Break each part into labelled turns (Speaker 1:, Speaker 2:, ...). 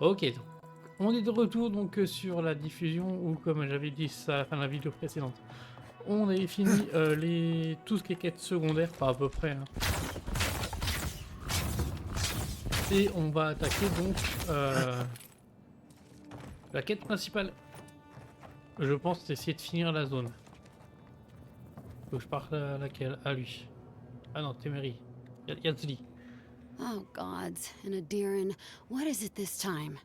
Speaker 1: Ok, donc, on est de retour donc sur la diffusion ou comme j'avais dit ça à la fin de la vidéo précédente. On avait fini tout ce qui est quête secondaire, pas à peu près. Hein. Et on va attaquer donc la quête principale. Je pense c'est essayer de finir la zone. Faut que je parte à laquelle? À lui. Ah non, Temery. Yazli.
Speaker 2: Oh, gods. And Adiran, what is it this time?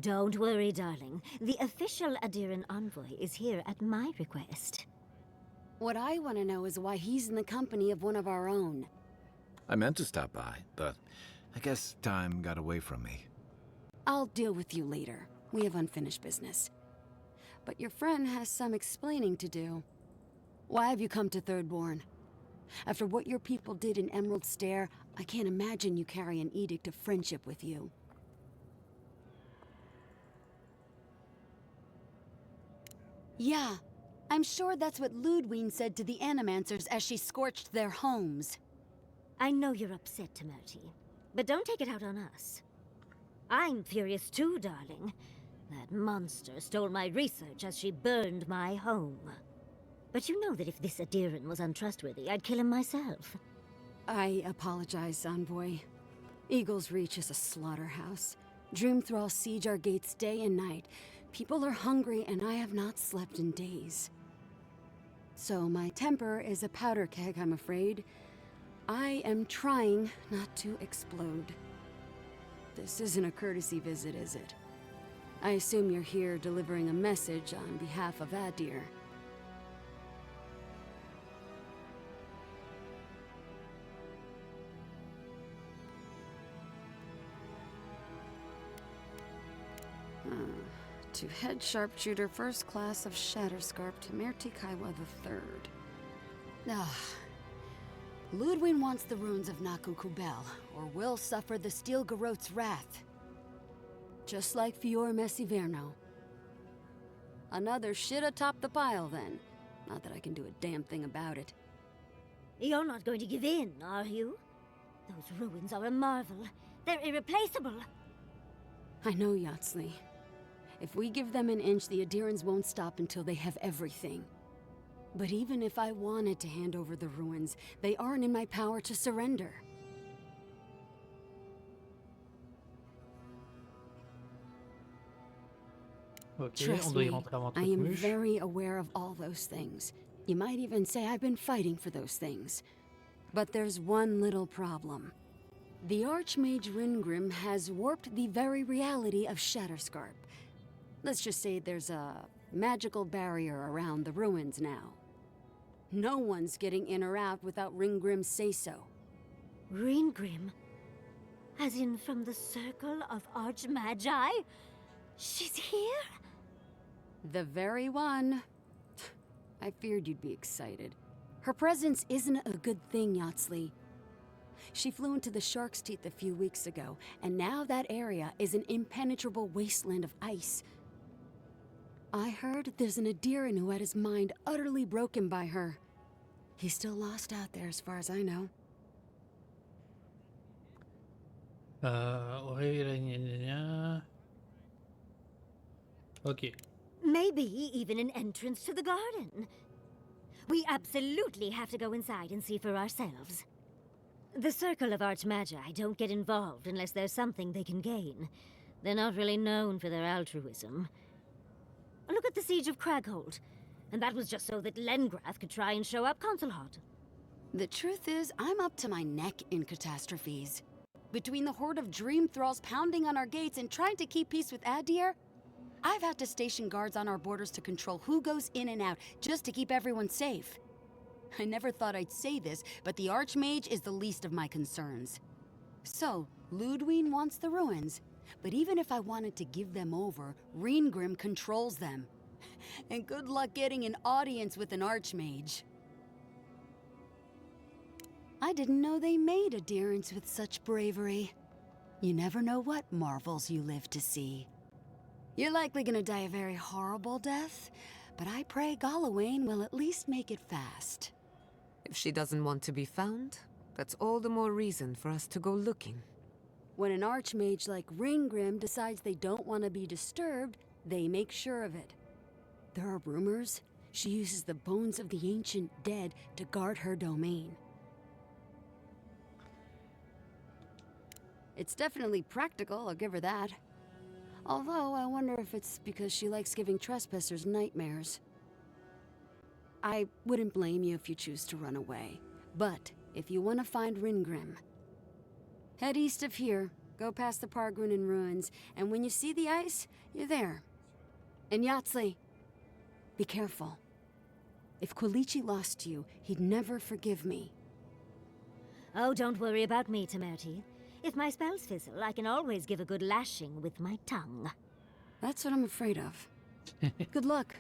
Speaker 3: Don't worry, darling. The official Adiran envoy is here at my request.
Speaker 2: What I want to know is why he's in the company of one of our own.
Speaker 4: I meant to stop by, but I guess time got away from me.
Speaker 2: I'll deal with you later. We have unfinished business. But your friend has some explaining to do. Why have you come to Thirdborn? After what your people did in Emerald Stair, I can't imagine you carry an edict of friendship with you. Yeah, I'm sure that's what Ludwine said to the Animancers as she scorched their homes.
Speaker 3: I know you're upset, Temerty, but don't take it out on us. I'm furious too, darling. That monster stole my research as she burned my home. But you know that if this Adiran was untrustworthy, I'd kill him myself.
Speaker 2: I apologize, Envoy. Eagle's Reach is a slaughterhouse. Dreamthrall siege our gates day and night. People are hungry and I have not slept in days. So my temper is a powder keg, I'm afraid. I am trying not to explode. This isn't a courtesy visit, is it? I assume you're here delivering a message on behalf of Adir. To head sharpshooter, first class of Brisescarpe, Temerty Kaiwa III. Ah. Ludwin wants the runes of Naku Kubel, or will suffer the Steel Garrote's wrath. Just like Fior Messiverno. Another shit atop the pile, then. Not that I can do a damn thing about it.
Speaker 3: You're not going to give in, are you? Those ruins are a marvel. They're irreplaceable.
Speaker 2: I know, Yatsley. If we give them an inch, the Adirans won't stop until they have everything. But even if I wanted to hand over the ruins, they aren't in my power to surrender.
Speaker 1: Ok,
Speaker 2: Trust
Speaker 1: on doit y
Speaker 2: me,
Speaker 1: rentrer avant
Speaker 2: I
Speaker 1: truc
Speaker 2: am
Speaker 1: mouche.
Speaker 2: very aware of all those things. You might even say I've been fighting for those things. But there's one little problem. The Archmage Ringrim has warped the very reality of Brisescarpe. Let's just say there's a magical barrier around the ruins now. No one's getting in or out without Ringgrim's say-so.
Speaker 3: Ringrim? As in from the Circle of Archmagi? She's here?
Speaker 2: The very one. I feared you'd be excited. Her presence isn't a good thing, Yatsley. She flew into the Shark's Teeth a few weeks ago, and now that area is an impenetrable wasteland of ice. I heard there's an Adiran who had his mind utterly broken by her. He's still lost out there as far as I know.
Speaker 1: Ok.
Speaker 3: Maybe even an entrance to the garden. We absolutely have to go inside and see for ourselves. The Circle of Archmagi don't get involved unless there's something they can gain. They're not really known for their altruism. Look at the Siege of Craghold. And that was just so that Lengrath could try and show up Consulhot.
Speaker 2: The truth is, I'm up to my neck in catastrophes. Between the horde of dream thralls pounding on our gates and trying to keep peace with Adir, I've had to station guards on our borders to control who goes in and out, just to keep everyone safe. I never thought I'd say this, but the Archmage is the least of my concerns. So, Ludwine wants the ruins, but even if I wanted to give them over, Ringrim controls them. And good luck getting an audience with an Archmage. I didn't know they made adherents with such bravery. You never know what marvels you live to see. You're likely gonna die a very horrible death, but I pray Galawain will at least make it fast.
Speaker 5: If she doesn't want to be found, that's all the more reason for us to go looking.
Speaker 2: When an archmage like Ringgrim decides they don't want to be disturbed, they make sure of it. There are rumors she uses the bones of the ancient dead to guard her domain. It's definitely practical, I'll give her that. Although, I wonder if it's because she likes giving trespassers nightmares. I wouldn't blame you if you choose to run away. But, if you want to find Ringgrim, head east of here, go past the Pargrunen ruins, and when you see the ice, you're there. And Yahtzee, be careful. If Quilichi lost you, he'd never forgive me.
Speaker 3: Oh, don't worry about me, Temerity. If my spells fizzle, I can always give a good lashing with my tongue.
Speaker 2: That's what I'm afraid of. Good luck.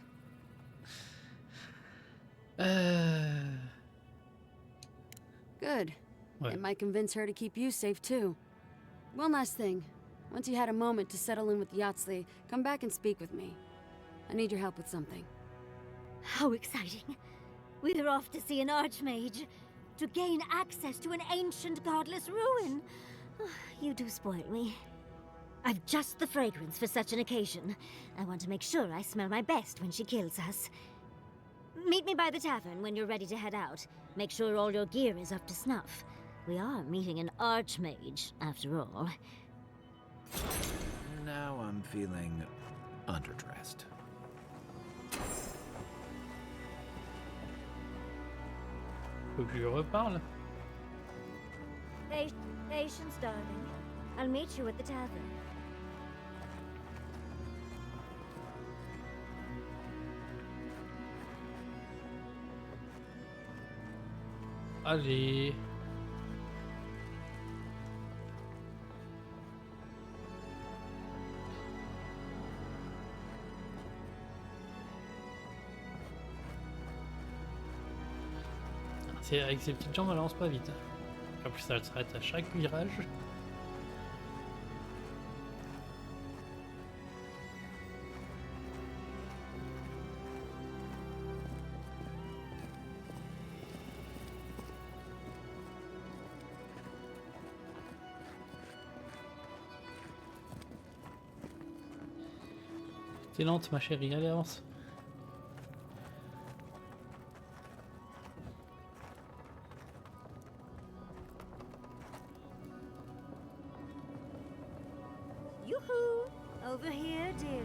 Speaker 2: Good.
Speaker 1: Ouais.
Speaker 2: It might convince her to keep you safe, too. One last thing. Once you had a moment to settle in with Yahtzee, come back and speak with me. I need your help with something.
Speaker 3: How exciting. We're off to see an archmage. To gain access to an ancient godless ruin. You do spoil me. I've just the fragrance for such an occasion. I want to make sure I smell my best when she kills us. Meet me by the tavern when you're ready to head out. Make sure all your gear is up to snuff. We are meeting an archmage, after all.
Speaker 4: Now I'm feeling underdressed.
Speaker 1: Faut que je lui reparle.
Speaker 3: Patience, darling. I'll meet you at the tavern.
Speaker 1: Allez. C'est avec ces petites jambes, elle avance pas vite. En plus, elle s'arrête à chaque virage. T'es lente, ma chérie, allez, avance.
Speaker 3: Yoo-hoo! Over here, dearie.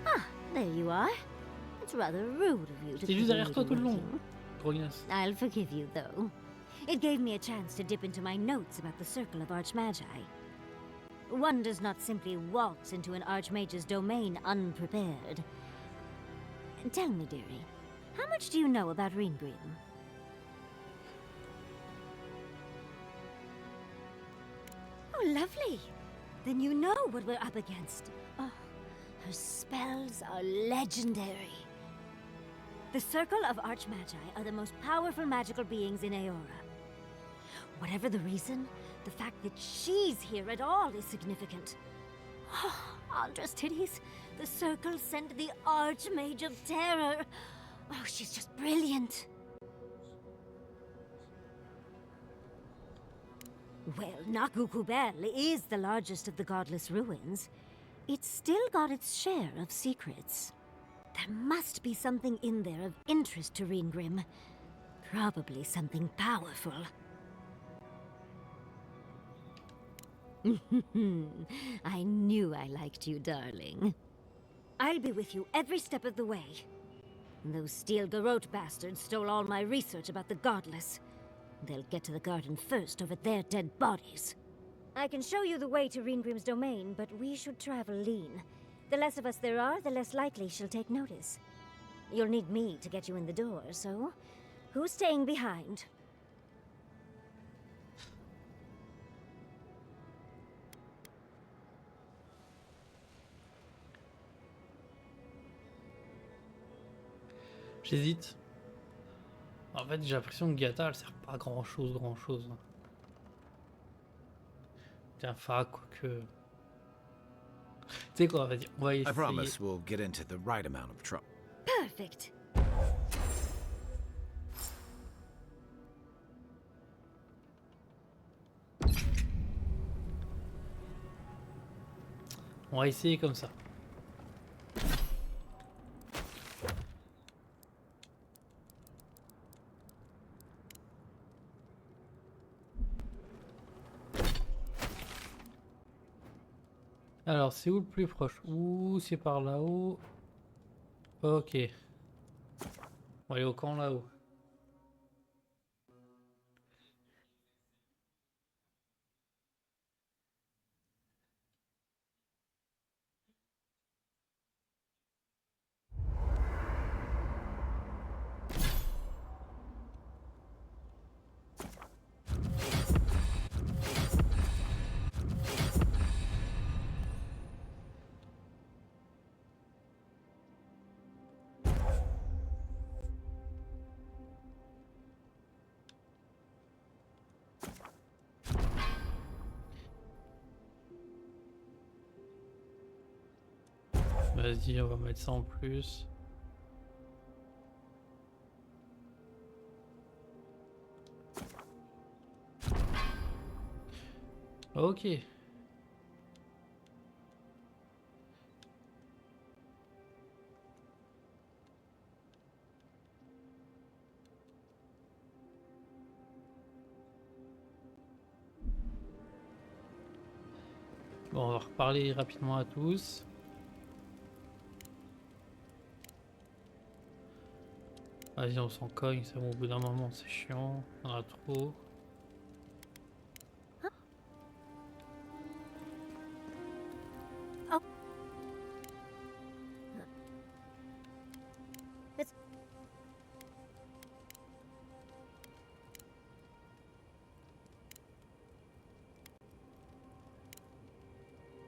Speaker 3: Ah, there you are. It's rather rude of you to
Speaker 1: C'est juste
Speaker 3: keep
Speaker 1: derrière toi tout le long.
Speaker 3: waiting.
Speaker 1: Grognasse.
Speaker 3: I'll forgive you, though. It gave me a chance to dip into my notes about the Circle of Archmagi. One does not simply waltz into an Archmage's domain unprepared. Tell me, dearie, how much do you know about Ringgrim? Oh, lovely. Then you know what we're up against. Oh, her spells are legendary. The Circle of Archmagi are the most powerful magical beings in Aeora. Whatever the reason, the fact that she's here at all is significant. Oh, Andra's titties. The Circle sent the Archmage of Terror. Oh, she's just brilliant. Well, Nakukubel is the largest of the godless ruins. It's still got its share of secrets. There must be something in there of interest to Ringgrim. Probably something powerful. I knew I liked you, darling. I'll be with you every step of the way. Those Steel Garrote bastards stole all my research about the Godless. They'll get to the garden first over their dead bodies. I can show you the way to Ringgrim's domain, but we should travel lean. The less of us there are, the less likely she'll take notice. You'll need me to get you in the door, so who's staying behind?
Speaker 1: J'hésite. En fait, j'ai l'impression que Gata, elle sert pas à grand chose. Tiens, Fa, quoique. Tu sais quoi, vas-y, on va
Speaker 4: I
Speaker 1: essayer.
Speaker 4: promise we'll get into the right amount of trouble.
Speaker 3: Perfect.
Speaker 1: On va essayer comme ça. Alors, c'est où le plus proche? Ouh, c'est par là-haut. Ok. On va aller au camp là-haut. Vas-y, on va mettre ça en plus. Ok. Bon, on va reparler rapidement à tous. Vas-y, on s'en cogne, ça va, au bout d'un moment, c'est chiant. On en a trop.
Speaker 3: Oh. It's...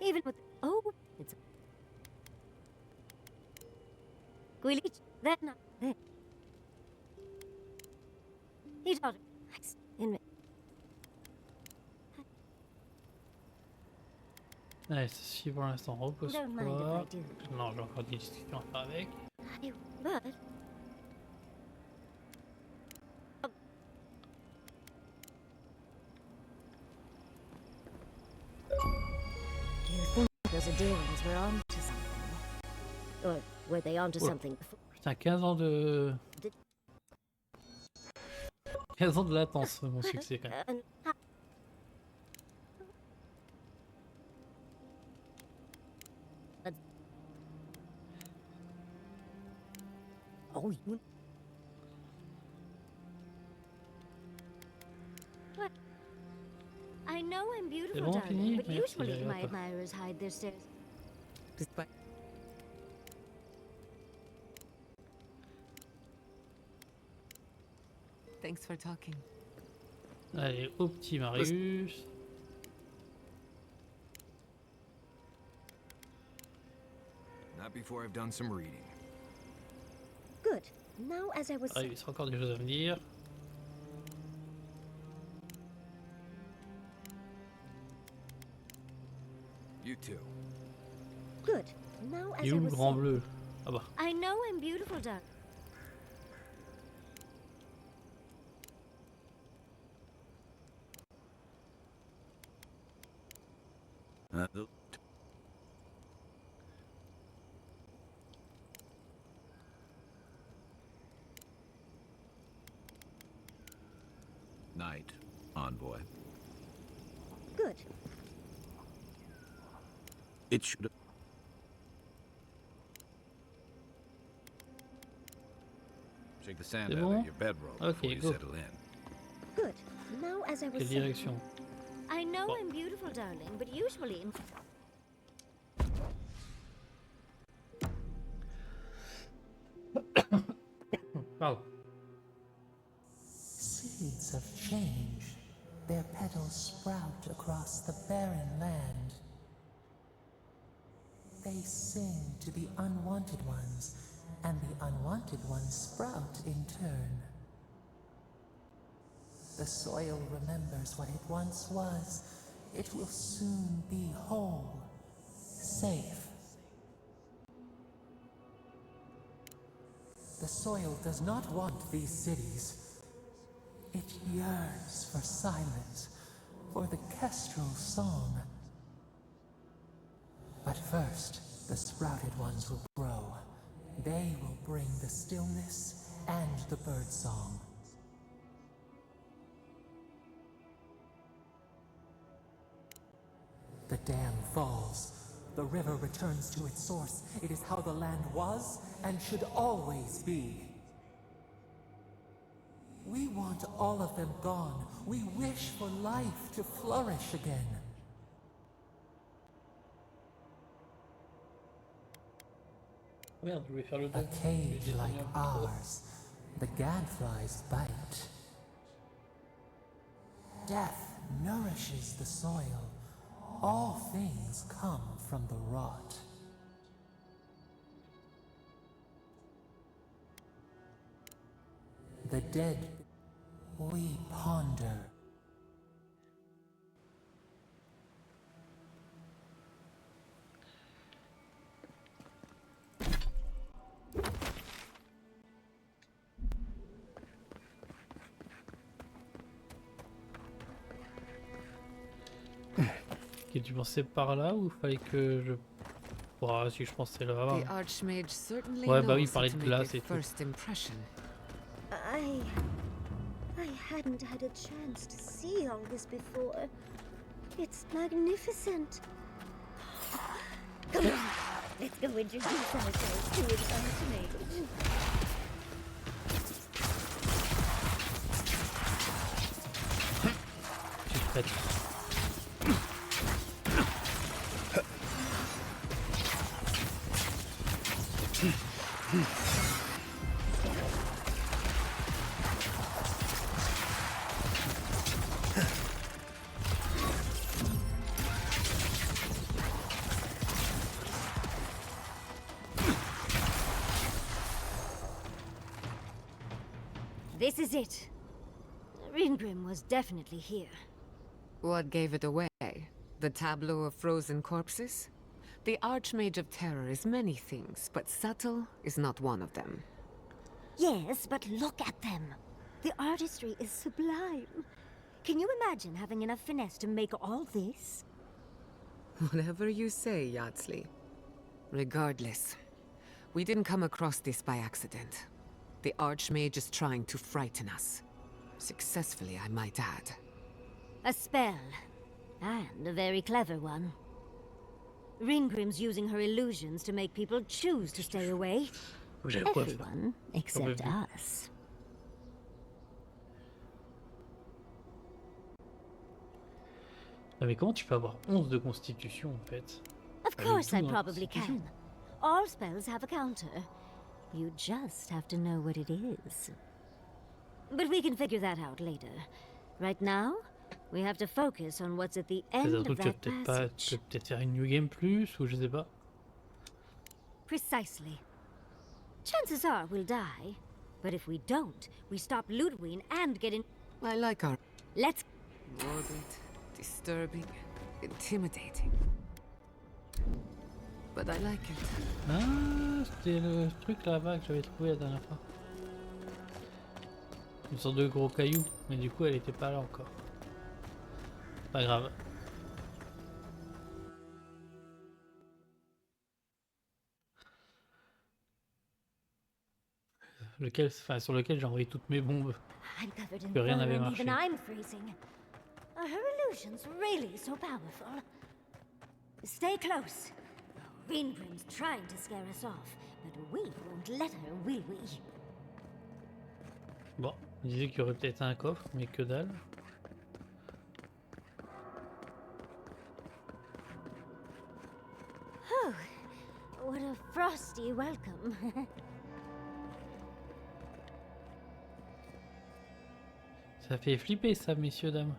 Speaker 3: Even with... Oh, it's... Gwilych, that not there. He told her.
Speaker 1: Allez, ça suffit pour l'instant, repose-toi.
Speaker 3: Don't mind if I do.
Speaker 1: Non, j'ai encore des discussions à faire avec.
Speaker 3: But... Do you think those Adarians were onto something? Or were they onto
Speaker 1: Oh.
Speaker 3: something before?
Speaker 1: Putain, 15 ans de... 15 ans de latence, mon succès quand même.
Speaker 3: Oh, you... What? I know I'm beautiful,
Speaker 1: bon,
Speaker 3: darling,
Speaker 1: fini?
Speaker 3: but
Speaker 1: Merci,
Speaker 3: usually
Speaker 1: j'avais
Speaker 3: my
Speaker 1: pas.
Speaker 3: admirers hide their stairs.
Speaker 5: Thanks for talking.
Speaker 1: Allez, au petit Marius.
Speaker 4: Not before I've done some reading.
Speaker 3: Good. Now, as I was
Speaker 1: Ah, il y a encore des choses à me dire.
Speaker 4: You too.
Speaker 3: good. Now, as
Speaker 1: Il est
Speaker 3: I
Speaker 1: où le
Speaker 3: was
Speaker 1: grand
Speaker 3: saying,
Speaker 1: bleu? Ah bah.
Speaker 3: I know I'm beautiful, darling.
Speaker 4: Night, envoy.
Speaker 3: Good.
Speaker 4: It should have. Shake the sand
Speaker 1: C'est
Speaker 4: out
Speaker 1: bon?
Speaker 4: of your bedroll
Speaker 1: Ok,
Speaker 4: before you
Speaker 1: go.
Speaker 4: settle in.
Speaker 3: Good. Now, as I was
Speaker 1: Quelle
Speaker 3: saying,
Speaker 1: direction?
Speaker 3: I know
Speaker 1: Bon.
Speaker 3: I'm beautiful, darling, but usually in...
Speaker 1: Pardon.
Speaker 6: Seeds of change, their petals sprout across the barren land. They sing to the unwanted ones, and the unwanted ones sprout in turn. The soil remembers what it once was. It will soon be whole, safe. The soil does not want these cities. It yearns for silence, for the kestrel song. But first, the sprouted ones will grow. They will bring the stillness and the bird song. The dam falls. The river returns to its source. It is how the land was and should always be. We want all of them gone. We wish for life to flourish again.
Speaker 1: Merde, je voulais faire le
Speaker 6: A
Speaker 1: dos.
Speaker 6: cage like ours. The gadflies bite. Death nourishes the soil. All things come from the rot. The dead we ponder.
Speaker 1: Ok, tu pensais par là ou fallait que je... Oh, si je pensais là.
Speaker 5: The Archmage certainly
Speaker 1: Ouais, bah oui, il
Speaker 5: knows how
Speaker 1: parlait
Speaker 5: to
Speaker 1: de
Speaker 5: make
Speaker 1: glace
Speaker 5: a
Speaker 1: et tout.
Speaker 5: first impression.
Speaker 3: I hadn't had a chance to see all this before. It's magnificent. Come on, let's go introduce ourselves to an Archmage.
Speaker 1: Je suis prête.
Speaker 3: This is it. Ringrim was definitely here.
Speaker 5: What gave it away? The tableau of frozen corpses? The Archmage of Terror is many things, but subtle is not one of them.
Speaker 3: Yes, but look at them. The artistry is sublime. Can you imagine having enough finesse to make all this?
Speaker 5: Whatever you say, Yardsley. Regardless, we didn't come across this by accident. The Archmage is trying to frighten us. Successfully, I might add.
Speaker 3: A spell. And a very clever one. Ringrim's using her illusions to make people choose to stay away.
Speaker 1: J'avais pas fait.
Speaker 3: Everyone except
Speaker 1: vu.
Speaker 3: us.
Speaker 1: Ah, mais comment tu peux avoir 11 de constitution en fait?
Speaker 3: Of
Speaker 1: Avec
Speaker 3: course
Speaker 1: tout
Speaker 3: I
Speaker 1: dans la
Speaker 3: probably
Speaker 1: constitution.
Speaker 3: can. All spells have a counter. You just have to know what it is. But we can figure that out later. Right now, we have to focus on what's at the
Speaker 1: C'est
Speaker 3: end
Speaker 1: un
Speaker 3: of
Speaker 1: truc que
Speaker 3: that
Speaker 1: peut-être pas, tu
Speaker 3: passage.
Speaker 1: peux peut-être faire une new game plus ou je sais pas.
Speaker 3: Precisely. Chances are we'll die. But if we don't, we stop Ludwig and get in...
Speaker 5: I like our
Speaker 3: Let's...
Speaker 5: morbid, disturbing, intimidating. But I like it.
Speaker 1: Ah, c'était le truc là-bas que j'avais trouvé la dernière fois. Une sorte de gros caillou, mais du coup elle était pas là encore. Pas grave. Lequel, enfin, sur lequel j'ai envoyé toutes mes bombes.
Speaker 3: I'm covered in
Speaker 1: Que rien
Speaker 3: fur
Speaker 1: n'avait
Speaker 3: and even
Speaker 1: marché.
Speaker 3: I'm freezing. Are her illusions really so powerful? Stay close. Ringrim's trying to scare us off, but we won't let her, will we?
Speaker 1: Bon, il disait qu'il y aurait peut-être un coffre, mais que dalle.
Speaker 3: Oh, what a frosty welcome.
Speaker 1: Ça fait flipper ça, messieurs, dames.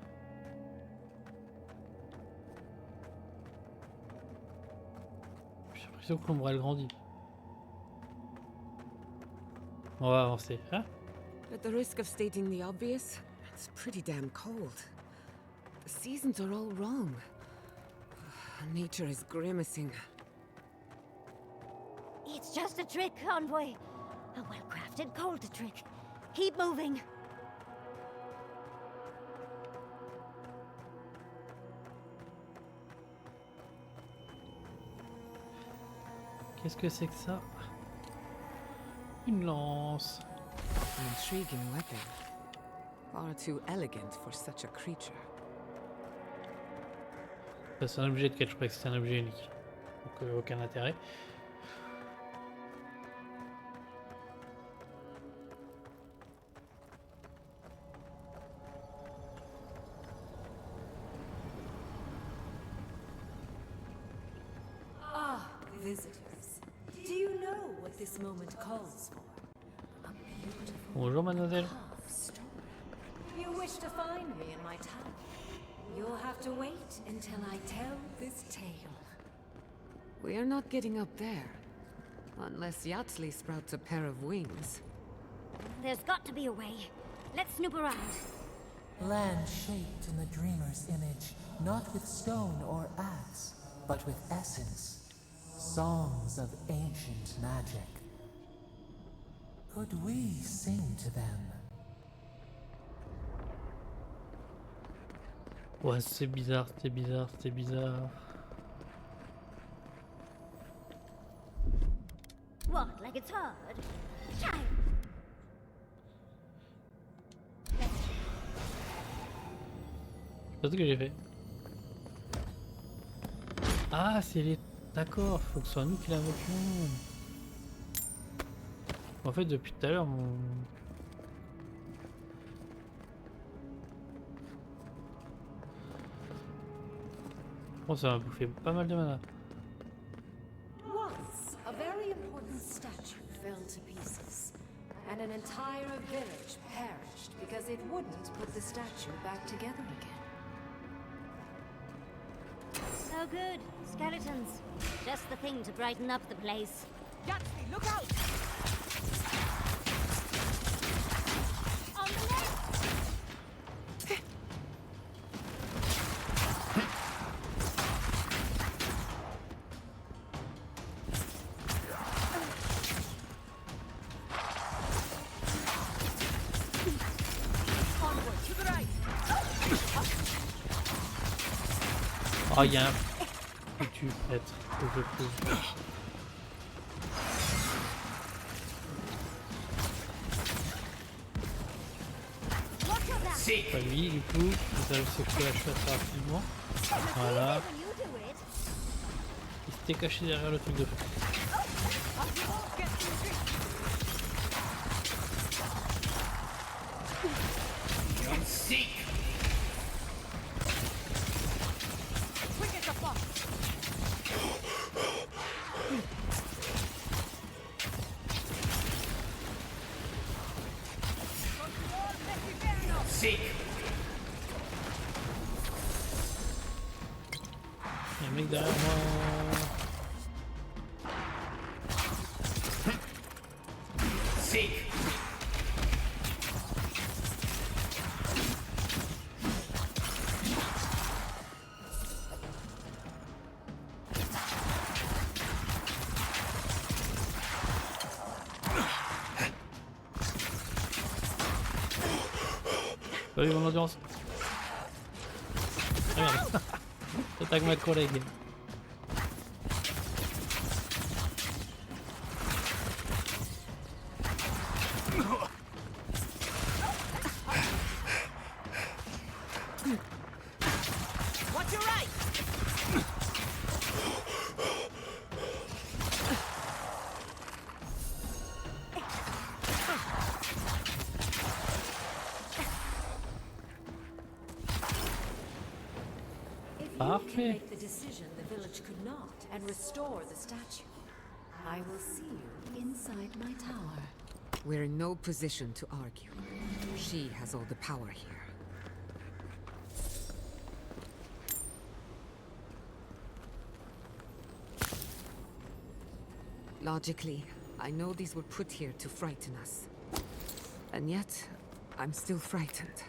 Speaker 1: J'ai l'impression que l'ombre elle grandit. On va avancer. Hein?
Speaker 5: At the risk of stating the obvious, it's pretty damn cold. The seasons are all wrong. Nature is grimacing.
Speaker 3: It's just a trick, Envoy. A well-crafted cold trick. Keep moving.
Speaker 1: Qu'est-ce que c'est que ça? Une lance.
Speaker 5: An intriguing weapon. Far too elegant for such a creature.
Speaker 1: Ça, c'est un objet de quête, je croyais que c'était un objet unique. Donc aucun intérêt.
Speaker 7: Ah, visitors. Do you know what this moment calls for? A beautiful
Speaker 1: Bonjour mademoiselle.
Speaker 7: love story. You wish to find me in my tower? You'll have to wait until I tell this tale.
Speaker 5: We are not getting up there. Unless Yatsley sprouts a pair of wings.
Speaker 3: There's got to be a way. Let's snoop around.
Speaker 6: Land shaped in the dreamer's image, not with stone or axe, but with essence. Songs of ancient magic. Could we sing to them?
Speaker 1: Ouais, c'est bizarre, c'était bizarre, c'était bizarre.
Speaker 3: What, like it's hard? Try.
Speaker 1: C'est ce que j'ai fait. Ah, c'est les... D'accord, faut que ce soit nous qui l'invoquions. En fait, depuis tout à l'heure, mon... Oh, ça m'a bouffé pas mal de mana.
Speaker 7: Once, a very important statue fell to pieces, and an entire village perished because it wouldn't put the statue back together again.
Speaker 3: Oh good. Skeletons. Just the thing to brighten up the place.
Speaker 5: Yatsley, look out!
Speaker 3: On the left!
Speaker 1: Oh, il y a un foutu être que je trouve. Pas lui, du coup. Ça, je sais que je peux la faire rapidement. Voilà. Il s'était caché derrière le truc de feu. Il y a un mec derrière moi. Salut mon audience. Ah merde. J'attaque ma collègue.
Speaker 7: If you
Speaker 1: Parfait.
Speaker 7: can make the decision the village could not and restore the statue, I will see you inside my tower.
Speaker 5: We're in no position to argue. She has all the power here. Logically, I know these were put here to frighten us. And yet, I'm still frightened.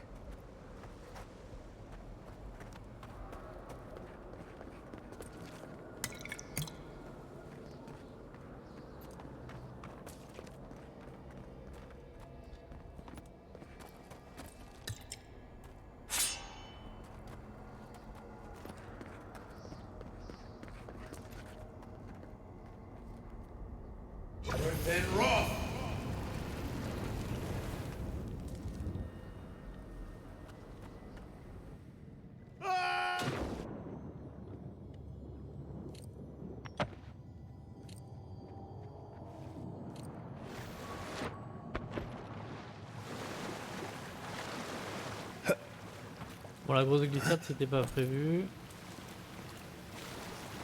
Speaker 1: Bon, la grosse glissade c'était pas prévu.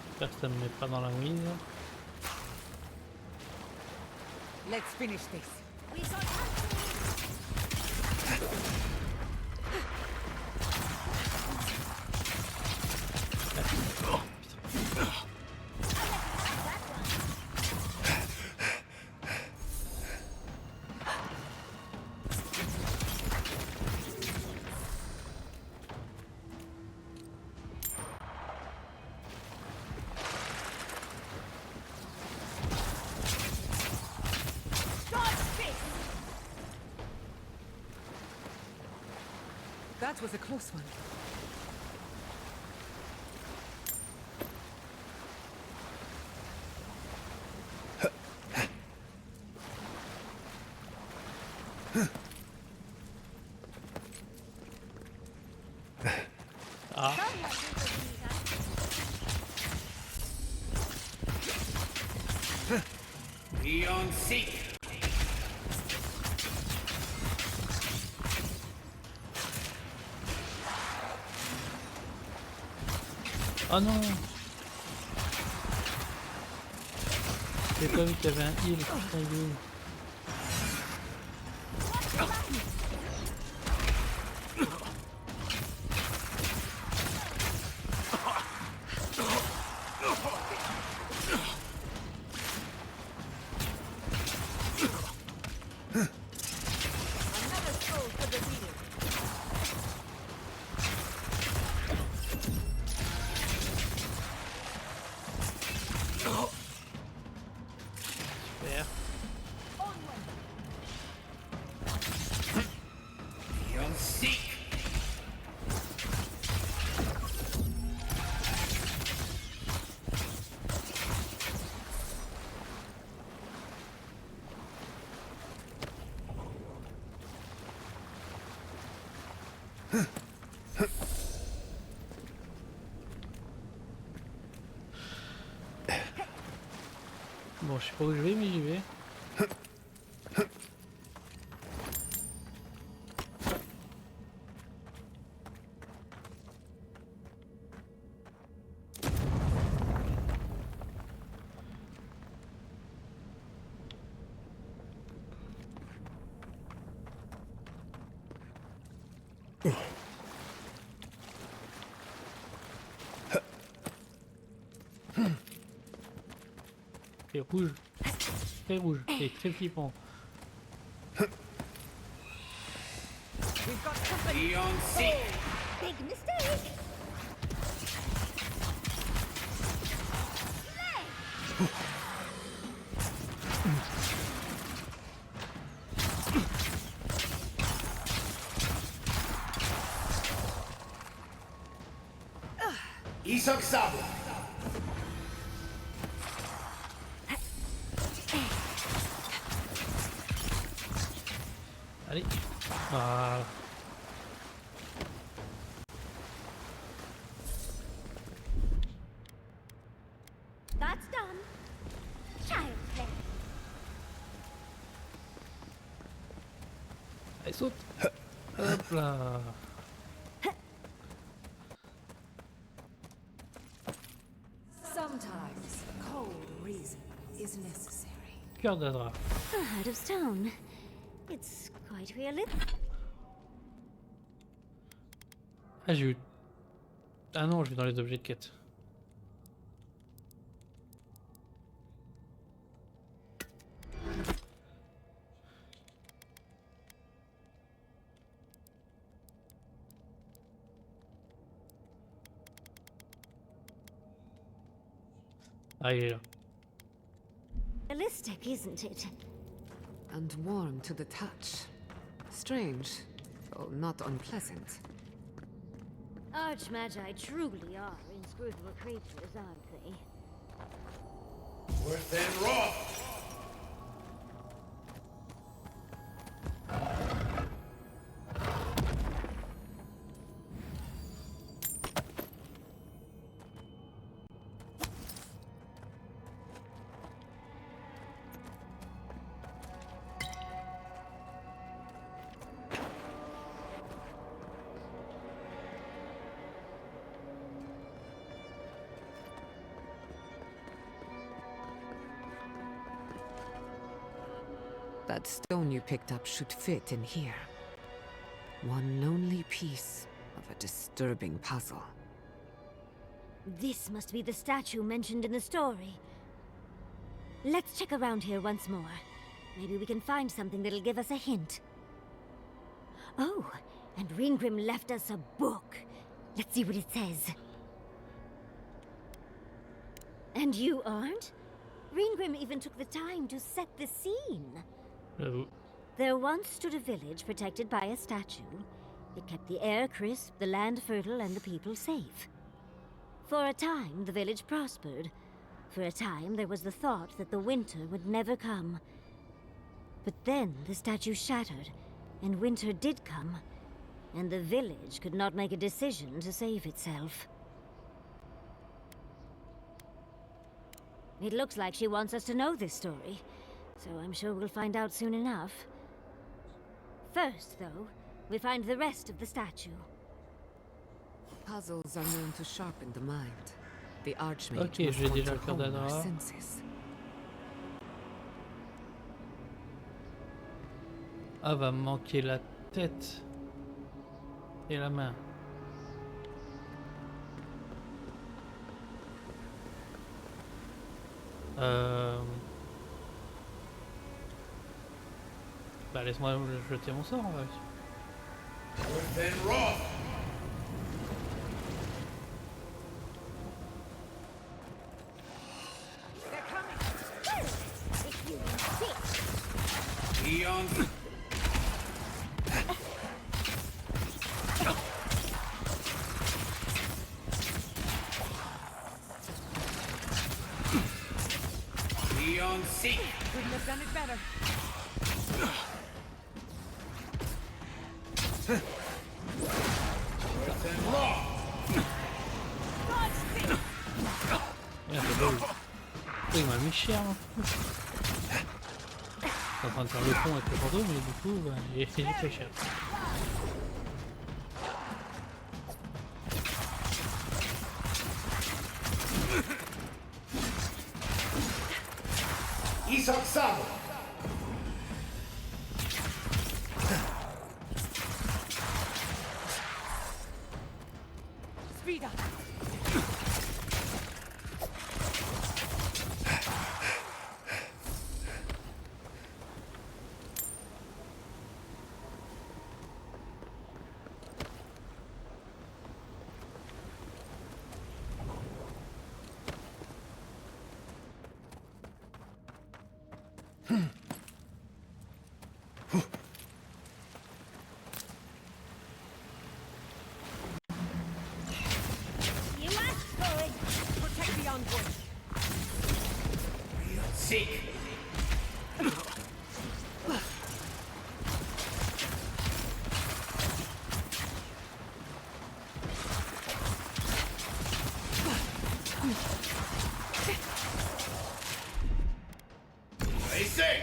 Speaker 1: J'espère que ça me met pas dans la mouise.
Speaker 5: Let's finish this. That was a close one.
Speaker 1: Ah.
Speaker 8: Be on seek.
Speaker 1: Oh non! J'ai pas vu qu'il y avait un heal, putain, il est où? Super.
Speaker 8: Be on seek.
Speaker 1: Bon, je sais pas où je vais, mais j'y vais. C'est rouge. Très rouge. C'est très flippant.
Speaker 8: Be on seek.
Speaker 3: Big mistake!
Speaker 8: Isok Sable.
Speaker 1: Allez. Voilà.
Speaker 3: That's done. Child play.
Speaker 1: Allez, saute. Hop là.
Speaker 7: Sometimes cold reason is necessary.
Speaker 1: Cœur d'Adra.
Speaker 3: A heart of stone. It's quite realistic.
Speaker 1: Ah, j'ai eu... Ah non, je vais dans les objets de quête. Ah, il est là.
Speaker 3: Realistic, isn't it?
Speaker 5: And warm to the touch. Strange, though not unpleasant.
Speaker 3: Archmagi truly are inscrutable creatures, aren't they?
Speaker 8: Worse than raw.
Speaker 5: That stone you picked up should fit in here. One lonely piece of a disturbing puzzle.
Speaker 3: This must be the statue mentioned in the story. Let's check around here once more. Maybe we can find something that'll give us a hint. Oh, and Ringrim left us a book. Let's see what it says. And you aren't? Ringrim even took the time to set the scene.
Speaker 1: J'avoue.
Speaker 3: There once stood a village protected by a statue. It kept the air crisp, the land fertile, and the people safe. For a time, the village prospered. For a time, there was the thought that the winter would never come. But then the statue shattered, and winter did come, and the village could not make a decision to save itself. It looks like she wants us to know this story, so I'm sure we'll find out soon enough. First, though, we find the rest of the statue.
Speaker 5: Puzzles are known to sharpen the mind. The Archmage
Speaker 1: Ok,
Speaker 5: must
Speaker 1: j'ai
Speaker 5: want
Speaker 1: déjà
Speaker 5: to
Speaker 1: le cœur
Speaker 5: hone our
Speaker 1: d'Adora.
Speaker 5: senses.
Speaker 1: Ah, va me manquer la tête et la main. Bah laisse-moi jeter mon sort en fait.
Speaker 8: Within Roth. Eon. Eon Seek.
Speaker 5: Couldn't have done it better.
Speaker 8: Within Roth.
Speaker 1: Merde, c'est beau. Oh, il m'a mis cher. Hein. Je suis en train de faire le pont avec le fantôme, mais du coup, bah, il est très cher.
Speaker 8: Isak Sabo.
Speaker 5: Speed up.
Speaker 3: You asked for it! Protect the envoy!
Speaker 8: Eon Seek. Racing.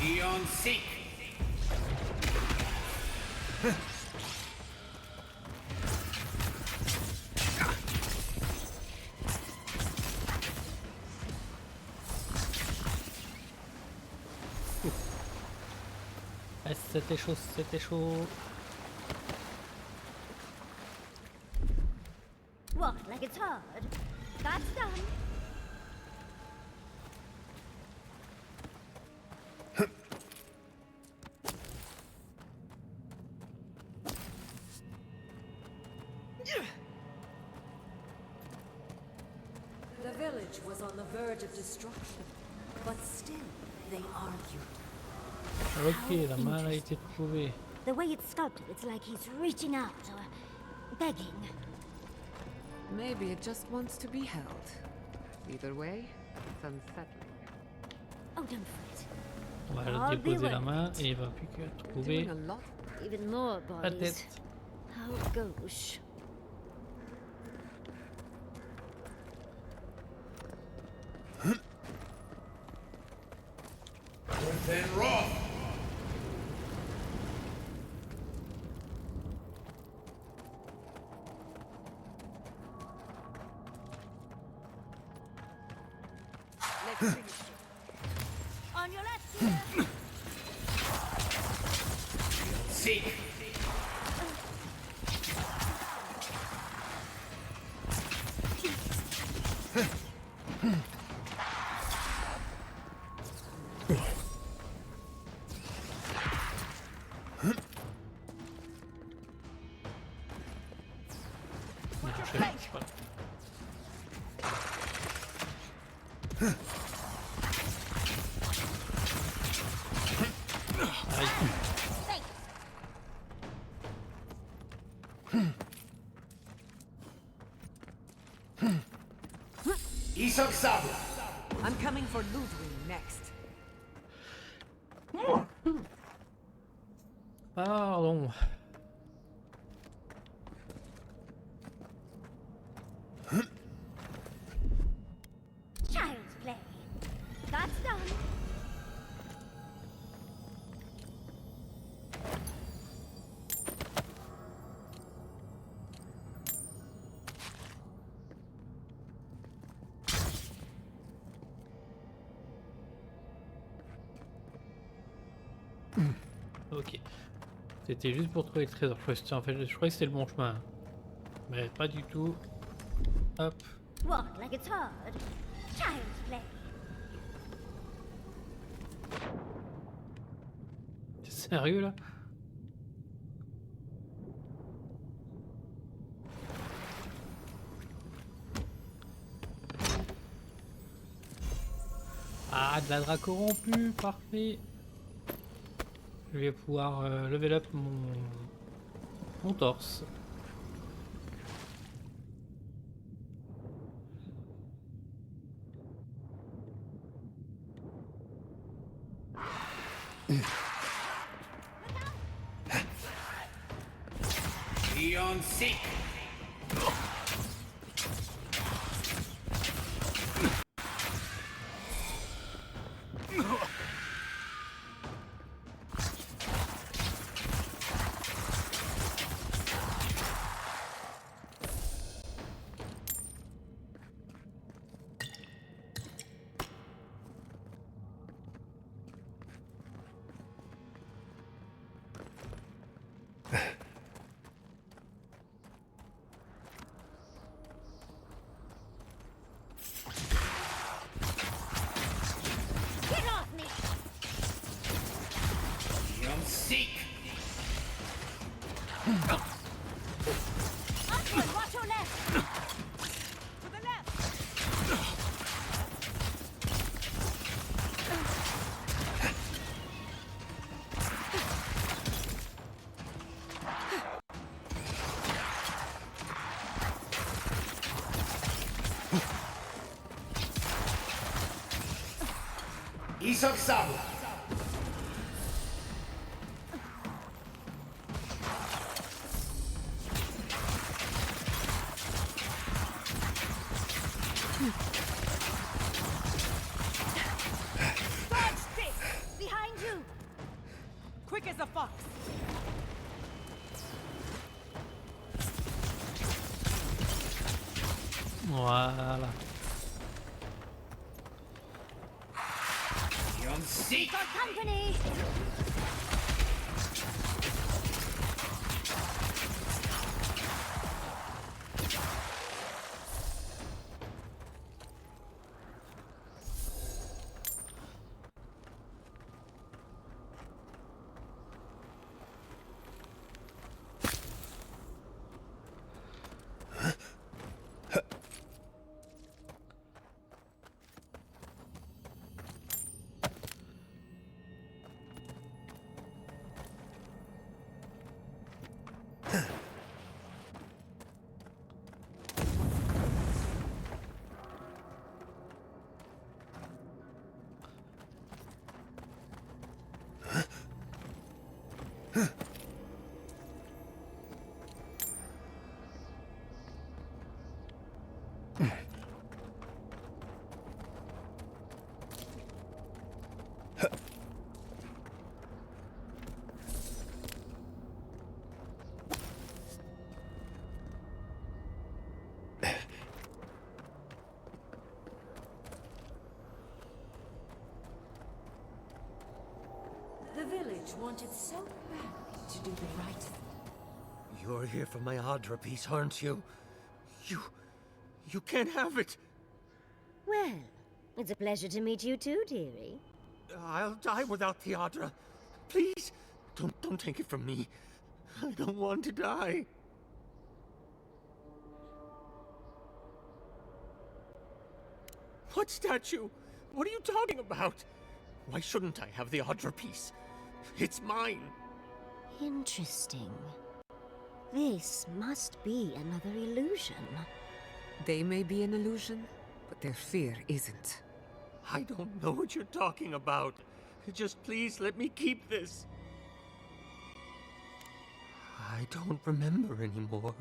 Speaker 8: Eon Seek.
Speaker 1: Ah, c'était chaud, c'était chaud.
Speaker 3: What, like it's hard? That's done.
Speaker 7: The village was on the verge of destruction, but still they argued.
Speaker 1: Ok, la main a été trouvée.
Speaker 3: The way it's sculpted, it's like he's reaching out or begging.
Speaker 5: Maybe it just wants to be held. Either way, it's unsettling.
Speaker 3: Oh, don't fret.
Speaker 1: On va
Speaker 3: I'll be
Speaker 1: déposer la
Speaker 3: waiting.
Speaker 1: main et il va plus que
Speaker 5: You're
Speaker 1: trouver
Speaker 5: doing a lot.
Speaker 3: Even more
Speaker 1: la
Speaker 3: bodies.
Speaker 1: tête.
Speaker 3: Oh, gosh.
Speaker 8: Then Roth.
Speaker 3: Let's finish it. On your left here.
Speaker 8: Seek. Isok Sabu.
Speaker 5: I'm coming for Ludwig next.
Speaker 1: Pardon.
Speaker 3: Child's play. That's done.
Speaker 1: Ok. C'était juste pour trouver le trésor. En fait, je croyais que c'était le bon chemin. Mais pas du tout. Hop.
Speaker 3: What, like it's hard? Child's play.
Speaker 1: T'es sérieux là? Ah, de la drac corrompue, parfait. Je vais pouvoir level up mon torse.
Speaker 8: Beyond Seek.
Speaker 3: Get off me!
Speaker 8: Beyond Seek.
Speaker 3: Upward, watch your left! To the left!
Speaker 8: Isok Sabu.
Speaker 3: Dodge this! Behind you! Quick as a fox!
Speaker 1: Voilà.
Speaker 8: Beyond Seek.
Speaker 3: For company!
Speaker 7: village wanted so badly to do the right thing.
Speaker 9: You're here for my Adra piece, aren't you? You can't have it!
Speaker 3: Well, it's a pleasure to meet you too, dearie.
Speaker 9: I'll die without the Adra. Please, don't take it from me. I don't want to die. What statue? What are you talking about? Why shouldn't I have the Adra piece? It's mine.
Speaker 3: Interesting. This must be another illusion.
Speaker 5: They may be an illusion, but their fear isn't.
Speaker 9: I don't know what you're talking about. Just please let me keep this. I don't remember anymore.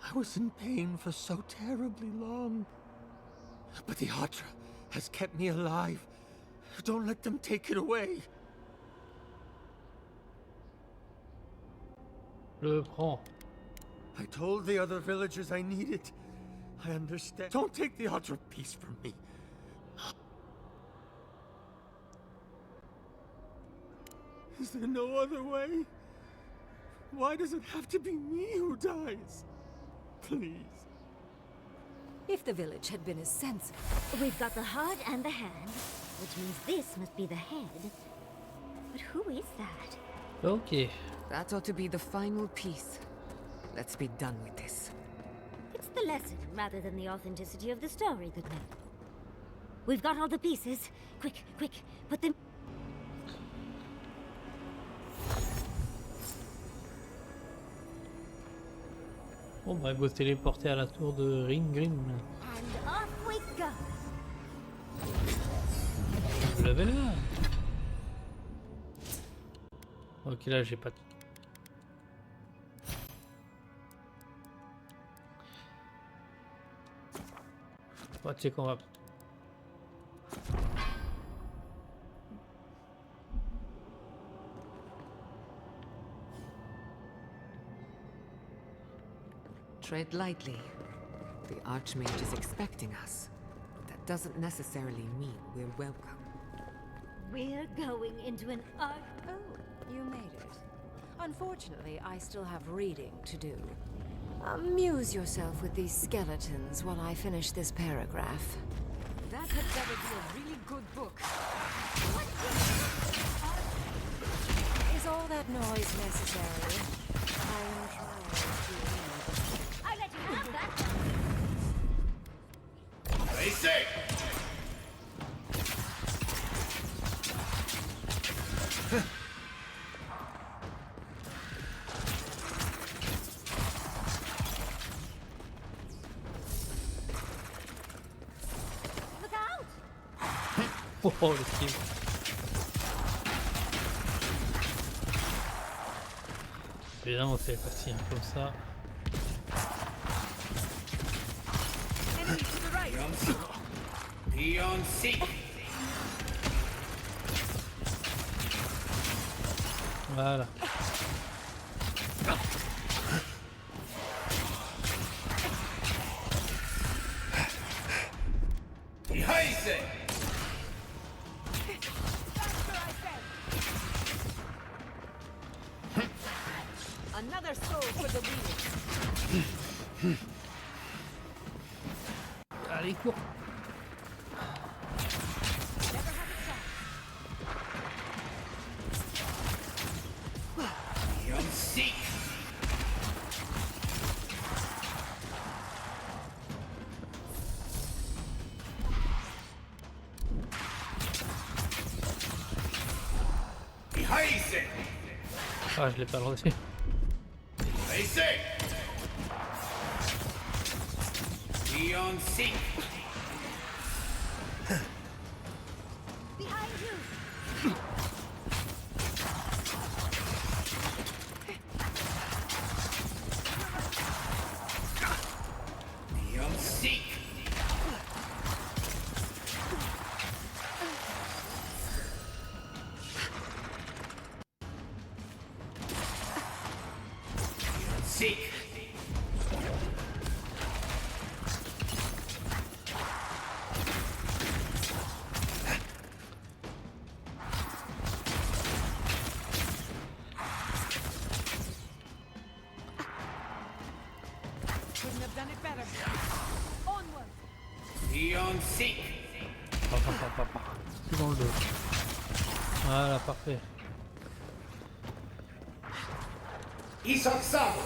Speaker 9: I was in pain for so terribly long. But the Adra has kept me alive. Don't let them take it away.
Speaker 1: Le prends.
Speaker 9: I told the other villagers I need it. I understand. Don't take the Adra piece from me. Is there no other way? Why does it have to be me who dies? Please.
Speaker 7: If the village had been as sensible.
Speaker 3: We've got the heart and the hand, which means this must be the head. But who is that?
Speaker 1: Ok.
Speaker 5: That ought to be the final piece. Let's be done with this.
Speaker 3: It's the lesson rather than the authenticity of the story that matters. We've got all the pieces. Quick, quick, put them.
Speaker 1: On va go se téléporter à la tour de Ringrim.
Speaker 3: And off we go.
Speaker 1: Je l'avais là. Ok, là j'ai pas. Oh, tu sais qu'on va.
Speaker 5: Tread lightly. The Archmage is expecting us. But that doesn't necessarily mean we're welcome.
Speaker 3: We're going into an art.
Speaker 7: Oh, you made it. Unfortunately, I still have reading to do. Amuse yourself with these skeletons while I finish this paragraph.
Speaker 5: That had better be a really good book.
Speaker 7: Is all that noise necessary? I am trying to...
Speaker 3: I let you have that.
Speaker 8: Stay safe!
Speaker 3: Look out!
Speaker 1: Oh, le skill. Évidemment, c'est facile comme ça.
Speaker 8: Peon seek. Peon seek.
Speaker 1: Voilà.
Speaker 8: Behind it!
Speaker 5: Another soul for the wheel.
Speaker 1: Allez, cours.
Speaker 8: Peon seek. Behind it!
Speaker 1: Ah, je l'ai pas lancé.
Speaker 8: Stay safe! Peon seek.
Speaker 3: Behind you!
Speaker 8: Peon seek. Peon seek.
Speaker 7: done it better. Onward.
Speaker 8: Be on sync.
Speaker 1: C'est dans le dos. Voilà, parfait.
Speaker 8: Ils sont ensemble.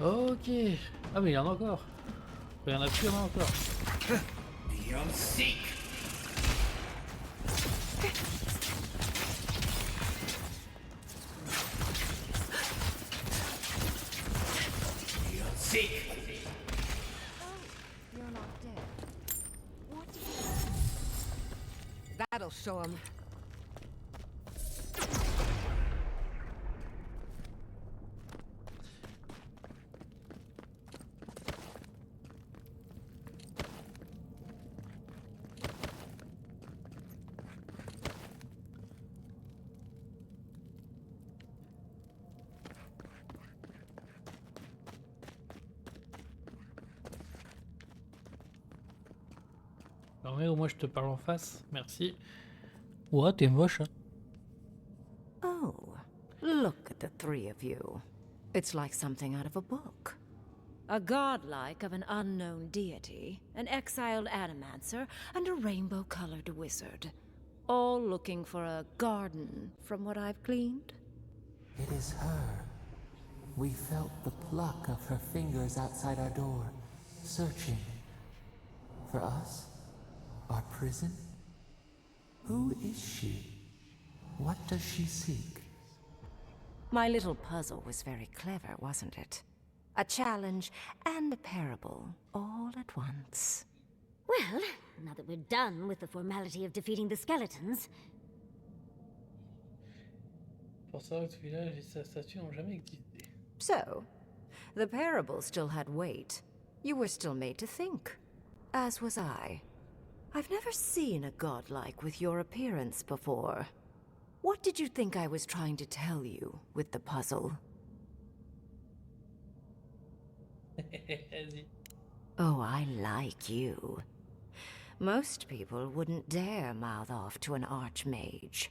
Speaker 1: Ok. Ah mais il y en a encore. Il y en a plus, il y en a encore.
Speaker 8: Be on sync. Be on sync.
Speaker 7: You're not dead. What do you...
Speaker 5: That'll show him.
Speaker 1: Non mais au moins je te parle en face, merci. Ouah, t'es moche, hein.
Speaker 7: Oh, look at the three of you. It's like something out of a book. A godlike of an unknown deity, an exiled animancer, and a rainbow-colored wizard. All looking for a garden, from what I've gleaned.
Speaker 6: It is her. We felt the pluck of her fingers outside our door, searching. For us? Our prison? Who is she? What does she seek?
Speaker 7: My little puzzle was very clever, wasn't it? A challenge and a parable, all at once.
Speaker 3: Well, now that we're done with the formality of defeating the skeletons,
Speaker 1: Pour savoir que ce village et sa statue n'ont jamais existé.
Speaker 7: So, the parable still had weight. You were still made to think. As was I. I've never seen a godlike with your appearance before. What did you think I was trying to tell you with the puzzle?
Speaker 1: Vas-y.
Speaker 7: Oh, I like you. Most people wouldn't dare mouth off to an archmage.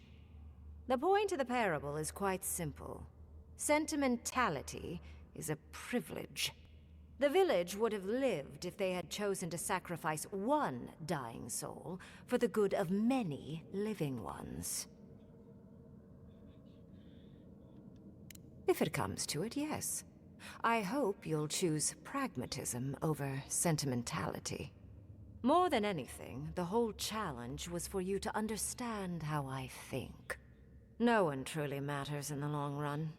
Speaker 7: The point of the parable is quite simple. Sentimentality is a privilege. The village would have lived if they had chosen to sacrifice one dying soul for the good of many living ones. If it comes to it, yes. I hope you'll choose pragmatism over sentimentality. More than anything, the whole challenge was for you to understand how I think. No one truly matters in the long run.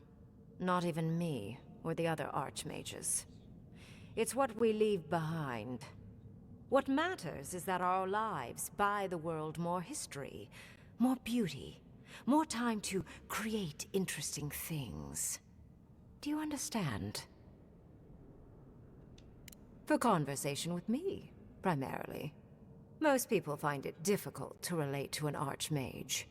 Speaker 7: Not even me, or the other archmages. It's what we leave behind. What matters is that our lives buy the world more history, more beauty, more time to create interesting things. Do you understand? For conversation with me, primarily. Most people find it difficult to relate to an archmage.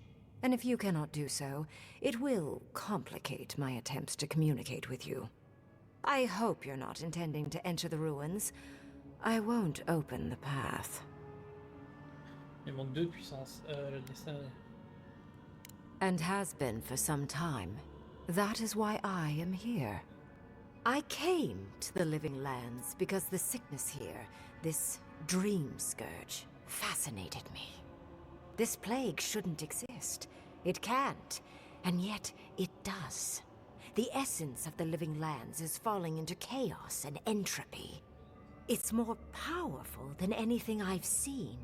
Speaker 7: And if you cannot do so, it will complicate my attempts to communicate with you. I hope you're not intending to enter the ruins. I won't open the path.
Speaker 1: Il manque 2 puissances. Le dessin.
Speaker 7: And has been for some time. That is why I am here. I came to the Living Lands because the sickness here, this dream scourge, fascinated me. This plague shouldn't exist. It can't, and yet it does. The essence of the Living Lands is falling into chaos and entropy. It's more powerful than anything I've seen.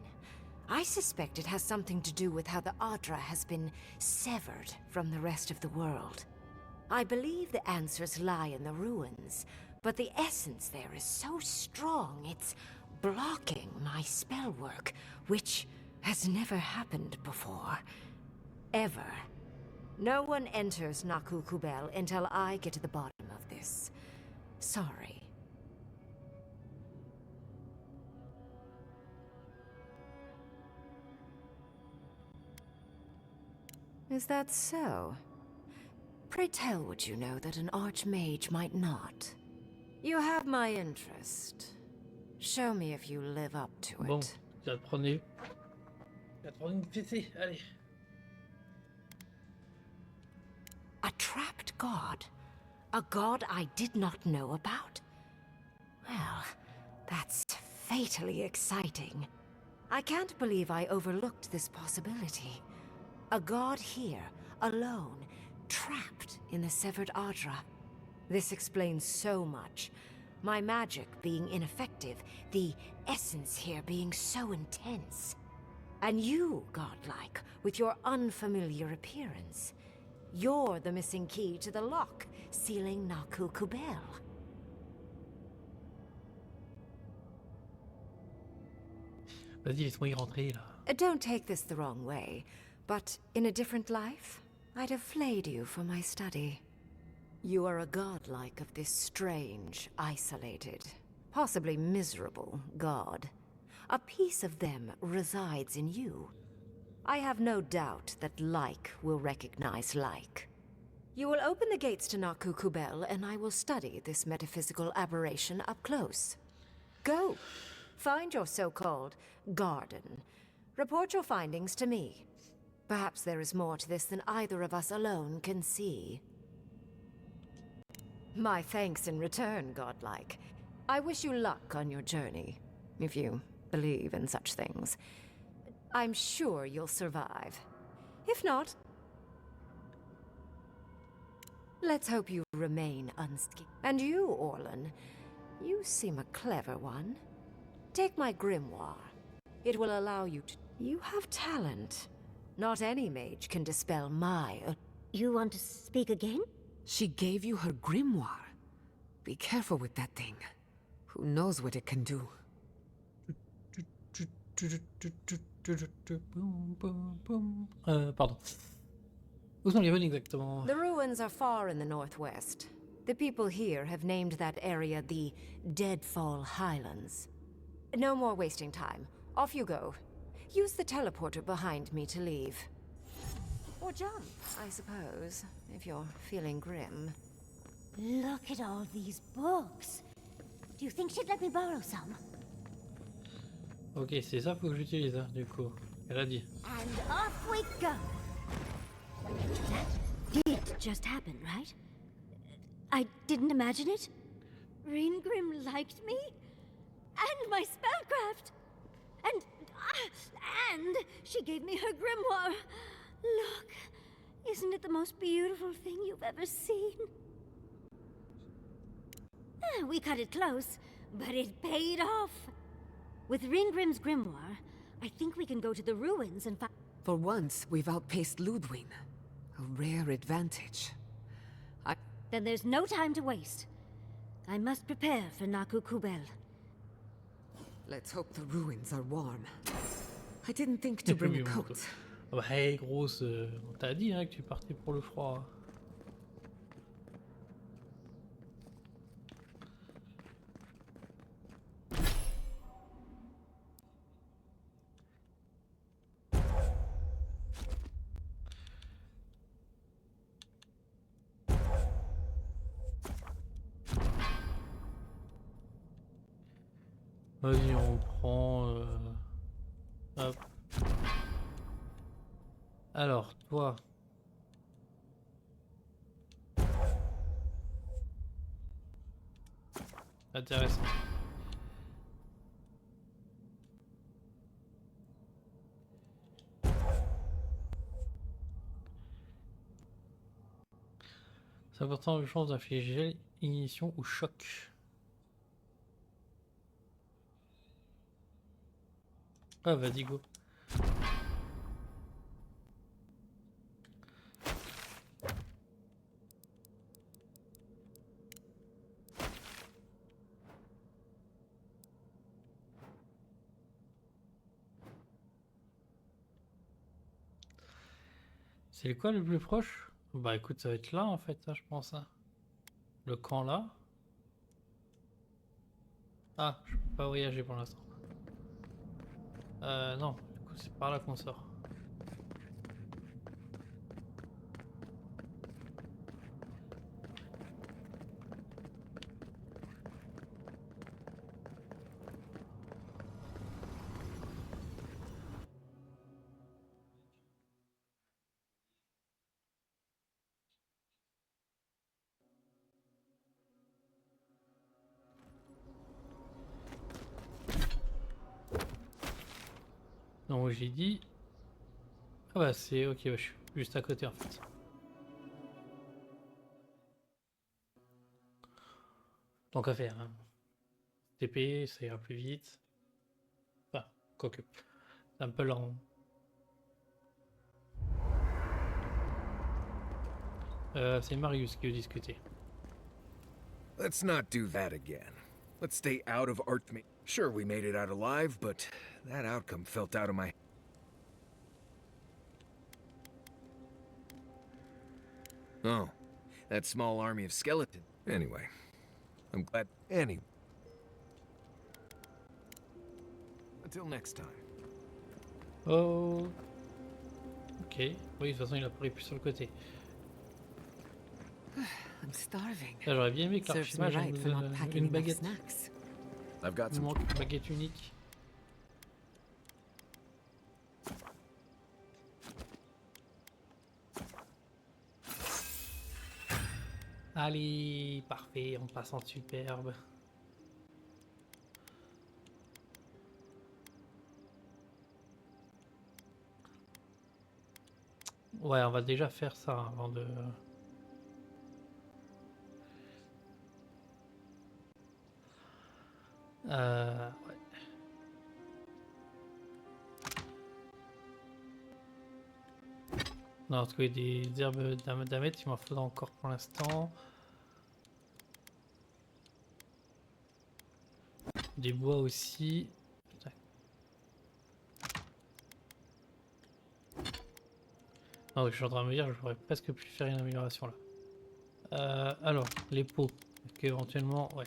Speaker 7: I suspect it has something to do with how the Adra has been severed from the rest of the world. I believe the answers lie in the ruins, but the essence there is so strong it's blocking my spell work, which has never happened before. Ever. No one enters Naku Kubel until I get to the bottom of this. Sorry. Is that so? Pray tell what you know that an archmage might not. You have my interest. Show me if you live up to
Speaker 1: Bon,
Speaker 7: it.
Speaker 1: je vais te prendre une fessée, allez.
Speaker 7: A trapped god? A god I did not know about? Well, that's fatally exciting. I can't believe I overlooked this possibility. A god here, alone, trapped in the severed Adra. This explains so much. My magic being ineffective, the essence here being so intense. And you, godlike, with your unfamiliar appearance. You're the missing key to the lock, sealing Naku Kubel.
Speaker 1: Vas-y, laisse-moi y rentrer là.
Speaker 7: Don't take this the wrong way, but in a different life, I'd have flayed you for my study. You are a godlike of this strange, isolated, possibly miserable god. A piece of them resides in you. I have no doubt that like will recognize like. You will open the gates to Naku Kubel, and I will study this metaphysical aberration up close. Go. Find your so-called garden. Report your findings to me. Perhaps there is more to this than either of us alone can see. My thanks in return, godlike. I wish you luck on your journey, if you believe in such things. I'm sure you'll survive. If not, let's hope you remain unscathed. And you, Orlan, you seem a clever one. Take my grimoire. It will allow you to... You have talent. Not any mage can dispel my...
Speaker 3: You want to speak again?
Speaker 5: She gave you her grimoire. Be careful with that thing. Who knows what it can do?
Speaker 1: Pardon. Où sont les ruines exactement?
Speaker 7: The ruins are far in the northwest. The people here have named that area the Deadfall Highlands. No more wasting time. Off you go. Use the teleporter behind me to leave. Or jump, I suppose, if you're feeling grim.
Speaker 3: Look at all these books. Do you think she'd let me borrow some?
Speaker 1: Ok, c'est ça, faut que j'utilise, hein, du coup. Elle a dit.
Speaker 3: And off we go. That did just happen, right? I didn't imagine it. Ringrim liked me, and my spellcraft, and she gave me her grimoire. Look, isn't it the most beautiful thing you've ever seen? We cut it close, but it paid off. With Ringgrim's grimoire, I think we can go to the ruins and find...
Speaker 5: For once, we've outpaced Ludwig. A rare advantage.
Speaker 3: Then there's no time to waste. I must prepare for Naku Kubel.
Speaker 5: Let's hope the ruins are warm. I didn't think to bring a coat.
Speaker 1: Ah bah hey grosse, on t'a dit hein, que tu partais pour le froid. Vas-y, on prend... Hop. Alors, toi... Intéressant. C'est important de chance d'infliger ignition ou choc. Ah, vas-y, go. C'est quoi le plus proche? Bah écoute, ça va être là en fait, ça, je pense. Hein. Le camp là. Ah, je peux pas voyager pour l'instant. Non, du coup c'est par là qu'on sort. Donc j'ai dit... Ah bah c'est... Ok, bah, je suis juste à côté en fait. Donc à faire. Hein. TP, ça ira plus vite. Enfin, quoique. C'est un peu lent. C'est Marius qui veut discuter.
Speaker 4: Let's not do that again. Let's stay out of Archmage. Sure, we made it out alive, but that outcome felt out of my... Oh, that small army of skeletons. Anyway, I'm glad... Anyway. Until next time.
Speaker 1: Oh. Ok. Oui, de toute façon, il apparaît plus sur le côté.
Speaker 5: I'm starving.
Speaker 1: Là, j'aurais bien aimé que
Speaker 5: Serves me
Speaker 1: l'archimage
Speaker 5: right
Speaker 1: nous
Speaker 5: for not
Speaker 1: donne
Speaker 5: packing
Speaker 1: une
Speaker 5: enough
Speaker 1: baguette.
Speaker 5: snacks.
Speaker 4: I've got
Speaker 1: Il
Speaker 4: some...
Speaker 1: manque une baguette unique. Allez, parfait, on passe en superbe. Ouais, on va déjà faire ça avant de... Ouais. Non, parce que des herbes d'amettre, il m'en faudra encore pour l'instant. Des bois aussi. Putain. Non, je suis en train de me dire que j'aurais presque pu faire une amélioration là. Alors, les pots. Est-ce qu'éventuellement, ouais.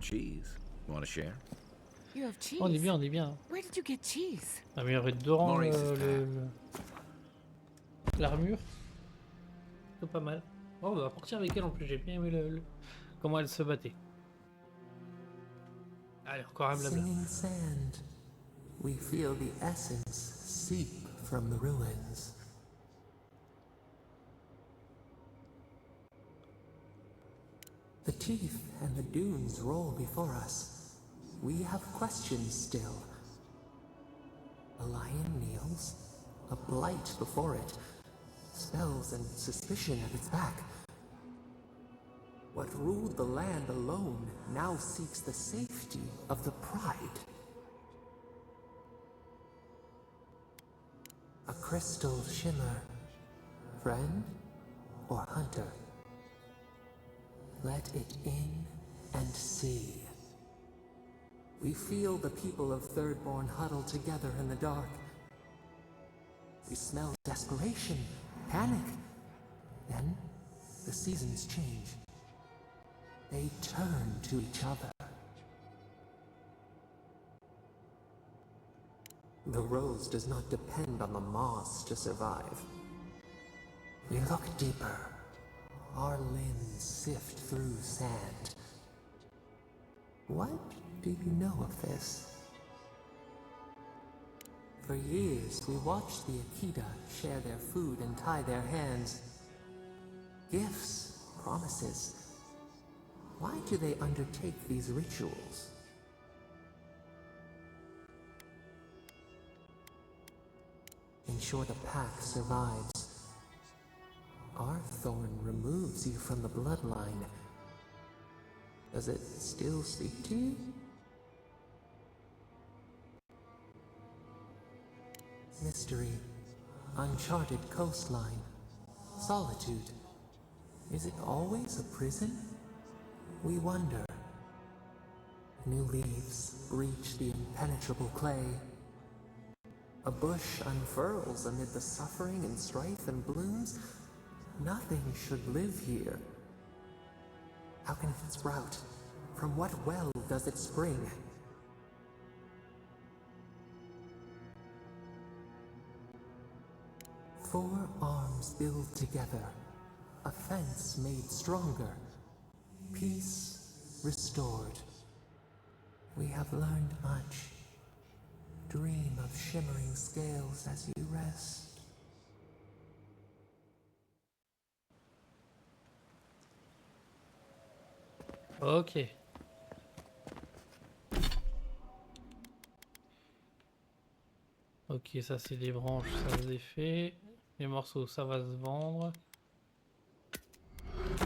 Speaker 4: Cheese. Want to share?
Speaker 5: You have cheese.
Speaker 1: Oh, on est bien, on est bien.
Speaker 5: Where did you get cheese?
Speaker 1: Améliorer de rang
Speaker 4: Maurice is
Speaker 1: l'armure. C'est pas mal. Oh, on va partir avec elle en plus, j'ai bien aimé comment elle se battait. Allez, encore un blabla.
Speaker 6: Singing sand, we feel the essence seep from the ruins. The teeth and the dunes roll before us. We have questions still. A lion kneels, a blight before it, spells and suspicion at its back. What ruled the land alone now seeks the safety of the pride. A crystal shimmer, friend or hunter? Let it in and see. We feel the people of Thirdborn huddle together in the dark. We smell desperation, panic. Then the seasons change. They turn to each other. The rose does not depend on the moss to survive. We look deeper. Our limbs sift through sand. What do you know of this? For years, we watched the Akita share their food and tie their hands. Gifts, promises. Why do they undertake these rituals? Ensure the pack survives. Our thorn removes you from the bloodline. Does it still speak to you? Mystery, uncharted coastline, solitude. Is it always a prison? We wonder. New leaves reach the impenetrable clay. A bush unfurls amid the suffering and strife and blooms. Nothing should live here. How can it sprout? From what well does it spring? 4 arms build together, a fence made stronger, peace restored. We have learned much. Dream of shimmering scales as you rest.
Speaker 1: Ok. Ok, ça c'est des branches, ça se défait. Les morceaux, ça va se vendre.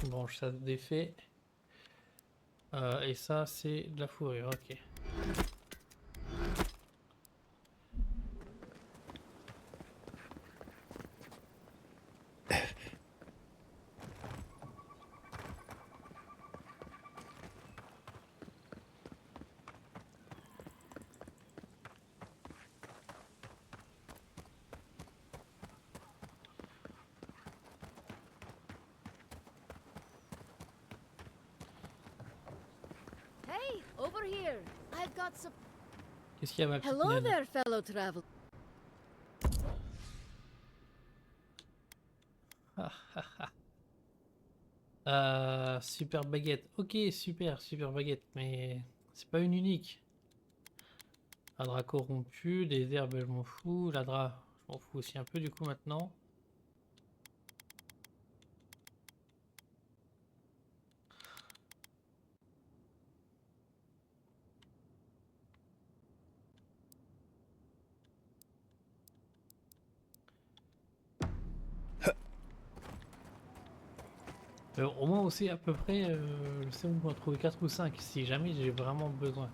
Speaker 1: Les branches, ça se défait. Et ça c'est de la fourrure, ok.
Speaker 2: Hey, over here. I've got some.
Speaker 1: Qu'est-ce qu'il y a, ma petite
Speaker 2: Hello
Speaker 1: naine?
Speaker 2: there, fellow traveler.
Speaker 1: Super baguette. Ok, super, super baguette. Mais c'est pas une unique. Un drap corrompu, des herbes, je m'en fous. La drap, je m'en fous aussi un peu du coup maintenant. Au moins aussi à peu près, je sais où on va trouver 4 ou 5 si jamais j'ai vraiment besoin.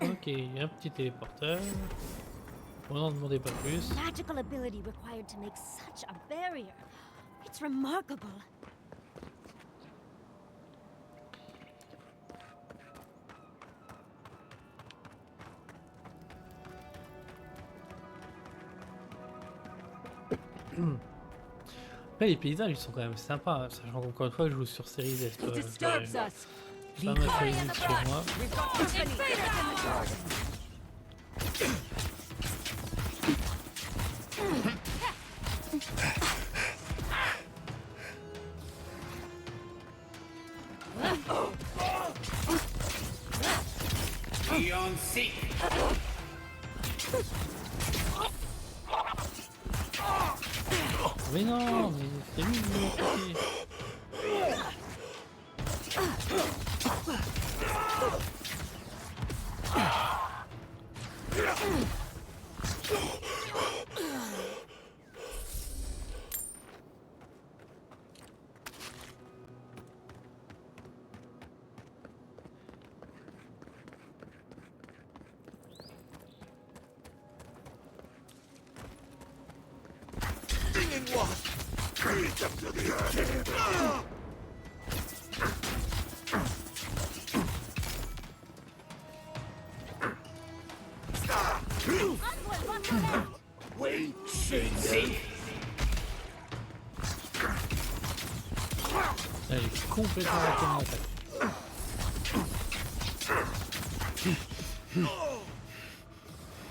Speaker 1: Ok, un petit téléporteur. On n'en demandait pas plus.
Speaker 3: Magical ability required to make such a barrier. It's remarkable.
Speaker 1: Après les paysages ils sont quand même sympas, hein, sachant qu'encore une fois je joue sur Series S. Pas ma Series X chez moi.
Speaker 8: Beyond Seek.
Speaker 1: Mais non, mais c'est lui de l'autre côté. Elle est complètement raté mon attaque.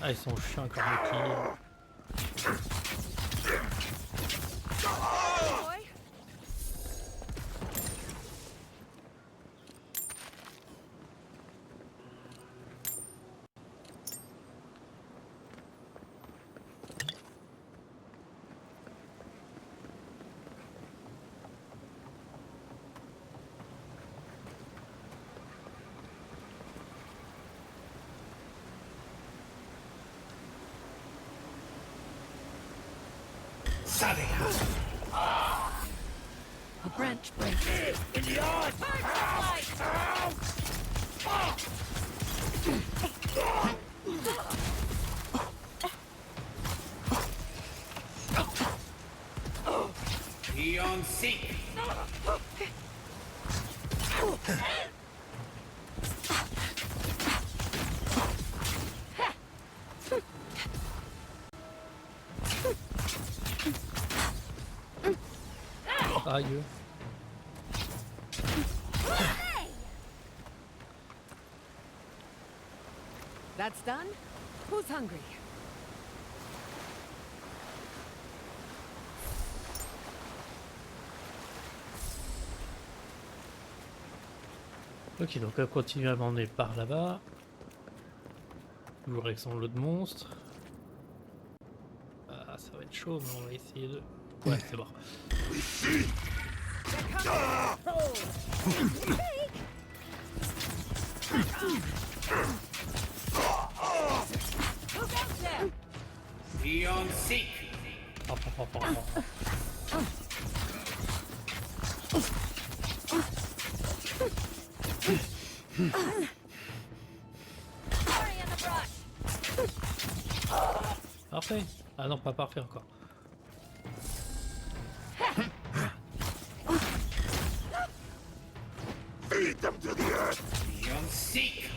Speaker 1: Ah ils sont chiants encore les kills.
Speaker 8: A branch breaks. In the eye! Beyond seek.
Speaker 1: Aïe.
Speaker 5: That's done? Who's hungry?
Speaker 1: Ok, donc elle continue à m'emmener par là-bas. Toujours avec son lot de monstres. Ah, ça va être chaud, mais on va essayer de... Ouais, c'est bon.
Speaker 8: Beyond seek.
Speaker 1: Hop, hop, hop, hop, hop. Parfait. Ah non, pas parfait encore.
Speaker 8: Beyond seek.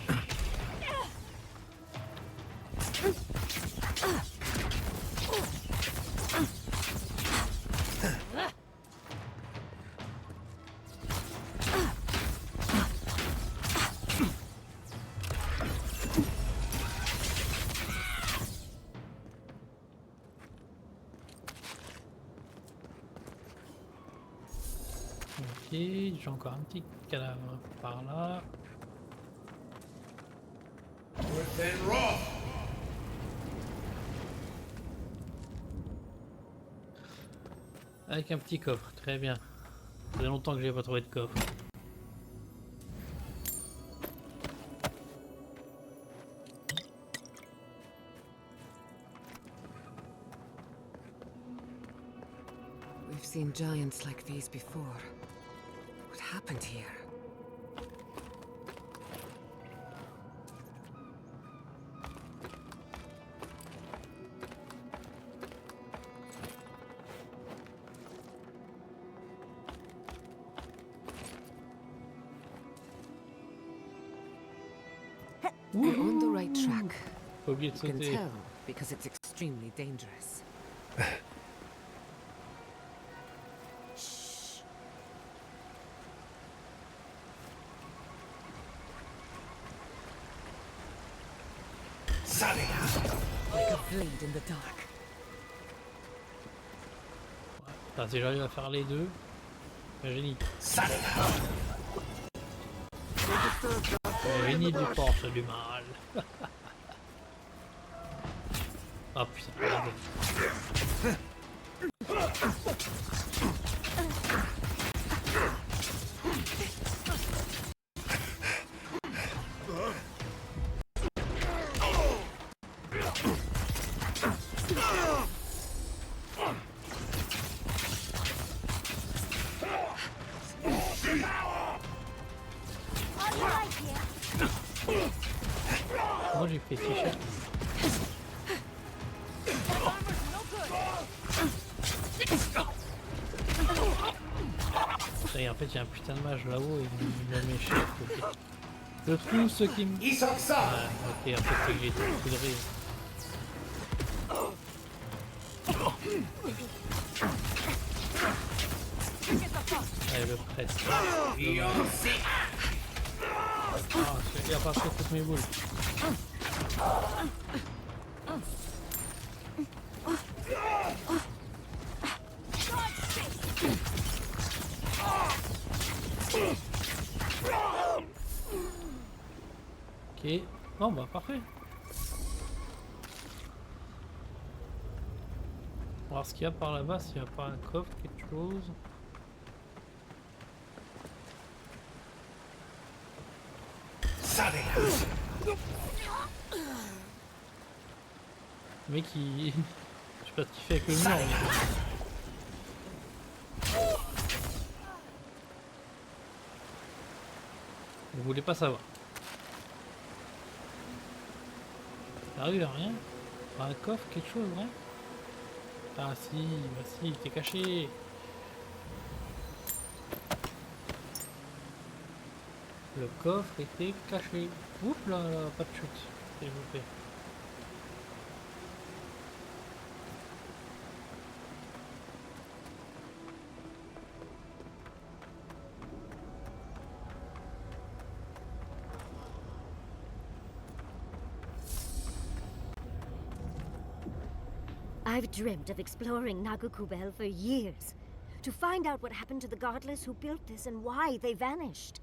Speaker 1: Ok, j'ai encore un petit cadavre par là.
Speaker 8: Within Roth.
Speaker 1: Avec un petit coffre, très bien. Ça fait longtemps que j'ai pas trouvé de coffre.
Speaker 5: We've seen giants like these before. What happened here? We're on the right track.
Speaker 1: Pas oublier de
Speaker 5: You can
Speaker 1: sauter.
Speaker 5: tell because it's extremely dangerous. Like a blade in the dark.
Speaker 1: Enfin, si j'arrive à faire les deux, un génie. Le génie du force du mal. Ah putain, regardez. Moi j'ai pris si cher. Et en fait il y a un putain de mage là-haut et il va m'échapper. Ok. Je trouve ce qui me...
Speaker 8: Isoksa.
Speaker 1: Ok, en fait c'est que j'ai été poudré. Allez, le presse.
Speaker 8: Beyond seek.
Speaker 1: Ah, il a pas fait toutes mes boules. Ok, bon bah parfait. On va voir ce qu'il y a par là-bas, s'il n'y a pas un coffre, quelque chose. Le mec il... Je sais pas ce qu'il fait avec le mur. Vous voulez pas savoir. Il arrive à rien. Un coffre, quelque chose, ouais. Ah si, bah si, il était caché. Le coffre était caché. Oups là, là, pas de chute, s'il vous plaît.
Speaker 3: I've dreamt of exploring Nagukubel for years, to find out what happened to the godless who built this and why they vanished.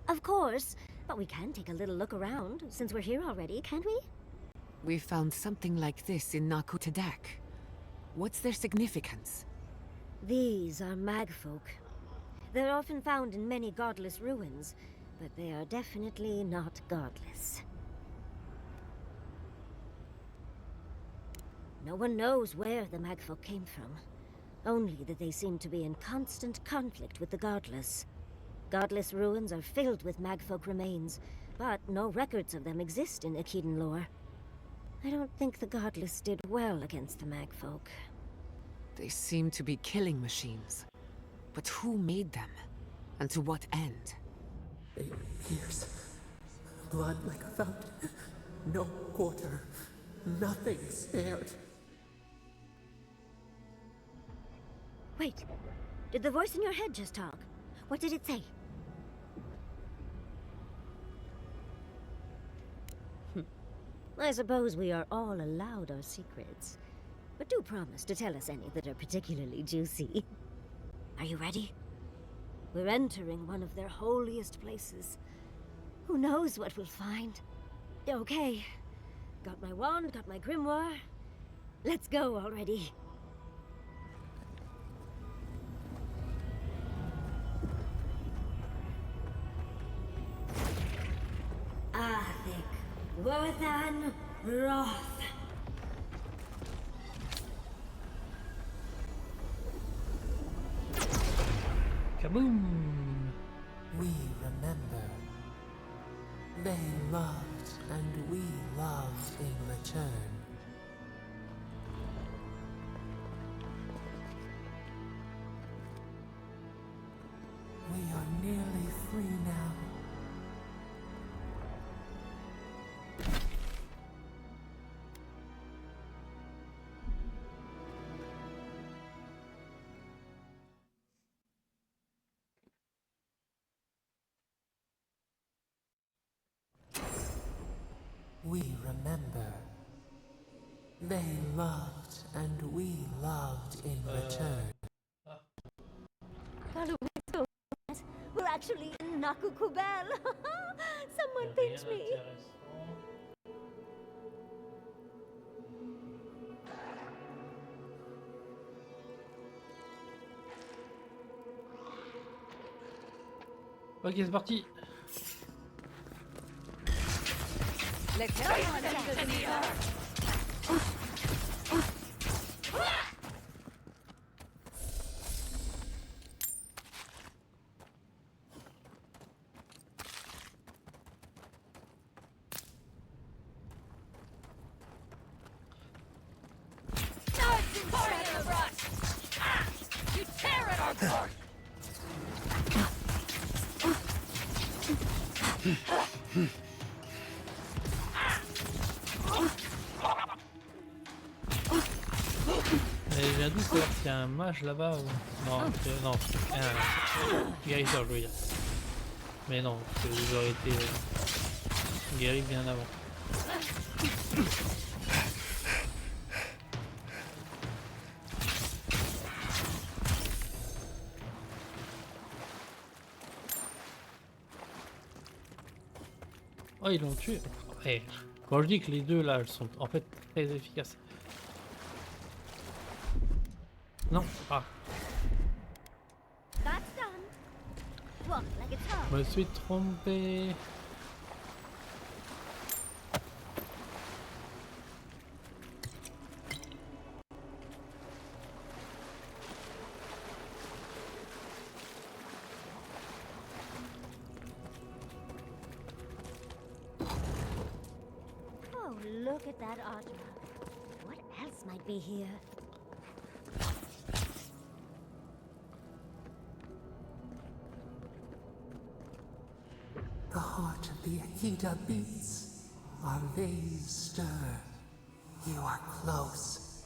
Speaker 3: Of course, but we can take a little look around, since we're here already, can't we?
Speaker 5: We found something like this in Nakutadak. What's their significance?
Speaker 3: These are magfolk. They're often found in many godless ruins, but they are definitely not godless. No one knows where the magfolk came from, only that they seem to be in constant conflict with the godless. Godless ruins are filled with magfolk remains, but no records of them exist in Akedan lore. I don't think the godless did well against the magfolk.
Speaker 5: They seem to be killing machines. But who made them? And to what end?
Speaker 6: 8 years. Blood like a fountain. No quarter. Nothing spared.
Speaker 3: Wait, did the voice in your head just talk? What did it say? I suppose we are all allowed our secrets. But do promise to tell us any that are particularly juicy. Are you ready? We're entering one of their holiest places. Who knows what we'll find? Okay. Got my wand, got my grimoire. Let's go already. Athic, Worthan, Roth.
Speaker 1: Kaboom!
Speaker 6: We remember. They loved, and we loved in return. We are nearly free now. We remember. They loved, and we loved in return.
Speaker 3: We're actually in Nakukubel. Someone pinch me.
Speaker 1: Ok, c'est parti. J'ai un doute savoir s'il y a un mage là-bas ou... Non, non, un guérisseur je veux dire. Mais non, parce que vous aurez été guéri bien avant. Oh, ils l'ont tué. Eh, quand je dis que les deux là, elles sont en fait très efficaces. Non, ah. Je me suis trompé.
Speaker 3: Oh, look at that artwork. What else might be here?
Speaker 6: heart of the Akita beats. Our veins stir. You are close.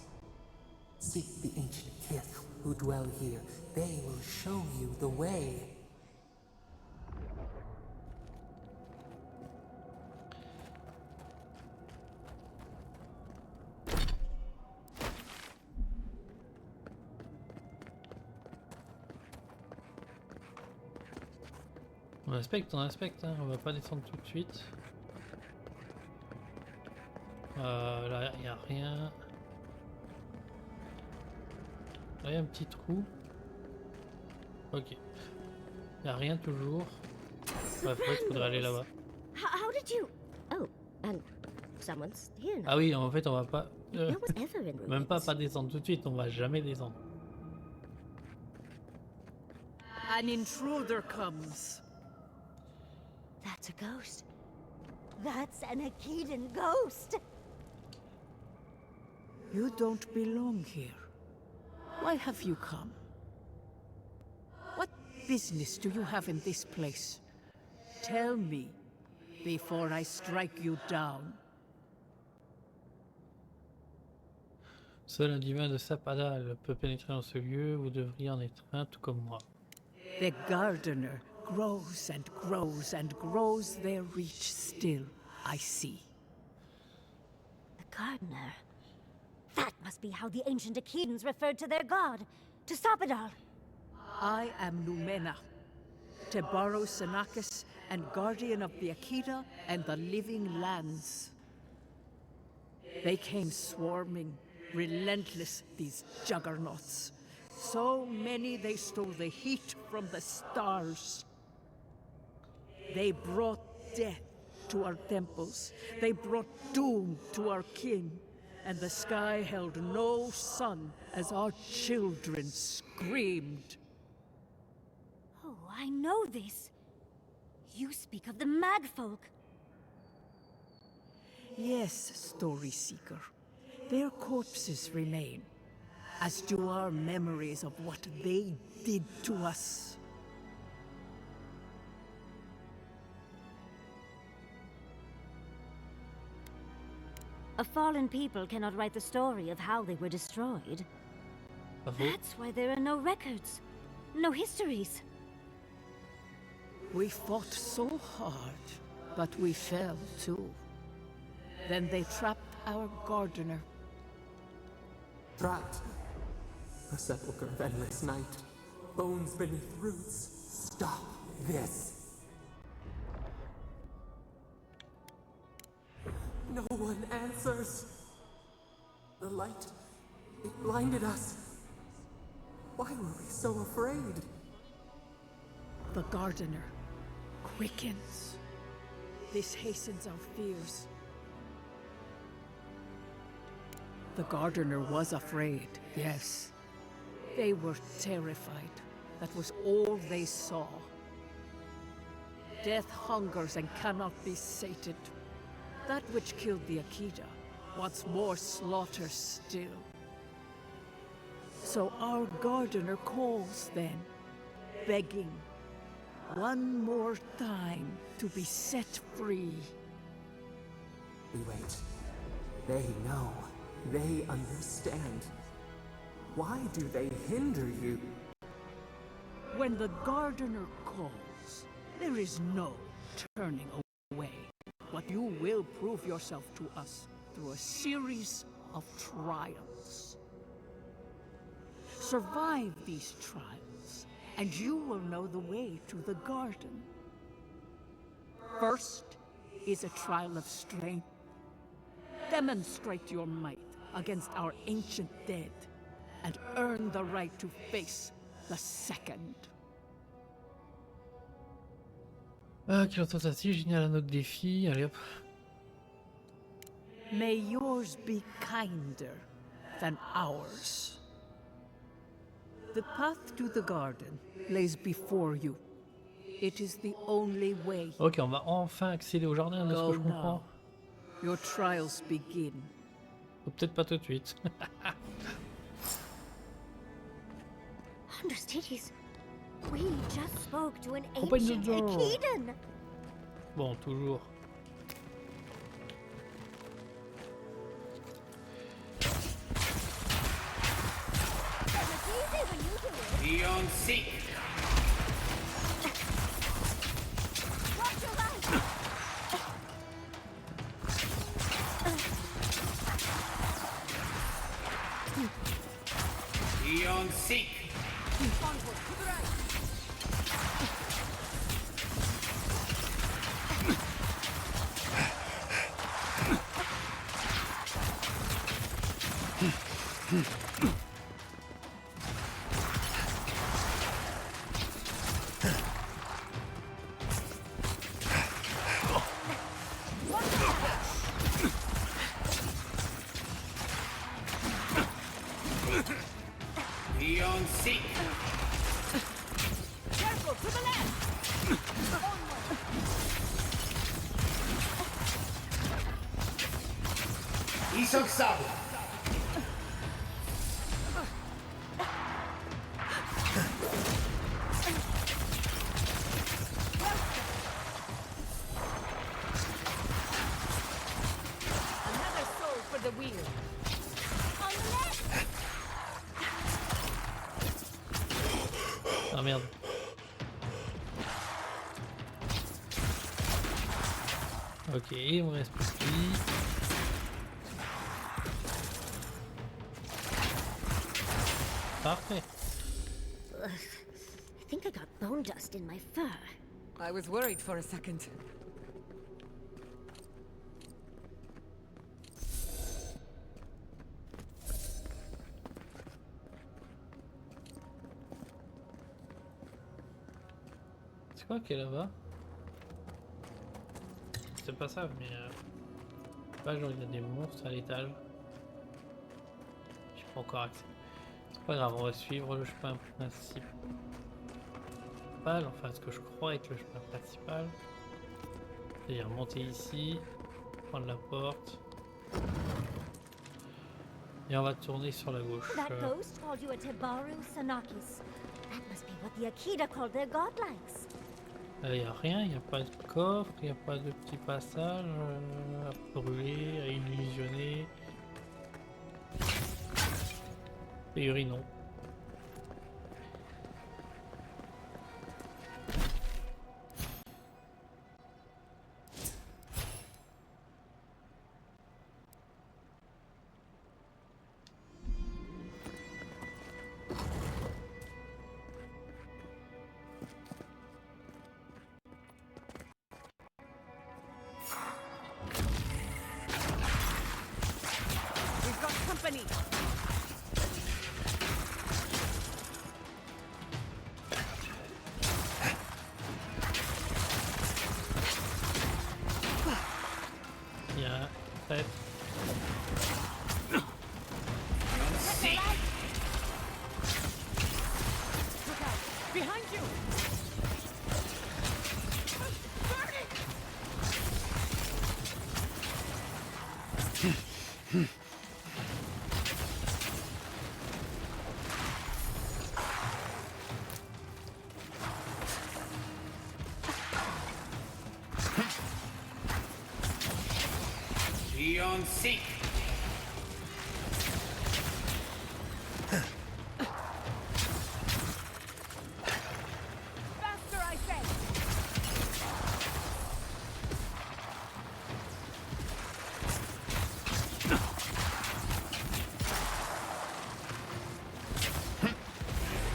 Speaker 6: Seek the ancient kith who dwell here. They will show you the way.
Speaker 1: On inspecte, hein. On va pas descendre tout de suite. Là, il n'y a rien. Là, il y a un petit trou. Ok. Il n'y a rien toujours. Ouais, il faudrait aller là-bas.
Speaker 3: How did you... Oh, and someone's here now.
Speaker 1: Ah oui, en fait, on va pas...
Speaker 3: No one's ever in
Speaker 1: même
Speaker 3: ruins.
Speaker 1: pas descendre tout de suite, on va jamais descendre.
Speaker 10: An intruder comes.
Speaker 3: That's a ghost. That's an Akitan ghost!
Speaker 10: You don't belong here. Why have you come? What business do you have in this place? Tell me, before I strike you down.
Speaker 1: Seul un divin de Sapadal peut pénétrer dans ce lieu, vous devriez en être un tout comme moi.
Speaker 10: The gardener grows and grows and grows their reach still, I see.
Speaker 3: The gardener. That must be how the ancient Akitans referred to their god, to Sapadal.
Speaker 10: I am Numena, Tebaro Senakis, and guardian of the Akita and the living lands. They came swarming, relentless, these juggernauts. So many they stole the heat from the stars. They brought death to our temples. They brought doom to our kin. And the sky held no sun as our children screamed.
Speaker 3: Oh, I know this. You speak of the Magfolk.
Speaker 10: Yes, Story Seeker. Their corpses remain, as do our memories of what they did to us.
Speaker 3: A fallen people cannot write the story of how they were destroyed. That's why there are no records, no histories.
Speaker 10: We fought so hard, but we fell too. Then they trapped our gardener.
Speaker 6: Trapped. A sepulchre of endless night. Bones beneath roots. Stop this. No one answers. The light, it blinded us. Why were we so afraid?
Speaker 10: The gardener quickens. This hastens our fears. The gardener was afraid, yes. They were terrified. That was all they saw. Death hungers and cannot be sated. That which killed the Akita wants more slaughter still. So our gardener calls then, begging one more time to be set free.
Speaker 6: We wait. They know. They understand. Why do they hinder you?
Speaker 10: When the gardener calls, there is no turning away. But you will prove yourself to us through a series of trials. Survive these trials, and you will know the way to the garden. First is a trial of strength. Demonstrate your might against our ancient dead, and earn the right to face the second.
Speaker 1: Ah, quelle autre génial, un autre défi, allez hop.
Speaker 10: May yours be kinder than ours. The path to the garden lays before you. It is the only way.
Speaker 1: Ok, on va enfin accéder au jardin, de ce que je comprends.
Speaker 10: Now. Your trials begin.
Speaker 1: Ou peut-être pas tout de suite.
Speaker 3: Understudies, we just spoke to an
Speaker 1: Open the
Speaker 3: ancient
Speaker 1: door.
Speaker 3: Akitan.
Speaker 1: Bon, toujours.
Speaker 8: Beyond seek. Beyond seek. Beyond seek.
Speaker 10: Careful, to the left!
Speaker 8: Isoxabo.
Speaker 10: Another soul for the wheel. On the left!
Speaker 1: Ah merde. Ok, il me reste plus que lui. Parfait.
Speaker 3: Ugh, I think I got bone dust in my fur.
Speaker 5: I was worried for a second.
Speaker 1: C'est quoi qui est là-bas? C'est pas ça, mais pas genre il y a des monstres à l'étage. J'ai pas encore accès. C'est pas grave, on va suivre le chemin principal. Enfin, ce que je crois être le chemin principal. C'est-à-dire monter ici, prendre la porte. Et on va tourner sur la gauche.
Speaker 3: That ghost called you a Tebaru Sanakis. That must be what the Akita called their godlikes.
Speaker 1: Il n'y a rien, il n'y a pas de coffre, il n'y a pas de petit passage à brûler, à illusionner. A priori non.
Speaker 10: We've got company!
Speaker 1: Il y a peut-être.
Speaker 8: Beyond seek.
Speaker 10: Look out! Behind you!
Speaker 8: Beyond seek.
Speaker 10: Faster, I say!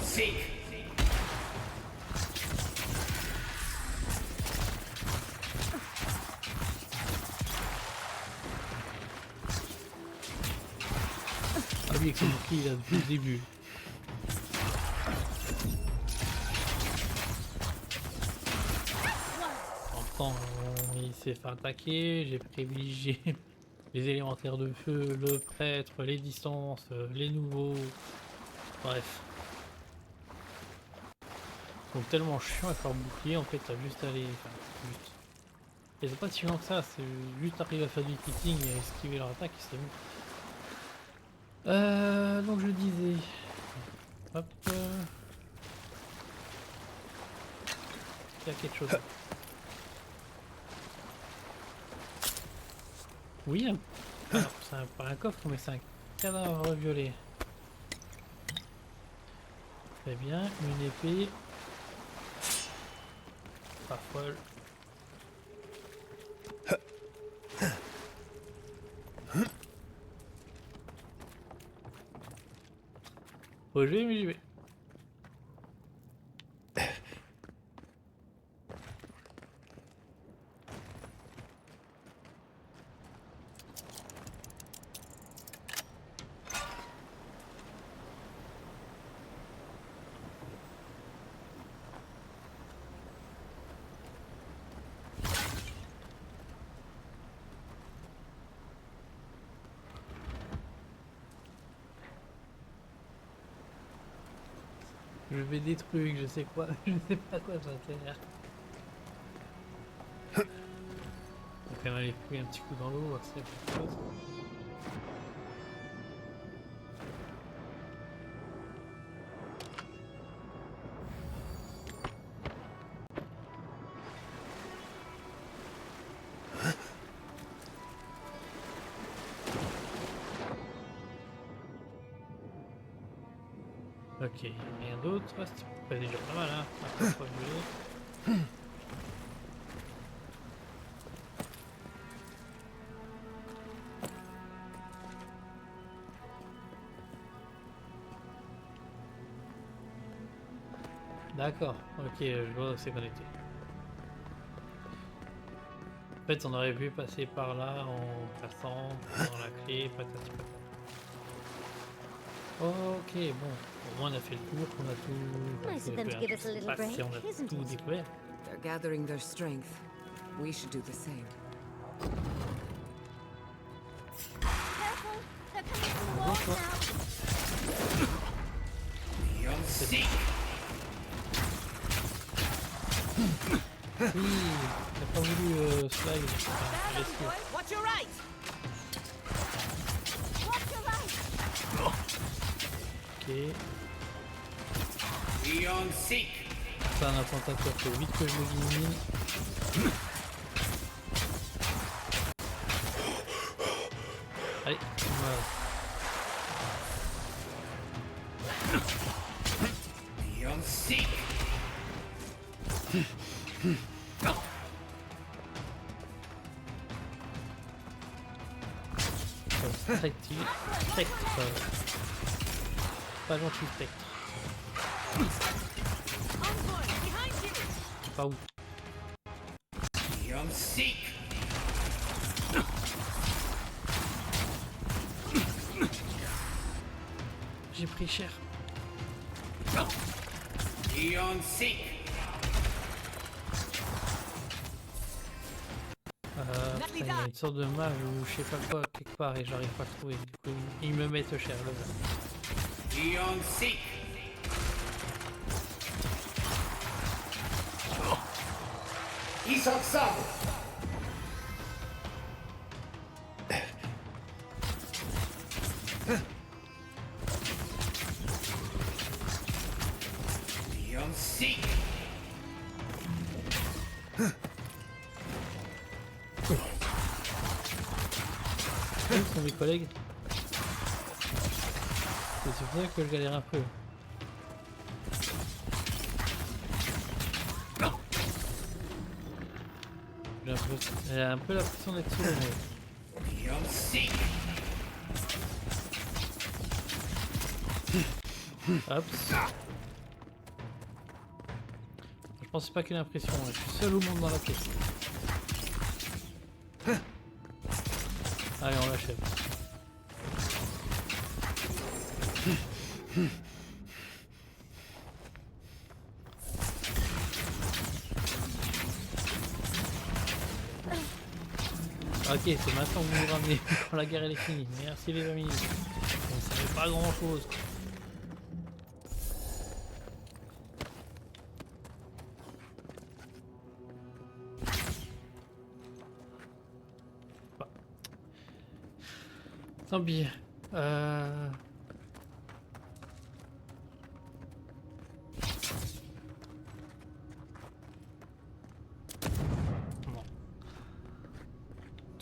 Speaker 8: Seek.
Speaker 1: Ah oui, c'est bouclier là depuis le début. En même temps, il s'est fait attaquer, j'ai privilégié les élémentaires de feu, le prêtre, les distances, les nouveaux. Bref. Donc tellement chiant à faire bouclier, en fait t'as juste à aller. Enfin, juste. Et c'est pas si chiant que ça, c'est juste arriver à faire du hitting et esquiver leur attaque et c'est bon. Donc je disais. Hop. Il y a quelque chose. Oui, alors c'est pas un coffre, mais c'est un cadavre violet. Très bien, une épée. Pas folle. Oh, j'y vais, mais j'y vais. Je vais des trucs, je sais quoi, je sais pas quoi ça sert. On va quand même aller fouiller un petit coup dans l'eau, voir s'il y a quelque chose. Ok, rien d'autre, c'est déjà pas mal hein, un coffre violet. D'accord, ok, je vois où c'est connecté. En fait, on aurait pu passer par là en cassant dans la clé, patati patata. Ok, bon, au moins on a fait le tour, on a tout,
Speaker 3: Nice of them to give us a little break,
Speaker 1: on a
Speaker 3: isn't
Speaker 1: tout
Speaker 3: it?
Speaker 1: découvert.
Speaker 5: They're gathering their strength. We should do the same.
Speaker 3: Careful! They're coming from the walls now!
Speaker 8: Beyond seek.
Speaker 1: Oui, t'as pas voulu slide, enfin, rescue.
Speaker 10: Watch your right!
Speaker 3: Watch your right!
Speaker 1: Ok,
Speaker 8: Beyond seek.
Speaker 1: ça un attentateur, faut vite que je l'élimine. Allez, voilà.
Speaker 8: Beyond seek.
Speaker 1: Spectre. Pas gentil, spectre. Pas où.
Speaker 8: Beyond seek.
Speaker 1: J'ai pris cher.
Speaker 8: Beyond seek.
Speaker 1: Il y a une sorte de mage ou je sais pas quoi quelque part et j'arrive pas à trouver. Du coup, ils me mettent cher le gars.
Speaker 8: Beyond seek. Isoxable. Beyond seek.
Speaker 1: Où sont mes collègues? C'est sur ça que je galère un peu. J'ai un peu l'impression d'être solo.
Speaker 8: Beyond seek.
Speaker 1: Hop. Je pensais pas qu'il y ait l'impression, je suis seul au monde dans la pièce. Allez, on l'achève. Ok, c'est maintenant que vous vous ramenez quand la guerre elle est finie. Merci les amis. On ne savait pas grand chose. Bah. Tant pis.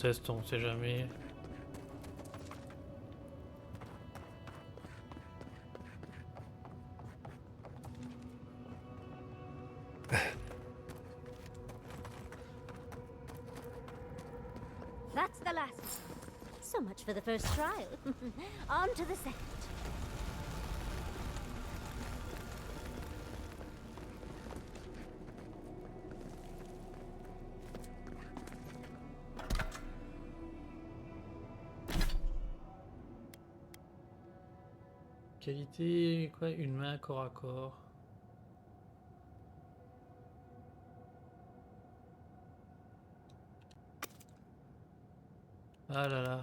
Speaker 1: teste, on sait jamais.
Speaker 3: That's the last one. So much for the first trial. On to the second.
Speaker 1: Qualité, quoi? Une main corps à corps. Ah là là.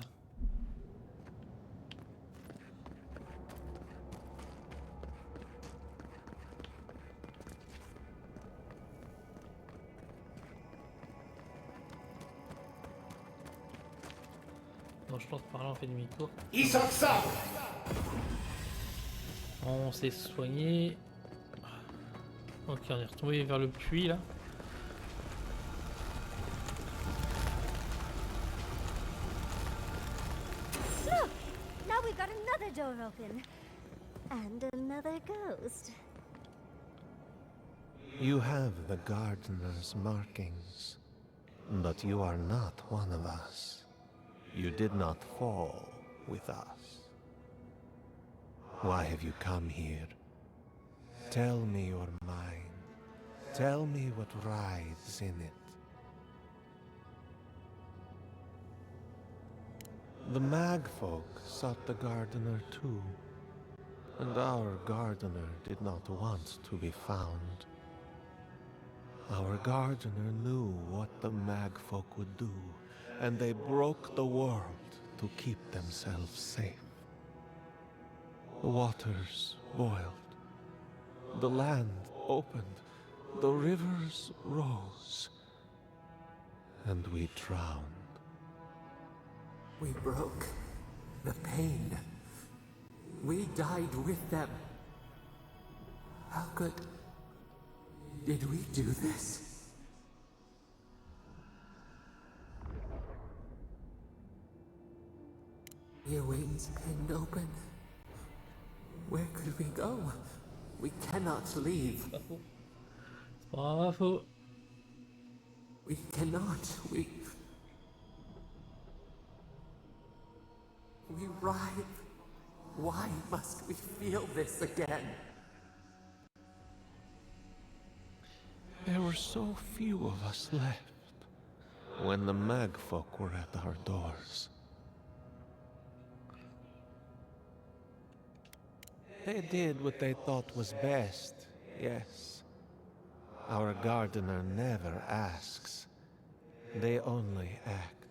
Speaker 1: Non, je pense que par là on fait demi-tour.
Speaker 8: Ils sont ça.
Speaker 1: On s'est soigné. Ok, on est retombé vers le puits là.
Speaker 3: Look! Now we got another door open. And another ghost.
Speaker 9: You have the gardener's markings, but you are not one of us. You did not fall with us. Why have you come here? Tell me your mind. Tell me what rides in it. The Magfolk sought the gardener too, and our gardener did not want to be found. Our gardener knew what the Magfolk would do, and they broke the world to keep themselves safe. The waters boiled, the land opened, the rivers rose, and we drowned.
Speaker 6: We broke the pain. We died with them. How did we do this? Earwings pinned open. Where could we go? We cannot leave.
Speaker 1: Bravo.
Speaker 6: We cannot. We writhe. Why must we feel this again?
Speaker 9: There were so few of us left when the Magfolk were at our doors. They did what they thought was best, yes. Our gardener never asks. They only act.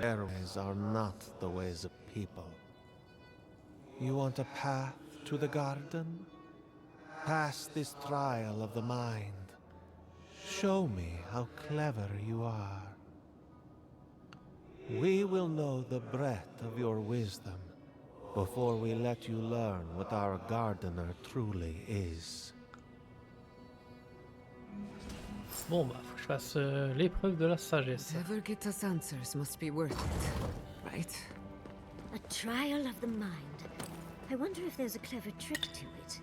Speaker 9: Their ways are not the ways of people. You want a path to the garden? Pass this trial of the mind. Show me how clever you are. We will know the breadth of your wisdom before we let you learn what our gardener truly is.
Speaker 1: Bon bah faut que je fasse l'épreuve de la sagesse.
Speaker 5: Whatever gets us answers must be worth it, right?
Speaker 3: A trial of the mind. I wonder if there's a clever trick to it.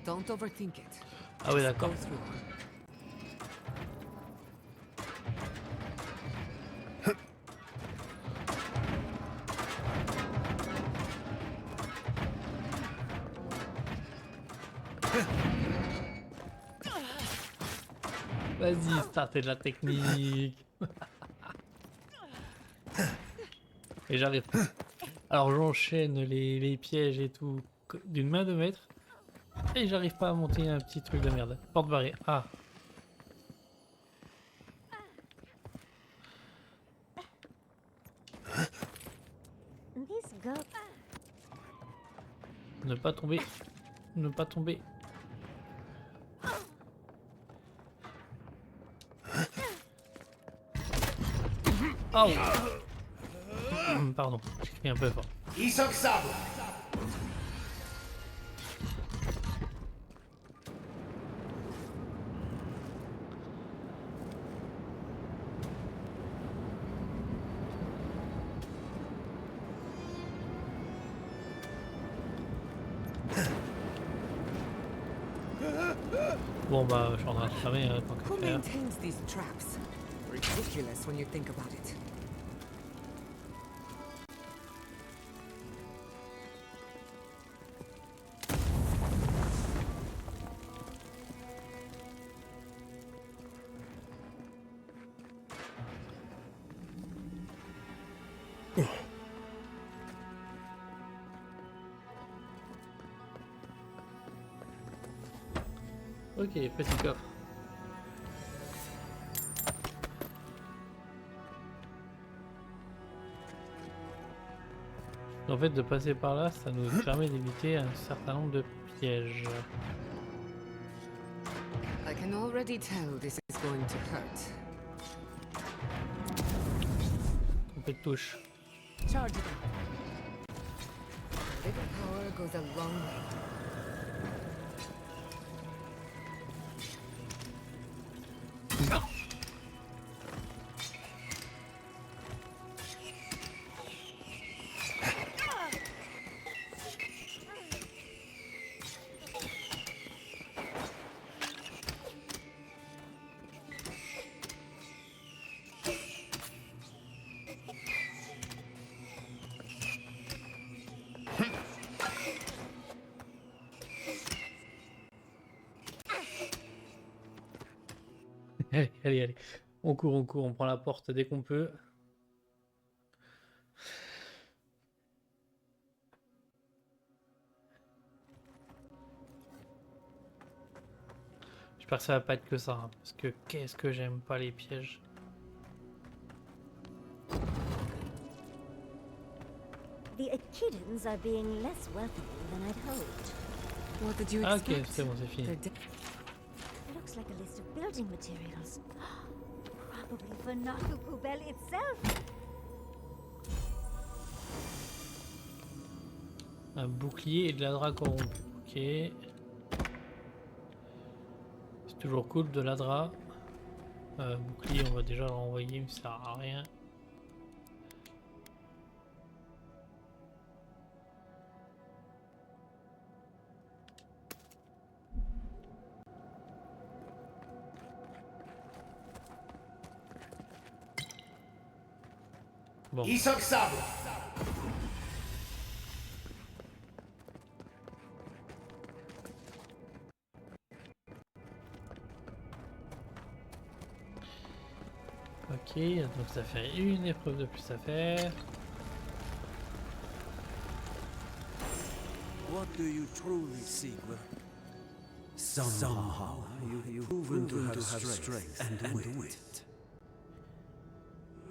Speaker 5: Don't overthink it.
Speaker 1: Ah oui
Speaker 5: Just
Speaker 1: d'accord.
Speaker 5: go through.
Speaker 1: Vas-y, startez de la technique. Et j'arrive. Alors j'enchaîne les pièges et tout d'une main de maître. Et j'arrive pas à monter un petit truc de merde. Porte barrée. Ah.
Speaker 3: These ghosts.
Speaker 1: Ne pas tomber ne pas tomber. Oh. Pardon, j'ai crié un peu fort.
Speaker 8: Isoxable.
Speaker 1: Bon bah je suis en train de fermer tant
Speaker 5: Who
Speaker 1: qu'à faire.
Speaker 5: maintains these traps? Ridiculous when you think about it.
Speaker 1: Ok, petit coffre. En fait, de passer par là, ça nous permet d'éviter un certain nombre de pièges.
Speaker 5: I can already tell this is going to hurt.
Speaker 1: Trompé de touche.
Speaker 5: Charge it up. A little power goes a long way.
Speaker 1: Allez, allez, allez. On court, on prend la porte dès qu'on peut. J'espère que ça va pas être que ça, hein, parce que qu'est-ce que j'aime pas les pièges.
Speaker 3: The Echidans are being less welcoming than I'd hoped.
Speaker 5: What did you
Speaker 1: Ah
Speaker 5: expect?
Speaker 1: ok, c'est bon, c'est fini.
Speaker 5: They're
Speaker 3: Looks like a list of building materials. Probably for Nakukubel itself.
Speaker 1: Un bouclier et de la drap corrompue. Ok. C'est toujours cool de la drap. Bouclier, on va déjà le renvoyer, mais ça sert à rien. Bon.
Speaker 8: Isoxable.
Speaker 1: Ok, donc ça fait une épreuve de plus à faire.
Speaker 11: What do you truly seek? Somehow you've proven to have strength and wit.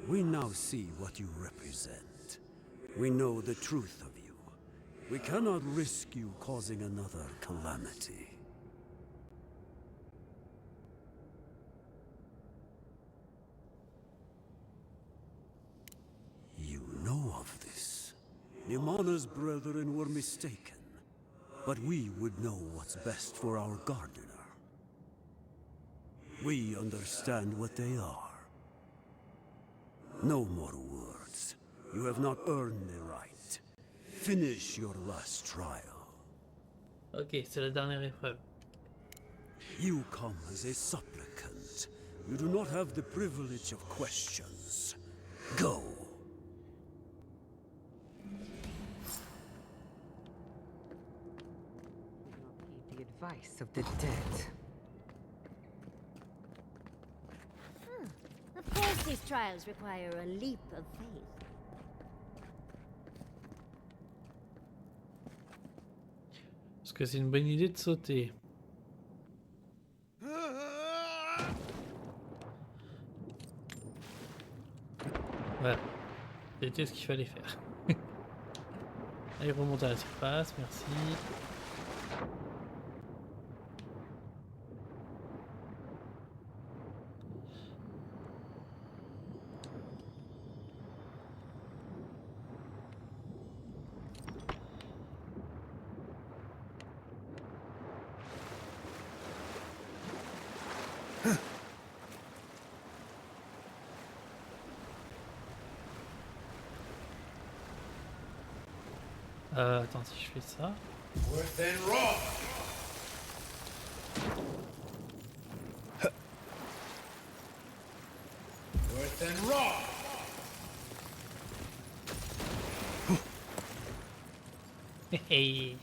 Speaker 11: We now see what you represent. We know the truth of you. We cannot risk you causing another calamity. You know of this. Nimana's brethren were mistaken. But we would know what's best for our gardener. We understand what they are. No more words. You have not earned the right. Finish your last trial.
Speaker 1: Ok, c'est la dernière épreuve.
Speaker 11: You come as a supplicant. You do not have the privilege of questions. Go.
Speaker 5: heed the advice of the dead.
Speaker 3: Of course these trials require a leap of faith.
Speaker 1: Est-ce que c'est une bonne idée de sauter? Voilà. C'était ce qu'il fallait faire. Allez, remonter à la surface, merci. Attends, si je fais ça.
Speaker 8: Worse than raw. Worse than raw.
Speaker 1: Hey.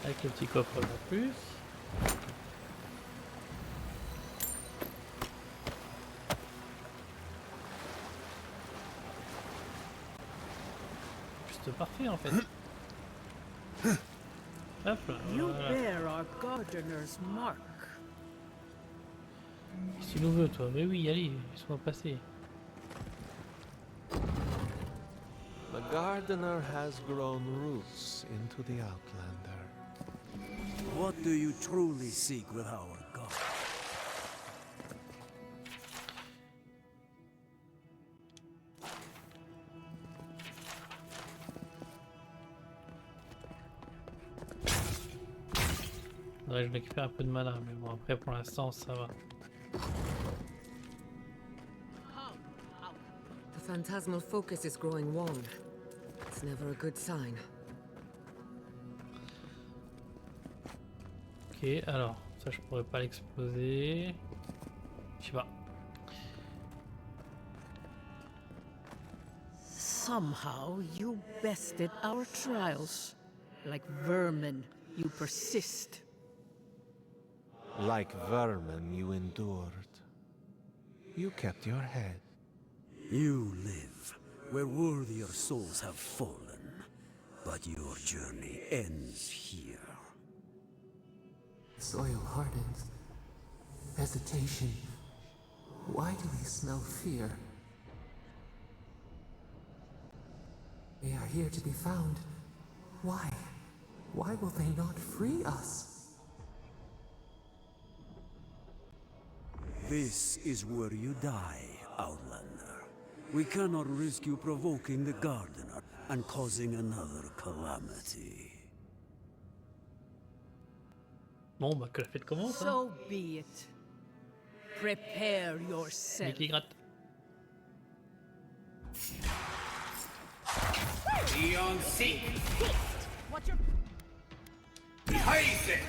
Speaker 1: Avec le petit coffre en plus. Juste parfait en fait. Hop là,
Speaker 10: You
Speaker 1: voilà.
Speaker 10: bear our gardener's mark.
Speaker 1: Si nous veut toi, mais oui, allez, laisse-moi passer.
Speaker 12: The gardener has grown roots into the Outlander.
Speaker 11: What do you truly seek with our god?
Speaker 1: Faudrait que je récupère un peu de mana, mais bon après pour l'instant ça va.
Speaker 5: The phantasmal focus is growing warm. It's never a good sign.
Speaker 1: Ok, alors ça je pourrais pas l'exploser. Je sais pas.
Speaker 10: Somehow you bested our trials. Like vermin, you persist.
Speaker 12: Like vermin, you endured. You kept your head.
Speaker 11: You live where worthier souls have fallen, but your journey ends here.
Speaker 6: Soil hardens. Hesitation. Why do we smell fear? They are here to be found. Why? Why will they not free us?
Speaker 11: This is where you die, Outlander. We cannot risk you provoking the gardener and causing another calamity.
Speaker 1: Bon bah que la fête commence hein.
Speaker 10: So be it. Prepare yourself.
Speaker 1: Mickey gratte.
Speaker 8: Beyond seek.
Speaker 10: Watch your
Speaker 8: Behind it.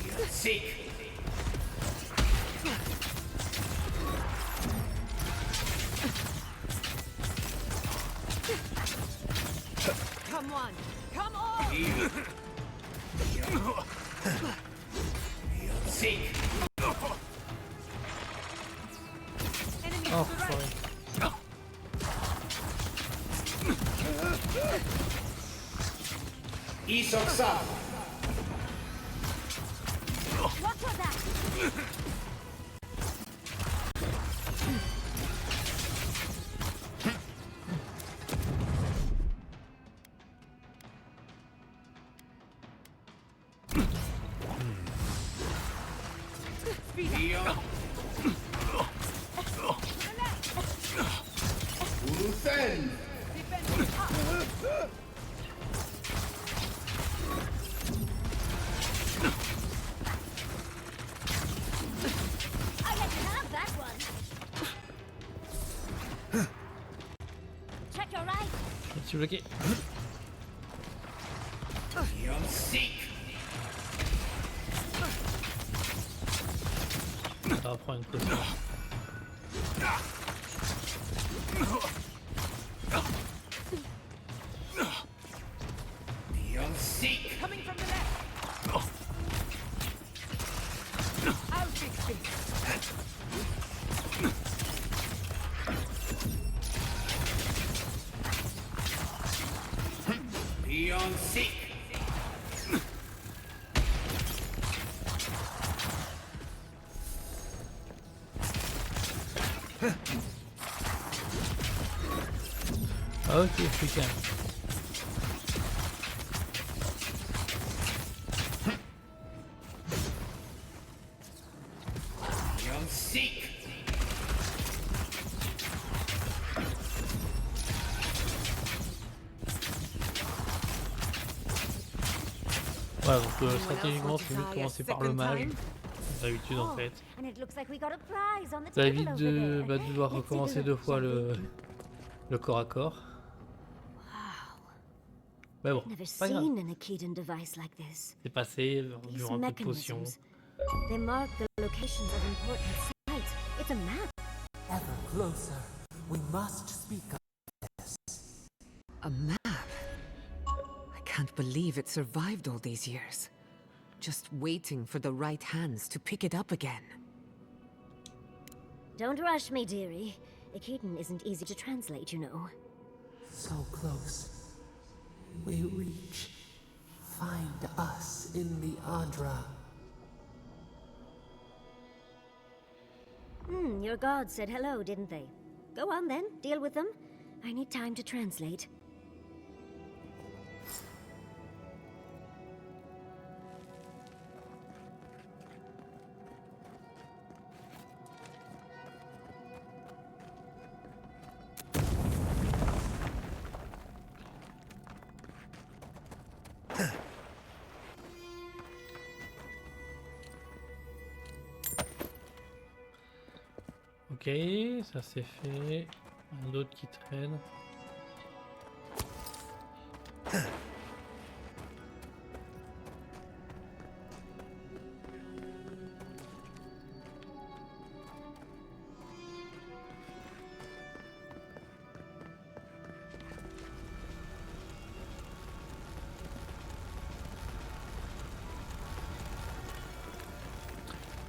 Speaker 8: Beyond seek.
Speaker 10: come on. Come on.
Speaker 8: Beyond seek.
Speaker 1: Oh sorry.
Speaker 8: Isoksa.
Speaker 3: Watch your back!
Speaker 8: Beyond. Usen.
Speaker 3: I let you have that one! Check your right!
Speaker 1: Je me suis bloqué.
Speaker 8: Beyond seek.
Speaker 1: Ça va prendre une caution.
Speaker 8: Beyond seek.
Speaker 10: Coming from the left. I'll fix this.
Speaker 8: Beyond seek.
Speaker 1: Ok, putain.
Speaker 8: Beyond
Speaker 1: Voilà, donc stratégiquement, c'est mieux de commencer par le mage, comme d'habitude en fait.
Speaker 3: And it looks like we got a prize on the
Speaker 1: Ça
Speaker 3: table
Speaker 1: évite
Speaker 3: over
Speaker 1: de,
Speaker 3: there.
Speaker 1: de devoir
Speaker 3: Let's take a
Speaker 1: recommencer
Speaker 3: look,
Speaker 1: deux fois
Speaker 3: shall we?
Speaker 1: le corps à corps. Mais bon,
Speaker 3: Never
Speaker 1: pas grave.
Speaker 3: seen an Akedan device like this.
Speaker 1: C'est passé, on
Speaker 3: These
Speaker 1: buvant un peu de potion.
Speaker 3: mechanisms, they mark the locations of important sites. It's a map.
Speaker 6: Ever closer. We must speak of this.
Speaker 5: A map? I can't believe it survived all these years. Just waiting for the right hands to pick it up again.
Speaker 3: Don't rush me, dearie. Akedan isn't easy to translate, you know.
Speaker 6: So close. We reach. Find us in the Adra.
Speaker 3: Your gods said hello, didn't they? Go on then, deal with them. I need time to translate.
Speaker 1: Ok, ça c'est fait. Un autre qui traîne.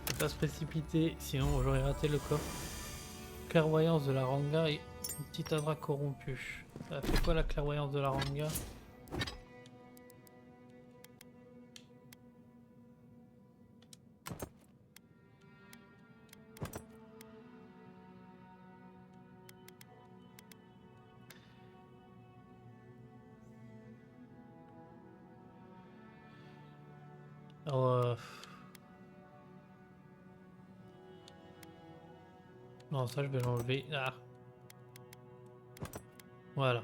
Speaker 1: Faut pas se précipiter, sinon j'aurais raté le coffre. Clairvoyance de la Ranga et une petite adra corrompue. Ça fait quoi la clairvoyance de la Ranga? Alors, non, ça je vais l'enlever. Ah. Voilà.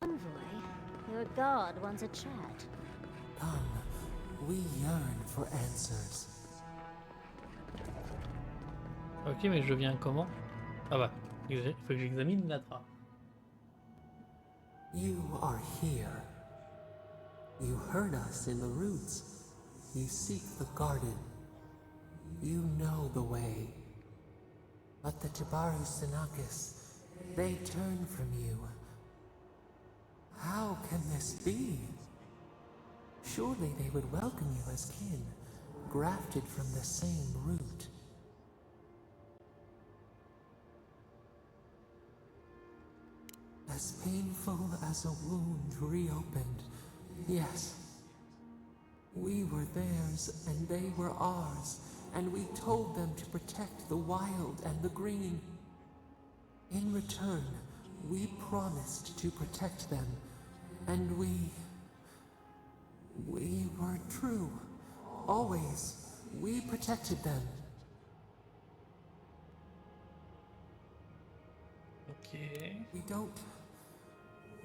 Speaker 3: Envoy, your god wants a chat.
Speaker 6: Come, we yearn for answers.
Speaker 1: Ok, mais je viens comment? Ah bah, il faut que j'examine l'adra.
Speaker 6: You are here. You heard us in the roots. You seek the garden. You know the way. But the Tabaru Sinakis, they turn from you. How can this be? Surely they would welcome you as kin, grafted from the same root. As painful as a wound reopened, yes. We were theirs and they were ours, and we told them to protect the wild and the green. In return, we promised to protect them, and we were true. Always, we protected them.
Speaker 1: Ok.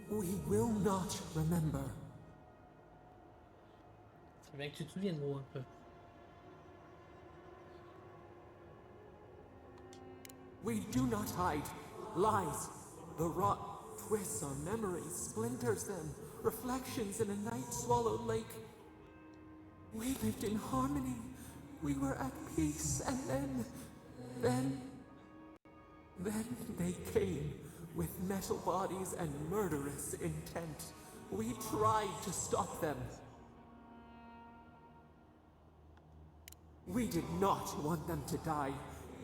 Speaker 6: We will not remember.
Speaker 1: C'est bien que tu te souviennes, gros, un peu.
Speaker 6: We do not hide. Lies. The rot twists our memories, splinters them. Reflections in a night-swallowed lake. We lived in harmony. We were at peace, and then they came with metal bodies and murderous intent. We tried to stop them. We did not want them to die.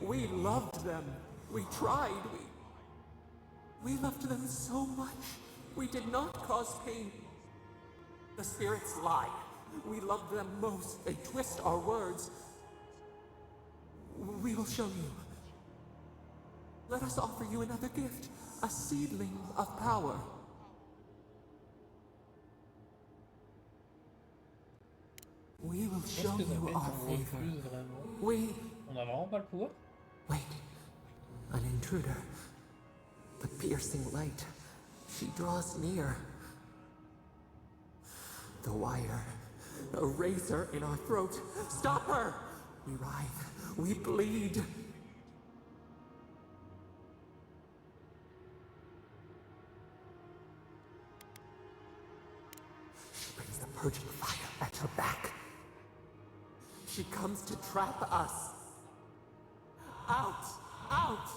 Speaker 6: We loved them. We tried. We loved them so much. We did not cause pain. The spirits lie. We love them most. They twist our words. We will show you. Let us offer you another gift. A seedling of power. We will show you our favor.
Speaker 1: On a vraiment pas le pouvoir?
Speaker 6: Wait. An intruder.
Speaker 9: The piercing light. She draws near. The wire. A razor in our throat. Stop her! We writhe. We bleed. She brings the purging fire at her back. She comes to trap us. Out! Out!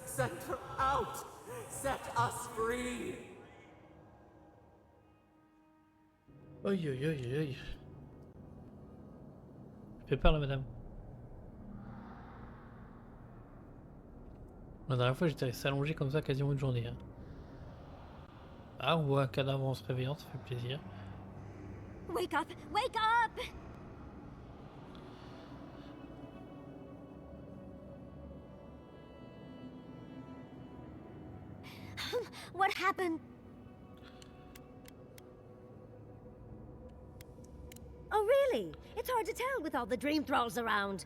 Speaker 9: Send her out! Set us free!
Speaker 1: Aïe aïe aïe aïe. Fait peur là, madame. La dernière fois j'étais resté allongé comme ça quasiment une journée. Hein. Ah, on voit un cadavre en se réveillant, ça fait plaisir.
Speaker 3: Wake up! Wake up! What happened? Oh, really? It's hard to tell with all the dream thralls around.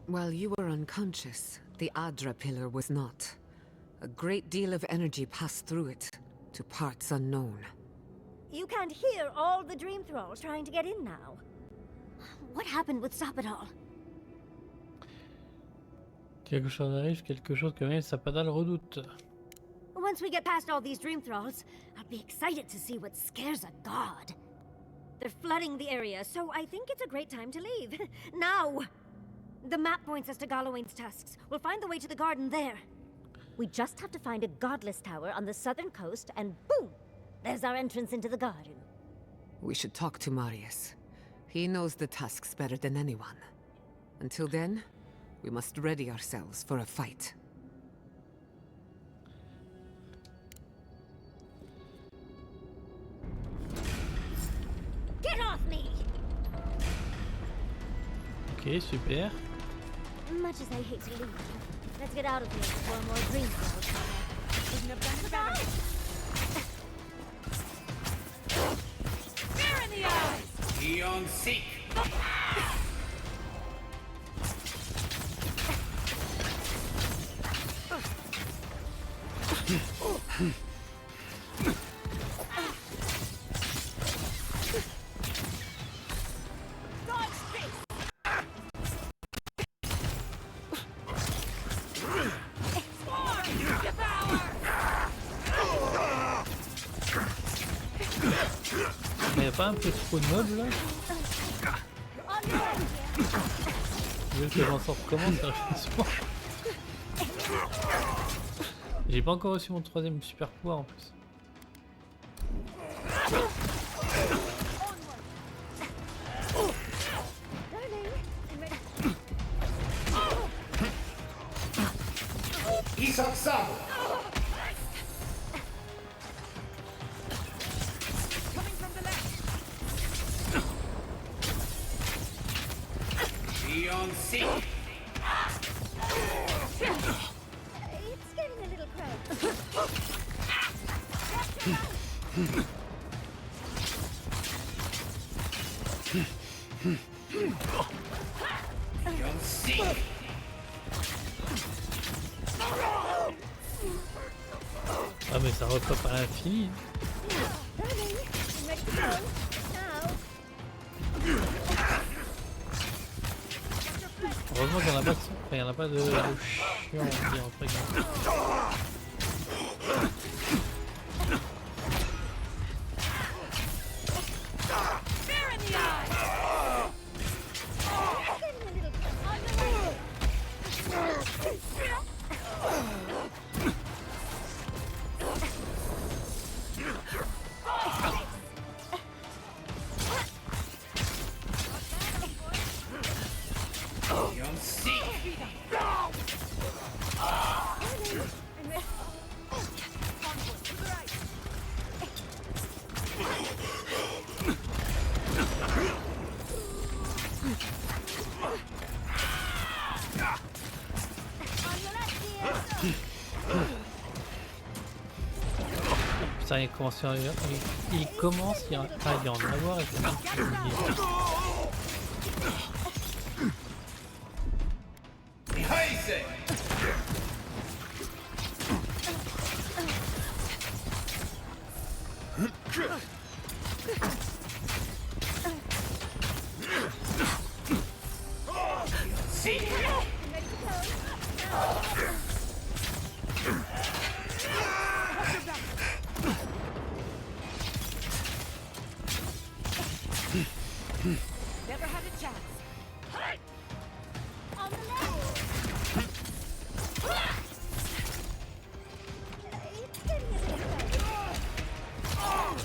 Speaker 5: While you were unconscious, the Adra pillar was not. A great deal of energy passed through it, to parts unknown.
Speaker 3: You can't hear all the dream thralls trying to get in now. What happened with Stop It All?
Speaker 1: Quelque chose arrive, quelque chose que même Sapadal redoute.
Speaker 3: Once we get past all these dream thralls, I'll be excited to see what scares a god. They're flooding the area, so I think it's a great time to leave. Now! The map points us to Gallowayne's tusks. We'll find the way to the garden there. We just have to find a godless tower on the southern coast, and boom! There's our entrance into the garden.
Speaker 5: We should talk to Marius. He knows the tusks better than anyone. Until then, we must ready ourselves for a fight.
Speaker 3: Get off me!
Speaker 1: Ok, super.
Speaker 3: Much as I hate to leave you, let's get out of here before more dream thralls come out. Isn't it better?
Speaker 8: Fear in the eyes! Beyond seek!
Speaker 1: Mais y'a pas un peu trop de mobs là? Je veux que j'en sorte comment sérieusement? J'ai pas encore reçu mon troisième super pouvoir en plus.
Speaker 8: Ils s'en savent! Beyond seek!
Speaker 3: It's getting a little crowded.
Speaker 8: Beyond seek!
Speaker 1: Ah mais ça repop à l'infini.
Speaker 3: Darling, I'm ready to go. Now.
Speaker 1: Heureusement qu'il n'y en a pas de son. Enfin, il n'y en a pas de chiant, on dit entre guillemets.
Speaker 8: Fear in the eyes! Beyond seek!
Speaker 1: Putain, il commence à y en avoir et c'est même plus oublié.
Speaker 3: Never had a chance. On the left.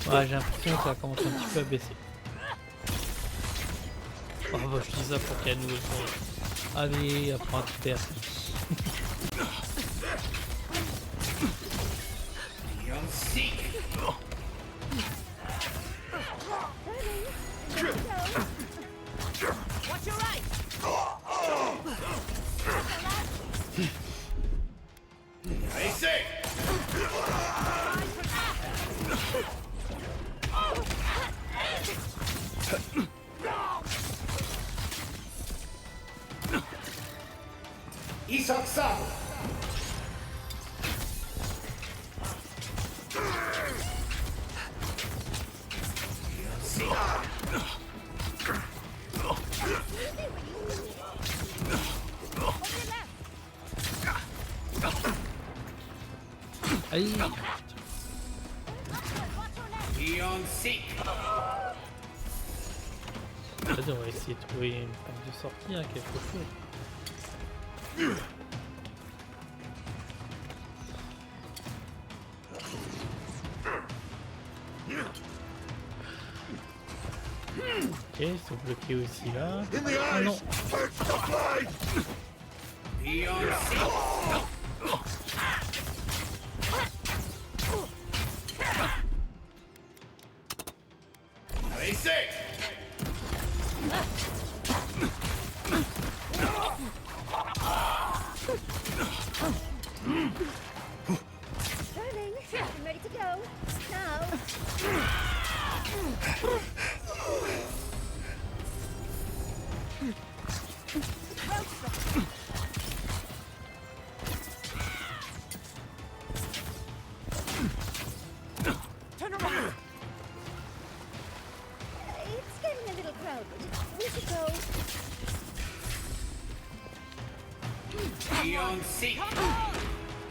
Speaker 1: Ouais, j'ai l'impression que ça commence un petit peu à baisser. Oh bah je dis ça pour qu'il y ait une nouvelle chose. Allez, apprends à te faire.
Speaker 8: Watch your right! I say! Isaksabo!
Speaker 1: Aïe. Peut-être on va essayer de trouver une porte de sortie, hein, quelque chose. Ok, ils sont bloqués aussi là. Ah non.
Speaker 3: Darling, I'm ready to go. Now.
Speaker 8: Turn around!
Speaker 3: It's getting a little crowded. We should go.
Speaker 8: Beyond seek!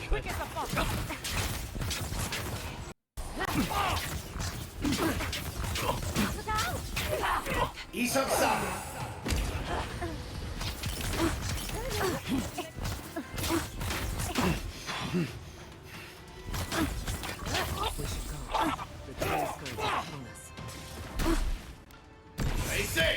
Speaker 8: Quick as a fuck!
Speaker 3: Look out!
Speaker 8: Isaksabo!
Speaker 5: We should go. The trail's going to hang us.
Speaker 8: I say!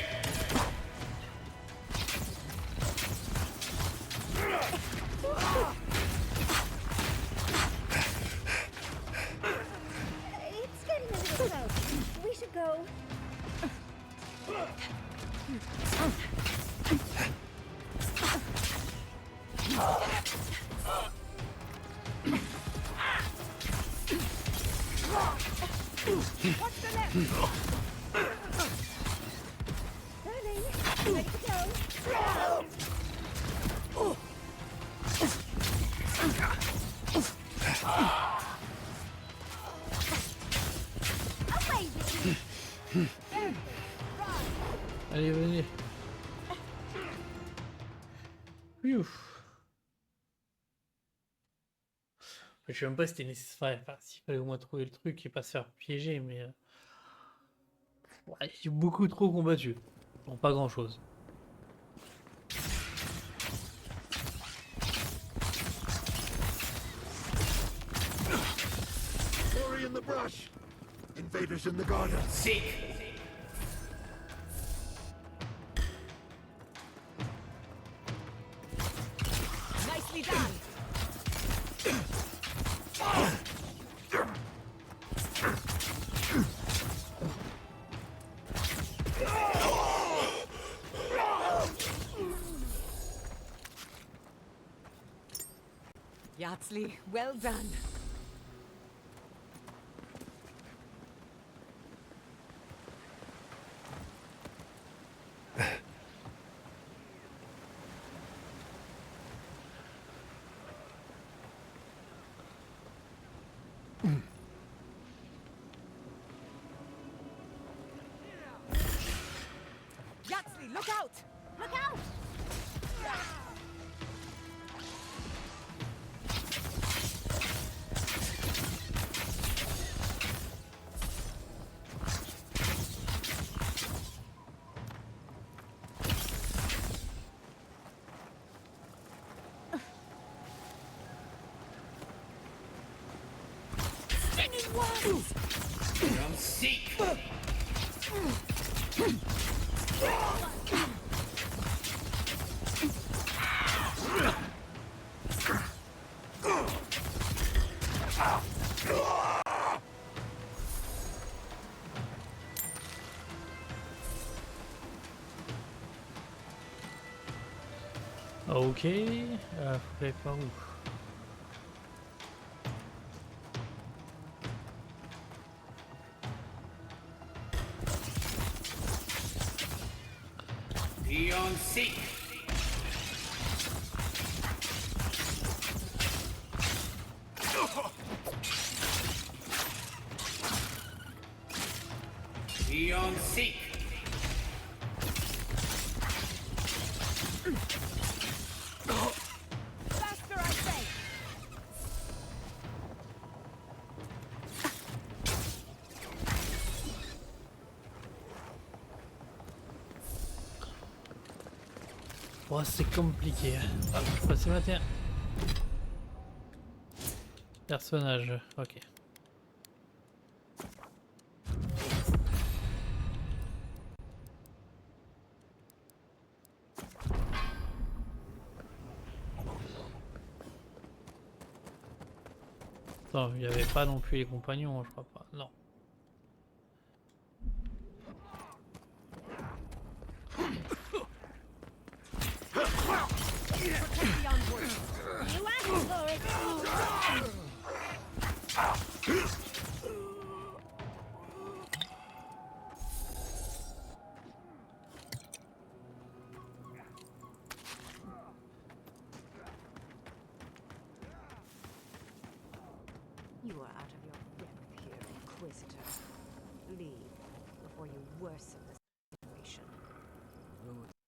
Speaker 3: It's getting a little crowded. We should go.
Speaker 8: What's the left?
Speaker 3: Darling, ready to go. Away with you.
Speaker 1: Allez, venez. Ouf. Je sais même pas si c'était nécessaire. Enfin, s'il fallait au moins trouver le truc et pas se faire piéger, mais. Ouais, j'ai beaucoup trop combattu. Bon, pas grand chose.
Speaker 13: Glory in the brush! Invaders in the garden!
Speaker 8: Seek!
Speaker 3: Nicely done.
Speaker 5: Yatsley, well done.
Speaker 3: Yatsley, look out! Look out!
Speaker 8: Don't seek.
Speaker 1: Ok, faut aller par où?
Speaker 8: Beyond seek. Beyond seek.
Speaker 10: Faster, I say!
Speaker 1: Oh, c'est compliqué. Ah, je peux passer matin. Personnage, ok. Attends, il n'y avait pas non plus les compagnons, je crois pas. Non.
Speaker 7: You are out of your depth here, Inquisitor. Leave before you worsen the situation.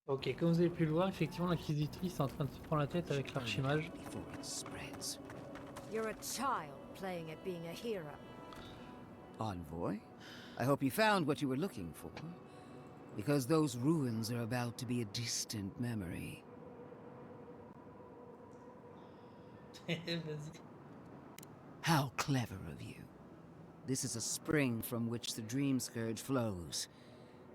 Speaker 1: Ok, comme vous avez pu le voir, effectivement l'inquisitrice est en train de se prendre la tête avec l'archimage.
Speaker 7: You're a child playing at being a hero.
Speaker 14: Envoy, I hope you found what you were looking for. Because those ruins are about to be a distant memory. How clever of you. This is a spring from which the Dream Scourge flows,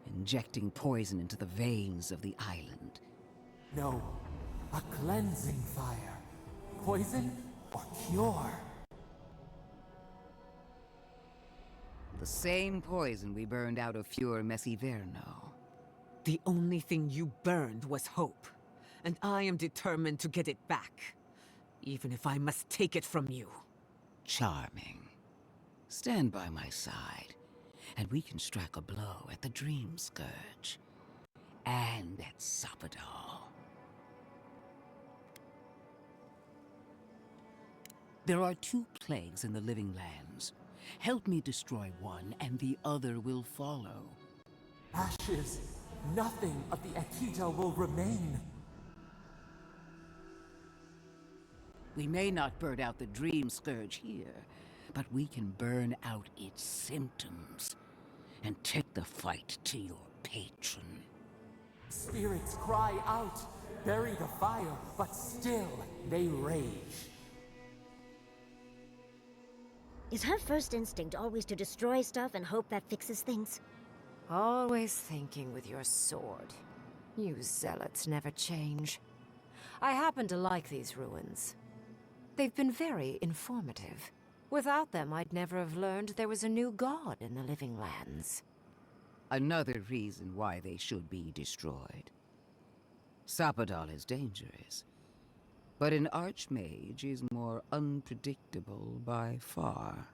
Speaker 14: injecting poison into the veins of the island.
Speaker 6: No, a cleansing fire. Poison or cure?
Speaker 14: The same poison we burned out of Fure Messiverno.
Speaker 5: The only thing you burned was hope, and I am determined to get it back, even if I must take it from you.
Speaker 14: Charming. Stand by my side, and we can strike a blow at the Dream Scourge. And at Sapadal. There are two plagues in the Living Lands. Help me destroy one, and the other will follow.
Speaker 6: Ashes. Nothing of the Akita will remain.
Speaker 14: We may not burn out the Dream Scourge here, but we can burn out its symptoms and take the fight to your patron.
Speaker 6: Spirits cry out, bury the fire, but still they rage.
Speaker 3: Is her first instinct always to destroy stuff and hope that fixes things?
Speaker 7: Always thinking with your sword. You zealots never change. I happen to like these ruins. They've been very informative. Without them, I'd never have learned there was a new god in the Living Lands.
Speaker 14: Another reason why they should be destroyed. Sapadal is dangerous, but an archmage is more unpredictable by far.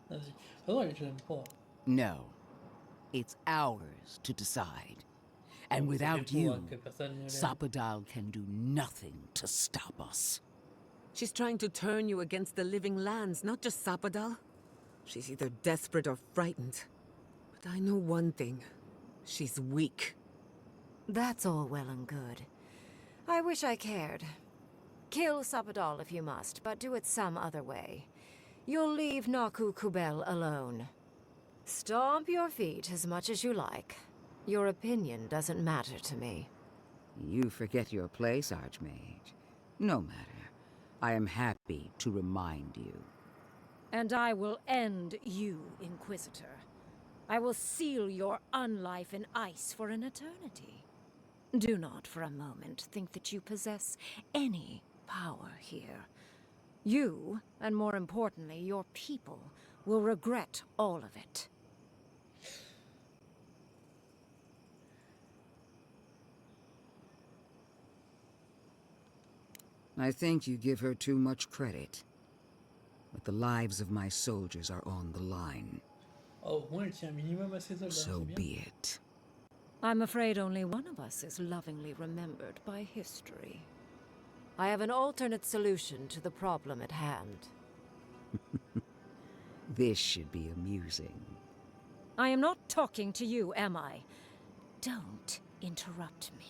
Speaker 1: Vas-y. Ah non, je l'aime pas.
Speaker 14: No. It's ours to decide. And without you, Sapadal can do nothing to stop us.
Speaker 5: She's trying to turn you against the Living Lands, not just Sapadal. She's either desperate or frightened. But I know one thing. She's weak.
Speaker 7: That's all well and good. I wish I cared. Kill Sapadal if you must, but do it some other way. You'll leave Naku Kubel alone. Stomp your feet as much as you like. Your opinion doesn't matter to me.
Speaker 14: You forget your place, Archmage. No matter. I am happy to remind you.
Speaker 15: And I will end you, Inquisitor. I will seal your unlife in ice for an eternity. Do not for a moment think that you possess any power here. You, and more importantly, your people, will regret all of it.
Speaker 14: I think you give her too much credit. But the lives of my soldiers are on the line.
Speaker 1: Oh, au moins elle tient un minimum à ses soldats,
Speaker 14: So
Speaker 1: c'est bien.
Speaker 14: be it.
Speaker 15: I'm afraid only one of us is lovingly remembered by history.
Speaker 7: I have an alternate solution to the problem at hand.
Speaker 14: This should be amusing.
Speaker 15: I am not talking to you, am I? Don't interrupt me.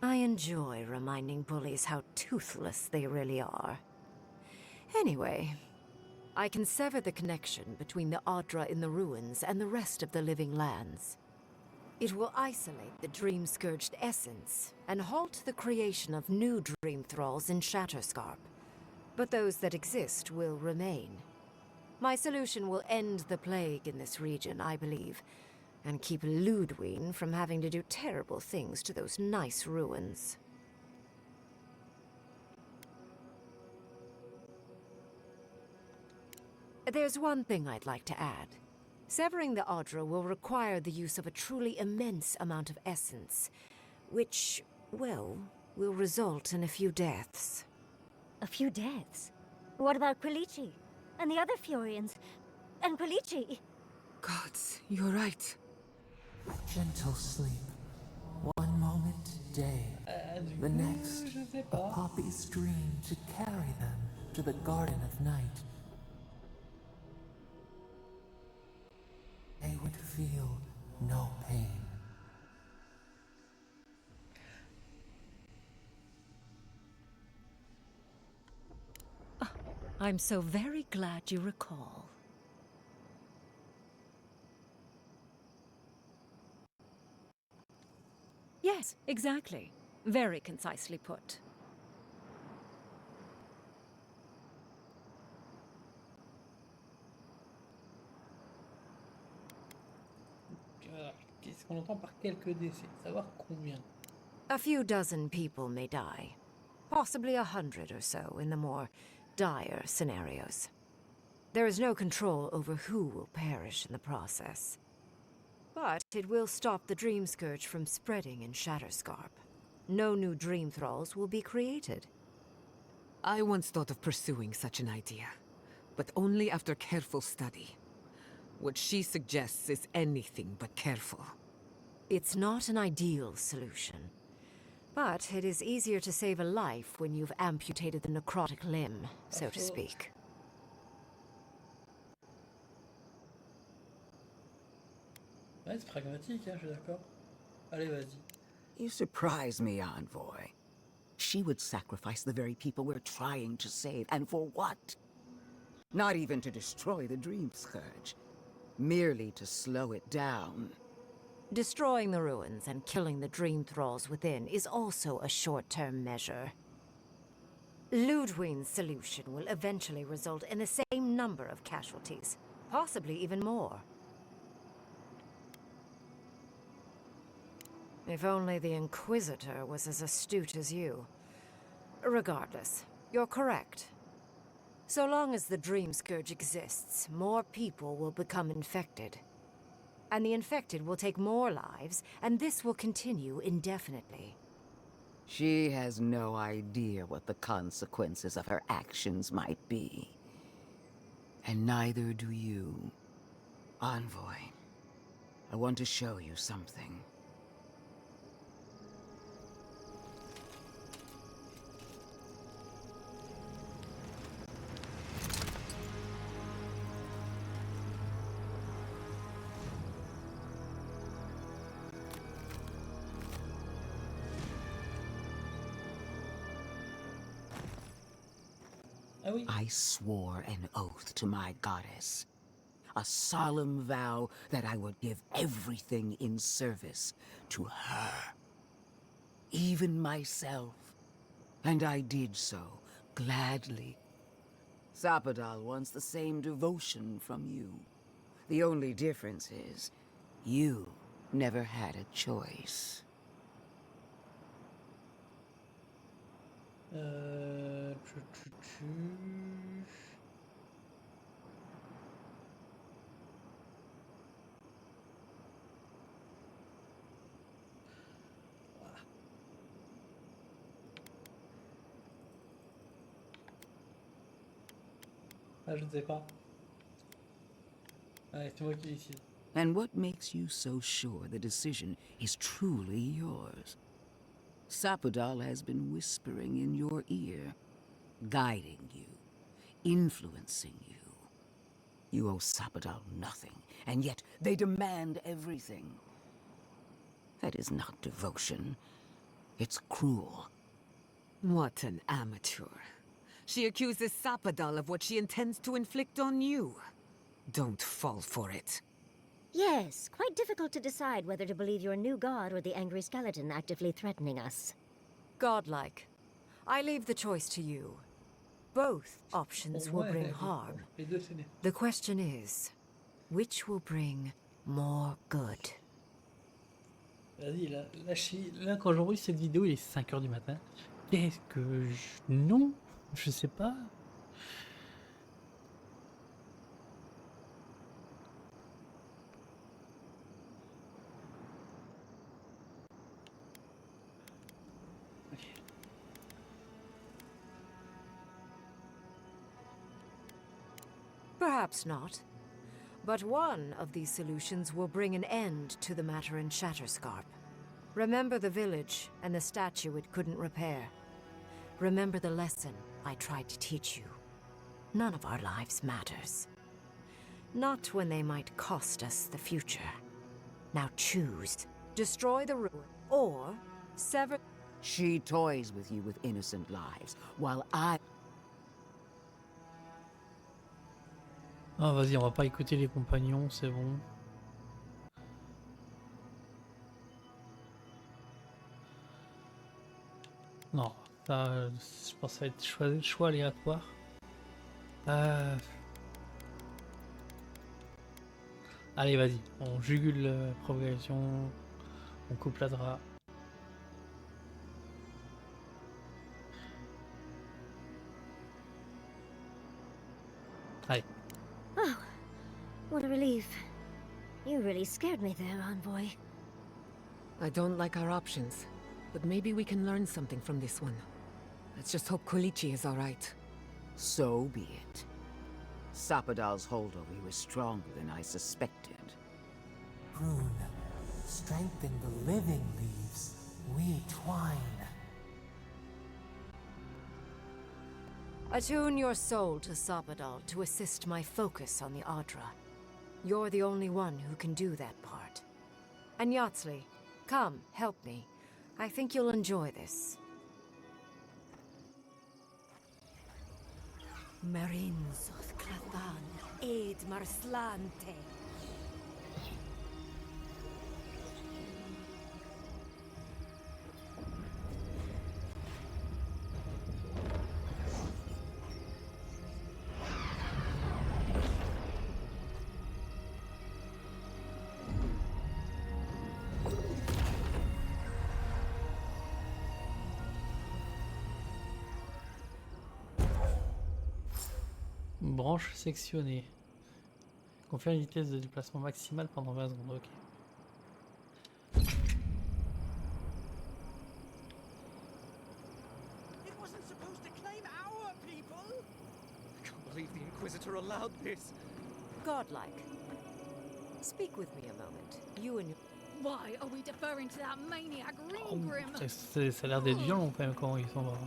Speaker 7: I enjoy reminding bullies how toothless they really are. Anyway, I can sever the connection between the Audra in the ruins and the rest of the living lands. It will isolate the dream-scourged essence and halt the creation of new dream thralls in Shatterscarpe. But those that exist will remain. My solution will end the plague in this region, I believe, and keep Ludwig from having to do terrible things to those nice ruins. There's one thing I'd like to add. Severing the Audra will require the use of a truly immense amount of essence, which, well, will result in a few deaths.
Speaker 3: A few deaths? What about Quilici? And the other Furians? And Quilici?
Speaker 5: Gods, you're right.
Speaker 6: Gentle sleep. One moment day, the next, a poppy's dream to carry them to the Garden of Night. They would feel no pain.
Speaker 15: I'm so very glad you recall. Yes, exactly. Very concisely put.
Speaker 1: Qu'est-ce qu'on entend par quelques décès? Savoir combien.
Speaker 7: A few dozen people may die. Possibly 100 or so in the more dire scenarios. There is no control over who will perish in the process. But it will stop the Dream Scourge from spreading in Shatterscarpe. No new Dream Thralls will be created.
Speaker 5: I once thought of pursuing such an idea, but only after careful study. What she suggests is anything but careful.
Speaker 7: It's not an ideal solution. But it is easier to save a life when you've amputated the necrotic limb, so to speak.
Speaker 1: Ouais, c'est pragmatique, hein, je suis d'accord. Allez, vas-y.
Speaker 14: You surprise me, Envoy. She would sacrifice the very people we're trying to save, and for what? Not even to destroy the Dream Scourge. Merely to slow it down.
Speaker 7: Destroying the ruins and killing the Dream Thralls within is also a short-term measure. Ludwig's solution will eventually result in the same number of casualties, possibly even more. If only the Inquisitor was as astute as you. Regardless, you're correct. So long as the Dream Scourge exists, more people will become infected. And the infected will take more lives, and this will continue indefinitely.
Speaker 14: She has no idea what the consequences of her actions might be. And neither do you. Envoy, I want to show you something.
Speaker 1: Ah oui.
Speaker 14: I swore an oath to my goddess. A solemn vow that I would give everything in service to her. Even myself. And I did so, gladly. Sapadal wants the same devotion from you. The only difference is, you never had a choice.
Speaker 1: Ah, je ne sais pas. Ouais, c'est moi qui décide.
Speaker 14: And what makes you so sure the decision is truly yours? Sapadal has been whispering in your ear, guiding you, influencing you. You owe Sapadal nothing, and yet they demand everything. That is not devotion. It's cruel.
Speaker 5: What an amateur. She accuses Sapadal of what she intends to inflict on you. Don't fall for it.
Speaker 3: Yes, quite difficult to decide whether to believe your new god or the angry skeleton actively threatening us.
Speaker 7: Godlike. I leave the choice to you. Both options will bring harm. The question is, which will bring more good?
Speaker 1: Vas-y, là, quand j'enregistre cette vidéo, il est 5 h du matin. Qu'est-ce que je... Non, je sais pas.
Speaker 7: Perhaps not. But one of these solutions will bring an end to the matter in Brisescarpe. Remember the village and the statue it couldn't repair. Remember the lesson I tried to teach you. None of our lives matters. Not when they might cost us the future. Now choose. Destroy the ruin, or sever...
Speaker 14: She toys with you with innocent lives, while I...
Speaker 1: Ah, vas-y, on va pas écouter les compagnons, c'est bon. Non, ça, je pense que ça va être choix aléatoire. Allez, vas-y, on jugule la progression, on coupe la drap. Allez.
Speaker 3: Oh, what a relief. You really scared me there, Envoy.
Speaker 5: I don't like our options, but maybe we can learn something from this one. Let's just hope Kolichi is alright.
Speaker 14: So be it. Sapadal's hold over you is stronger than I suspected.
Speaker 6: Rune, strengthen the living leaves. We twine.
Speaker 7: Attune your soul to Sapadal to assist my focus on the Adra. You're the only one who can do that part. And Yatsley, come, help me. I think you'll enjoy this.
Speaker 15: Marinzoth Clathan, Aid Marslante.
Speaker 1: Branche sectionnée. Confère une vitesse de déplacement maximale pendant 20 secondes. Ok.
Speaker 9: It wasn't supposed to claim our people. I can't believe the Inquisitor allowed this.
Speaker 7: Godlike. Speak with me a moment. You and your...
Speaker 16: Why are we deferring to that maniac Ringgrim?
Speaker 1: Ça a l'air d'être violent quand même quand ils s'en vont.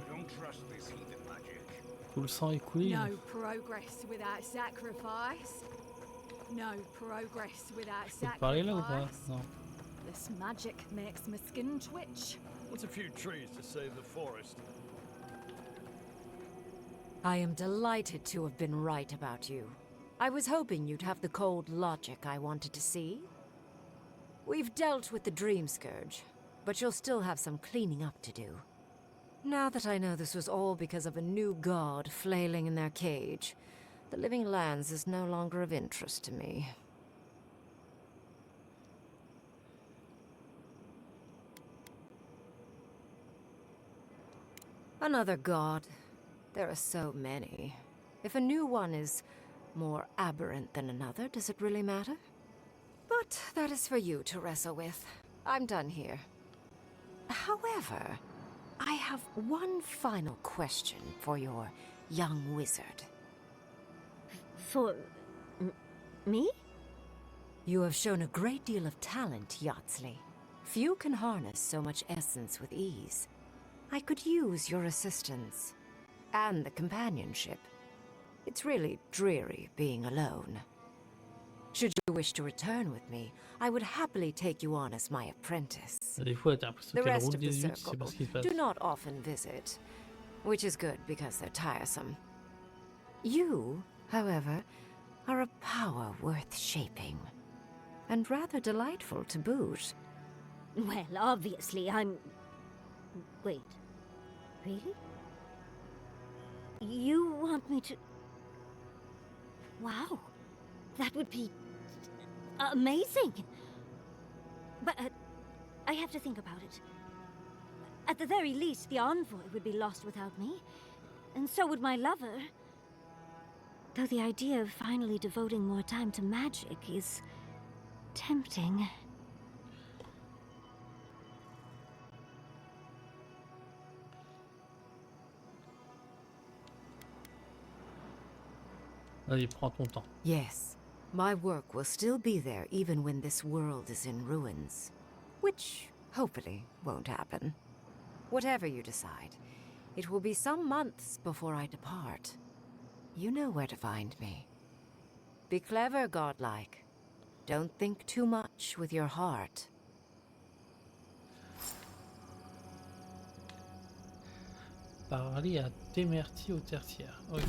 Speaker 1: Tout le sang est coulé.
Speaker 16: No progress without sacrifice. No progress without
Speaker 1: Faut te parler là ou pas?
Speaker 16: sacrifice.
Speaker 1: Non.
Speaker 16: This magic makes my skin twitch.
Speaker 17: What's a few trees to save the forest?
Speaker 7: I am delighted to have been right about you. I was hoping you'd have the cold logic I wanted to see. We've dealt with the Dream Scourge, but you'll still have some cleaning up to do. Now that I know this was all because of a new god flailing in their cage, the Living Lands is no longer of interest to me. Another god. There are so many. If a new one is more aberrant than another, does it really matter? But that is for you to wrestle with. I'm done here. However, I have one final question for your young wizard.
Speaker 3: For... me?
Speaker 7: You have shown a great deal of talent, Yatsley. Few can harness so much essence with ease. I could use your assistance. And the companionship. It's really dreary being alone. Should you wish to return with me, I would happily take you on as my apprentice.
Speaker 1: Des fois, t'as l'impression
Speaker 7: The
Speaker 1: qu'elle
Speaker 7: rest
Speaker 1: roule
Speaker 7: of the
Speaker 1: des yeux, tu sais
Speaker 7: circle
Speaker 1: pas ce qui se passe.
Speaker 7: do not often visit, which is good because they're tiresome. You, however, are a power worth shaping, and rather delightful to boot.
Speaker 3: Well, obviously, I'm... Wait. Really? You want me to... Wow. That would be... amazing! But I have to think about it. At the very least, the envoy would be lost without me. And so would my lover. Though the idea of finally devoting more time to magic is... tempting.
Speaker 1: Vas-y, prends ton temps.
Speaker 7: Yes, my work will still be there even when this world is in ruins. Which, hopefully, won't happen. Whatever you decide, it will be some months before I depart. You know where to find me. Be clever, godlike. Don't think too much with your heart.
Speaker 1: Parler à Témerty au tertiaire. Ok.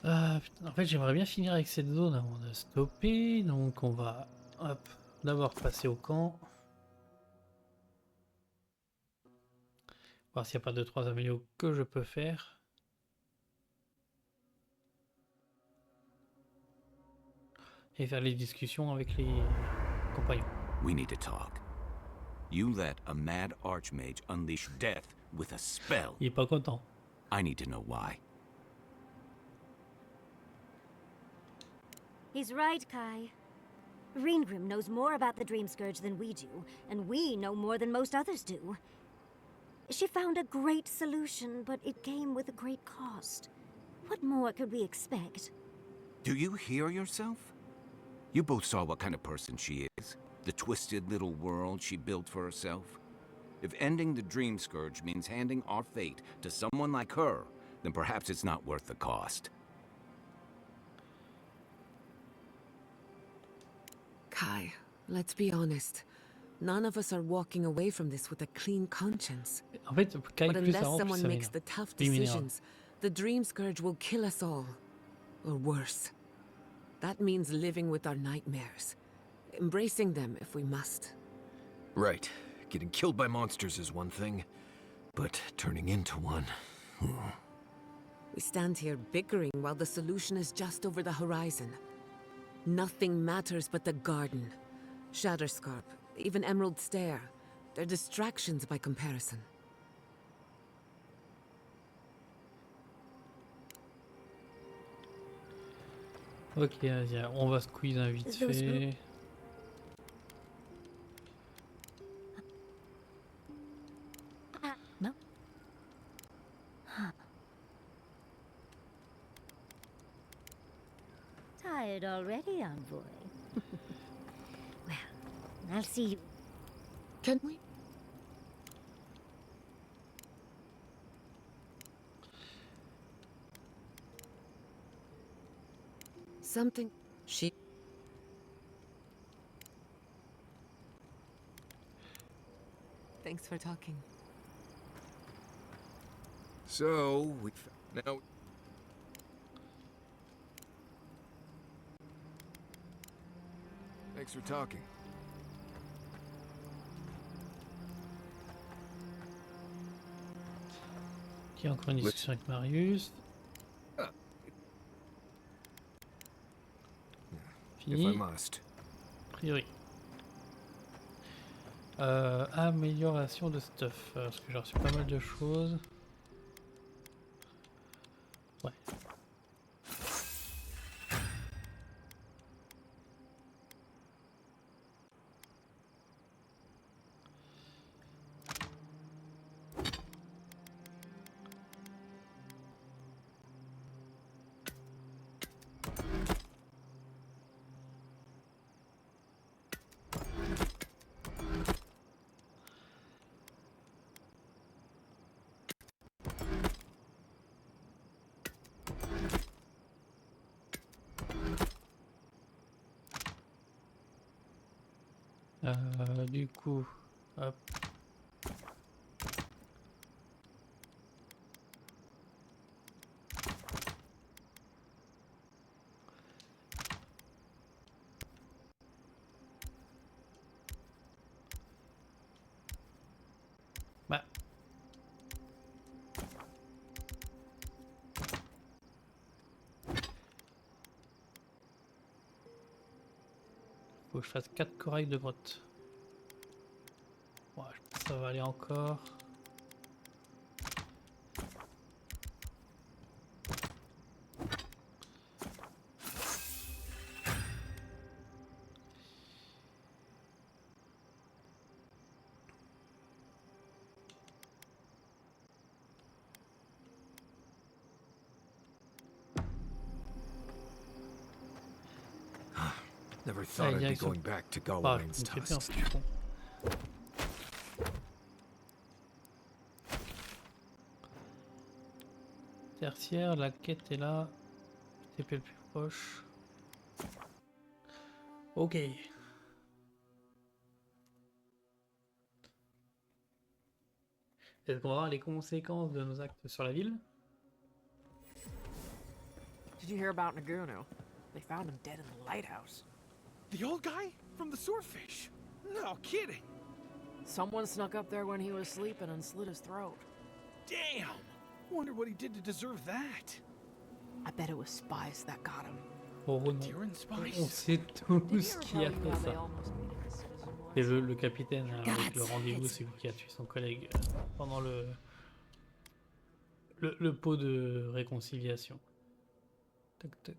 Speaker 1: Putain, en fait, j'aimerais bien finir avec cette zone avant de stopper. Donc, on va hop, d'abord passer au camp. Voir s'il n'y a pas 2-3 améliorations que je peux faire. Et faire les discussions avec les compagnons.
Speaker 17: We need to talk. You let a mad archmage unleash death with a spell.
Speaker 1: Il est pas content.
Speaker 17: I need to know why.
Speaker 3: He's right, Kai. Reengrim knows more about the Dream Scourge than we do, and we know more than most others do. She found a great solution, but it came with a great cost. What more could we expect?
Speaker 17: Do you hear yourself? You both saw what kind of person she is. The twisted little world she built for herself. If ending the Dream Scourge means handing our fate to someone like her, then perhaps it's not worth the cost.
Speaker 5: Kai, let's be honest. None of us are walking away from this with a clean conscience.
Speaker 1: En fait, Kai
Speaker 5: But
Speaker 1: plus
Speaker 5: unless
Speaker 1: ça avance,
Speaker 5: someone
Speaker 1: plus ça
Speaker 5: makes
Speaker 1: m'énerve.
Speaker 5: the tough
Speaker 1: Il m'énerve.
Speaker 5: decisions, the Dream Scourge will kill us all. Or worse. That means living with our nightmares. Embracing them if we must.
Speaker 4: Right. Getting killed by monsters is one thing, but turning into one...
Speaker 5: We stand here bickering while the solution is just over the horizon. Nothing matters but the garden. Shatterscarpe, even Emerald Stair. They're distractions by comparison.
Speaker 1: Ok, vas-y, on va squeeze un vite fait.
Speaker 3: No? Tired already, envoy? Well, I'll see you.
Speaker 5: Can we? Something... She... Thanks for talking.
Speaker 4: So, we... Now... Thanks for talking.
Speaker 1: Ok, encore une discussion avec Marius. Fini.
Speaker 4: If I must.
Speaker 1: A priori. Amélioration de stuff. Parce que j'ai reçu pas mal de choses. Ouais. Du coup, hop. Bah. Faut que je fasse 4 corails de grotte. Ouais, je pense que ça va aller encore.
Speaker 4: Never thought I'd be going back to Galawain's tusks.
Speaker 1: Tertiaire, la quête est là. TP le plus proche. Ok. Est-ce qu'on va voir les conséquences de nos actes sur la ville?
Speaker 18: Did you hear about Nagunu? They found him dead in the lighthouse.
Speaker 19: The old guy? From the swordfish? No kidding.
Speaker 18: Someone snuck up there when he was sleeping and slit his throat.
Speaker 19: Damn! Wonder what he did to deserve that.
Speaker 18: I bet it was spies that got him.
Speaker 1: Oh non. On sait tous qui a fait ça. Et le capitaine avec le rendez-vous, c'est lui qui a tué son collègue pendant le pot de réconciliation. Tac tac.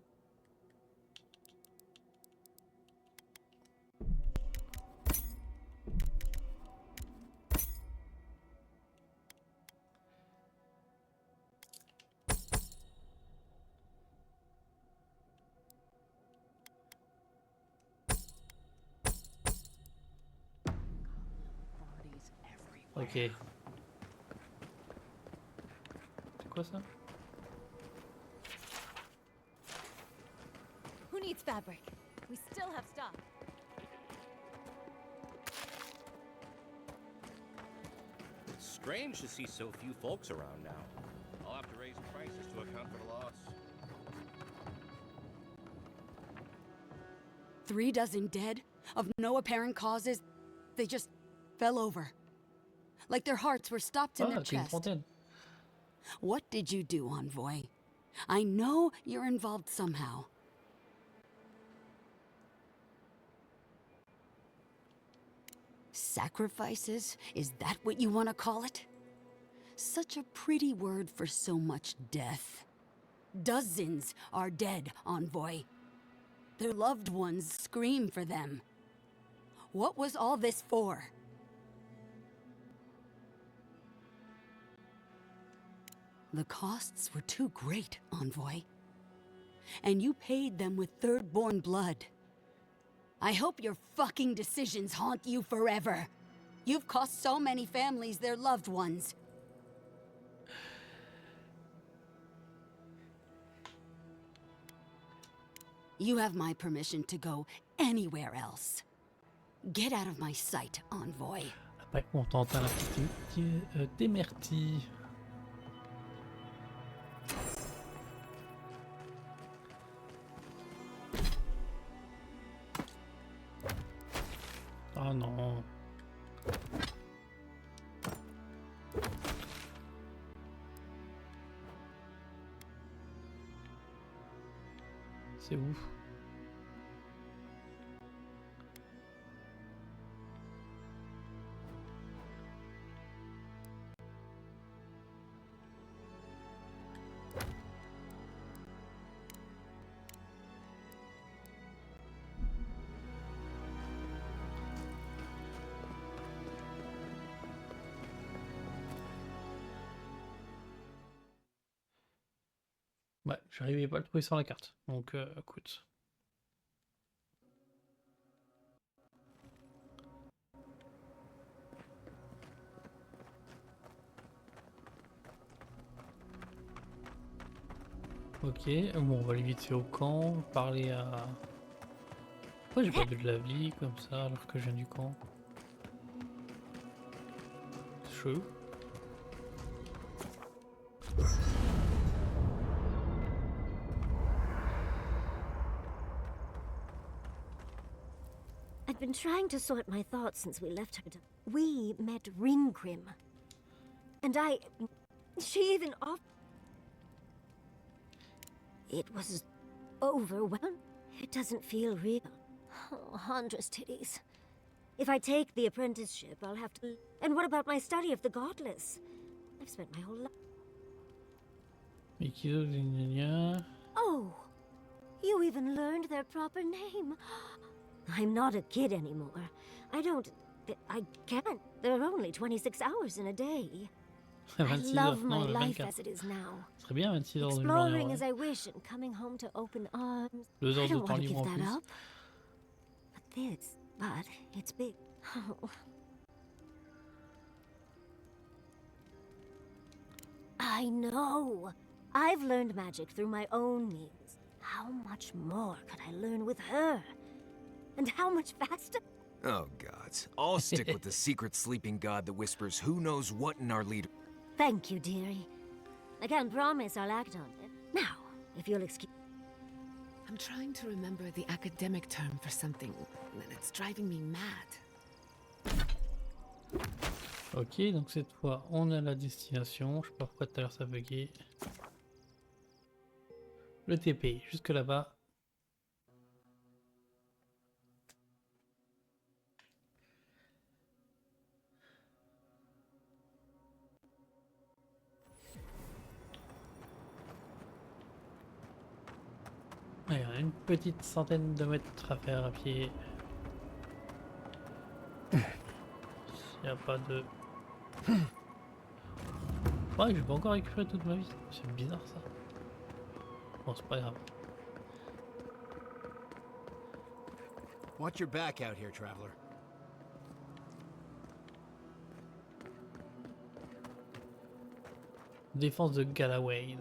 Speaker 1: Ok. C'est quoi ça?
Speaker 20: Who needs fabric? We still have stock.
Speaker 21: It's strange to see so few folks around now. I'll have to raise prices to account for the loss.
Speaker 2: 3 dozen dead, of no apparent causes. They just fell over. Like their hearts were stopped in their chest. What did you do, Envoy? I know you're involved somehow. Sacrifices? Is that what you want to call it? Such a pretty word for so much death. Dozens are dead, Envoy. Their loved ones scream for them. What was all this for? The costs were too great, Envoy. And you paid them with third-born blood. I hope your fucking decisions haunt you forever. You've cost so many families their loved ones. You have my permission to go anywhere else. Get out of my sight, Envoy.
Speaker 1: Après, on tente un petit Témerti. C'est ouf. Ouais, j'arrivais pas à le trouver sur la carte. Donc, écoute. Ok, bon, on va aller vite fait au camp, parler à... Pourquoi j'ai pas bu de la vie comme ça alors que je viens du camp? C'est chaud.
Speaker 3: I've been trying to sort my thoughts since we left her. We met Ringcrim. And she even off. It was overwhelming. It doesn't feel real. Oh, Huntress titties. If I take the apprenticeship, I'll have to... And what about my study of the godless? I've spent my whole life... Oh! You even learned their proper name. I'm not a kid anymore. I can't. There are only 26 hours in a day. I love my life as it is now. Exploring as I wish and coming home to open arms. I don't want to give that up. But it's big. Oh. I know. I've learned magic through my own means. How much more could I learn with her? And how much faster?
Speaker 4: Oh, gods. I'll stick with the secret sleeping god that whispers who knows what in our leader.
Speaker 3: Thank you, dearie. I can't promise I'll act on it. Now, if you'll excuse...
Speaker 5: I'm trying to remember the academic term for something, and it's driving me mad.
Speaker 1: Ok, donc cette fois, on a la destination. Je sais pas pourquoi tout à l'heure ça buguait. Le TP, jusque là-bas. Il y a une petite centaine de mètres à faire à pied. Il n'y a pas de... Ouais, je vais pas encore récupérer toute ma vie. C'est bizarre ça. Bon, c'est pas grave.
Speaker 12: Watch your back out here, traveler.
Speaker 1: Défense de Galloway.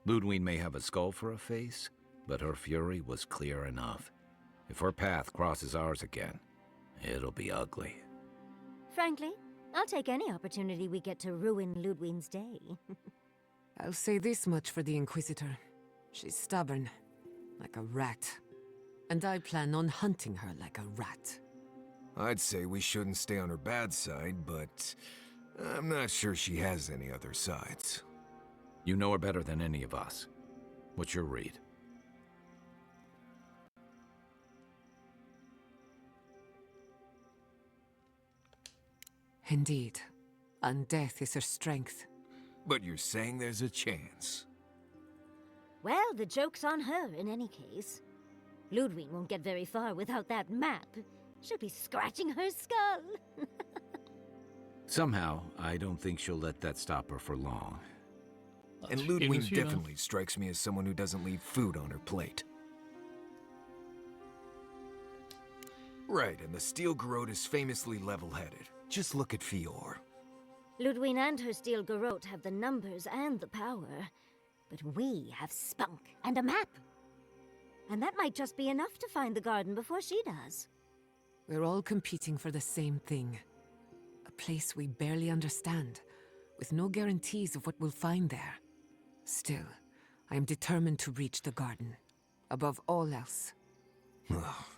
Speaker 17: Ludwig may have a skull for a face, but her fury was clear enough. If her path crosses ours again, it'll be ugly.
Speaker 3: Frankly, I'll take any opportunity we get to ruin Ludwig's day.
Speaker 5: I'll say this much for the Inquisitor. She's stubborn, like a rat. And I plan on hunting her like a rat.
Speaker 4: I'd say we shouldn't stay on her bad side, but I'm not sure she has any other sides.
Speaker 17: You know her better than any of us. What's your read?
Speaker 5: Indeed. And death is her strength.
Speaker 4: But you're saying there's a chance.
Speaker 3: Well, the joke's on her in any case. Ludwig won't get very far without that map. She'll be scratching her skull.
Speaker 17: Somehow, I don't think she'll let that stop her for long.
Speaker 4: And Ludwig definitely strikes me as someone who doesn't leave food on her plate. Right, and the Steel Garrote is famously level-headed. Just look at Fior.
Speaker 3: Ludwig and her Steel Garrote have the numbers and the power. But we have spunk and a map. And that might just be enough to find the garden before she does.
Speaker 5: We're all competing for the same thing. A place we barely understand, with no guarantees of what we'll find there. Still, I am determined to reach the garden, above all else.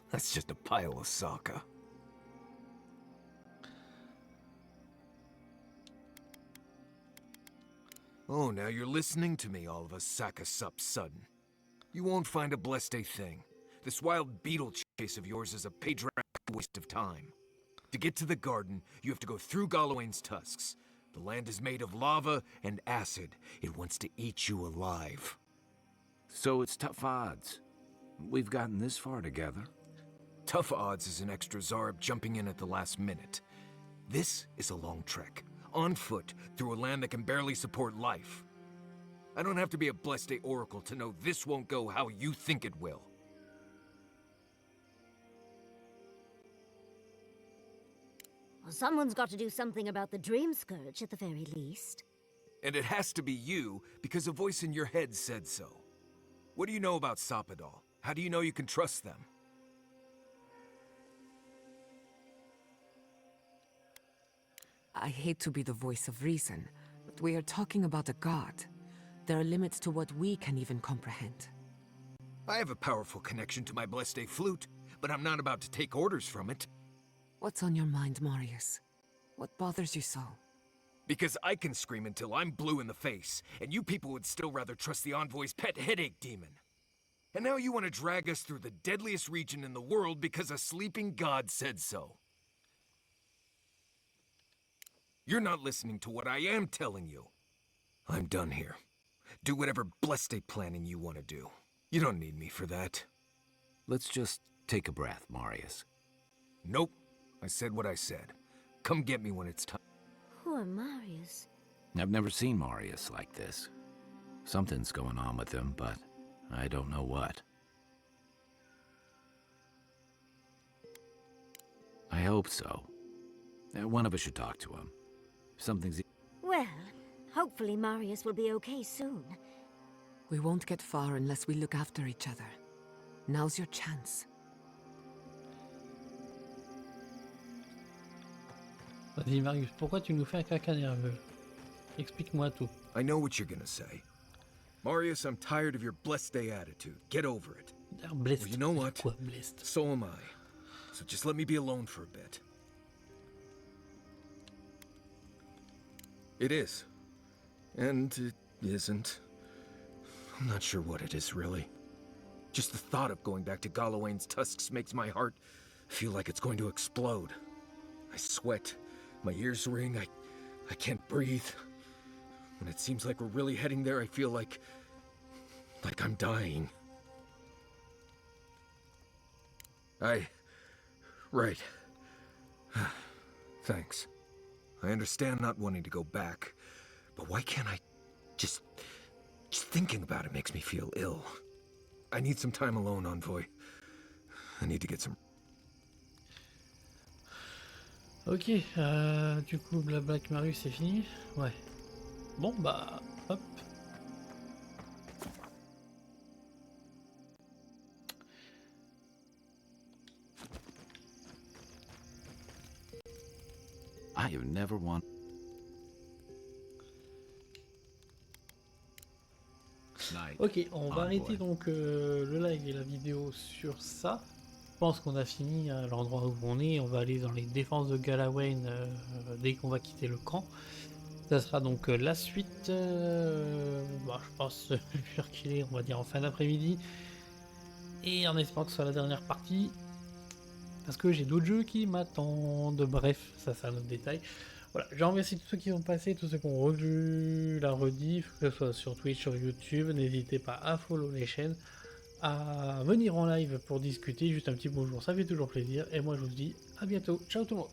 Speaker 4: That's just a pile of Sokka. Oh, now you're listening to me, all of a sack of sup sudden. You won't find a blessed a thing. This wild beetle chase of yours is a page-rack waste of time. To get to the garden, you have to go through Galawain's tusks. The land is made of lava and acid. It wants to eat you alive.
Speaker 17: So it's tough odds. We've gotten this far together.
Speaker 4: Tough odds is an extra Zarb jumping in at the last minute. This is a long trek, on foot, through a land that can barely support life. I don't have to be a blessed oracle to know this won't go how you think it will.
Speaker 3: Well, someone's got to do something about the Dream Scourge at the very least.
Speaker 4: And it has to be you, because a voice in your head said so. What do you know about Sapadal? How do you know you can trust them?
Speaker 5: I hate to be the voice of reason, but we are talking about a god. There are limits to what we can even comprehend.
Speaker 4: I have a powerful connection to my Blessed flute, but I'm not about to take orders from it.
Speaker 5: What's on your mind, Marius? What bothers you so?
Speaker 4: Because I can scream until I'm blue in the face, and you people would still rather trust the Envoy's pet headache demon. And now you want to drag us through the deadliest region in the world because a sleeping god said so. You're not listening to what I am telling you. I'm done here. Do whatever blessed planning you want to do. You don't need me for that.
Speaker 17: Let's just take a breath, Marius.
Speaker 4: Nope. I said what I said. Come get me when it's time.
Speaker 3: Poor Marius.
Speaker 17: I've never seen Marius like this. Something's going on with him, but I don't know what. I hope so. One of us should talk to him. Something's...
Speaker 3: Well, hopefully Marius will be okay soon.
Speaker 5: We won't get far unless we look after each other. Now's your chance.
Speaker 1: Vas-y Marius, pourquoi tu nous fais un caca nerveux? Explique-moi tout.
Speaker 4: I know what you're gonna say. Marius, I'm tired of your blessed day attitude. Get over it.
Speaker 1: Blessed.
Speaker 4: Well, you know what?
Speaker 1: Quoi, blessed?
Speaker 4: So am I. So just let me be alone for a bit. It is. And it isn't. I'm not sure what it is, really. Just the thought of going back to Galawain's tusks makes my heart feel like it's going to explode. I sweat. My ears ring. I can't breathe. When it seems like we're really heading there, I feel like I'm dying. Right. Thanks. I understand not wanting to go back, but why can't I just thinking about it makes me feel ill. I need some time alone, Envoy. I need to get some...
Speaker 1: Ok, du coup, blabla avec Marius, c'est fini? Ouais. Bon, bah, hop.
Speaker 17: I have never won.
Speaker 1: Ok, on va arrêter donc le live et la vidéo sur ça. Je pense qu'on a fini à l'endroit où on est. On va aller dans les défenses de Galawain dès qu'on va quitter le camp. Ça sera donc la suite. Bah, je pense l'heure qu'il est, on va dire en fin d'après-midi. Et en espérant que ce soit la dernière partie. Parce que j'ai d'autres jeux qui m'attendent. Bref, ça c'est un autre détail. Voilà, je remercie tous ceux qui ont passé, tous ceux qui ont revu la rediff, que ce soit sur Twitch, sur YouTube. N'hésitez pas à follow les chaînes, à venir en live pour discuter. Juste un petit bonjour, ça fait toujours plaisir. Et moi je vous dis à bientôt. Ciao tout le monde.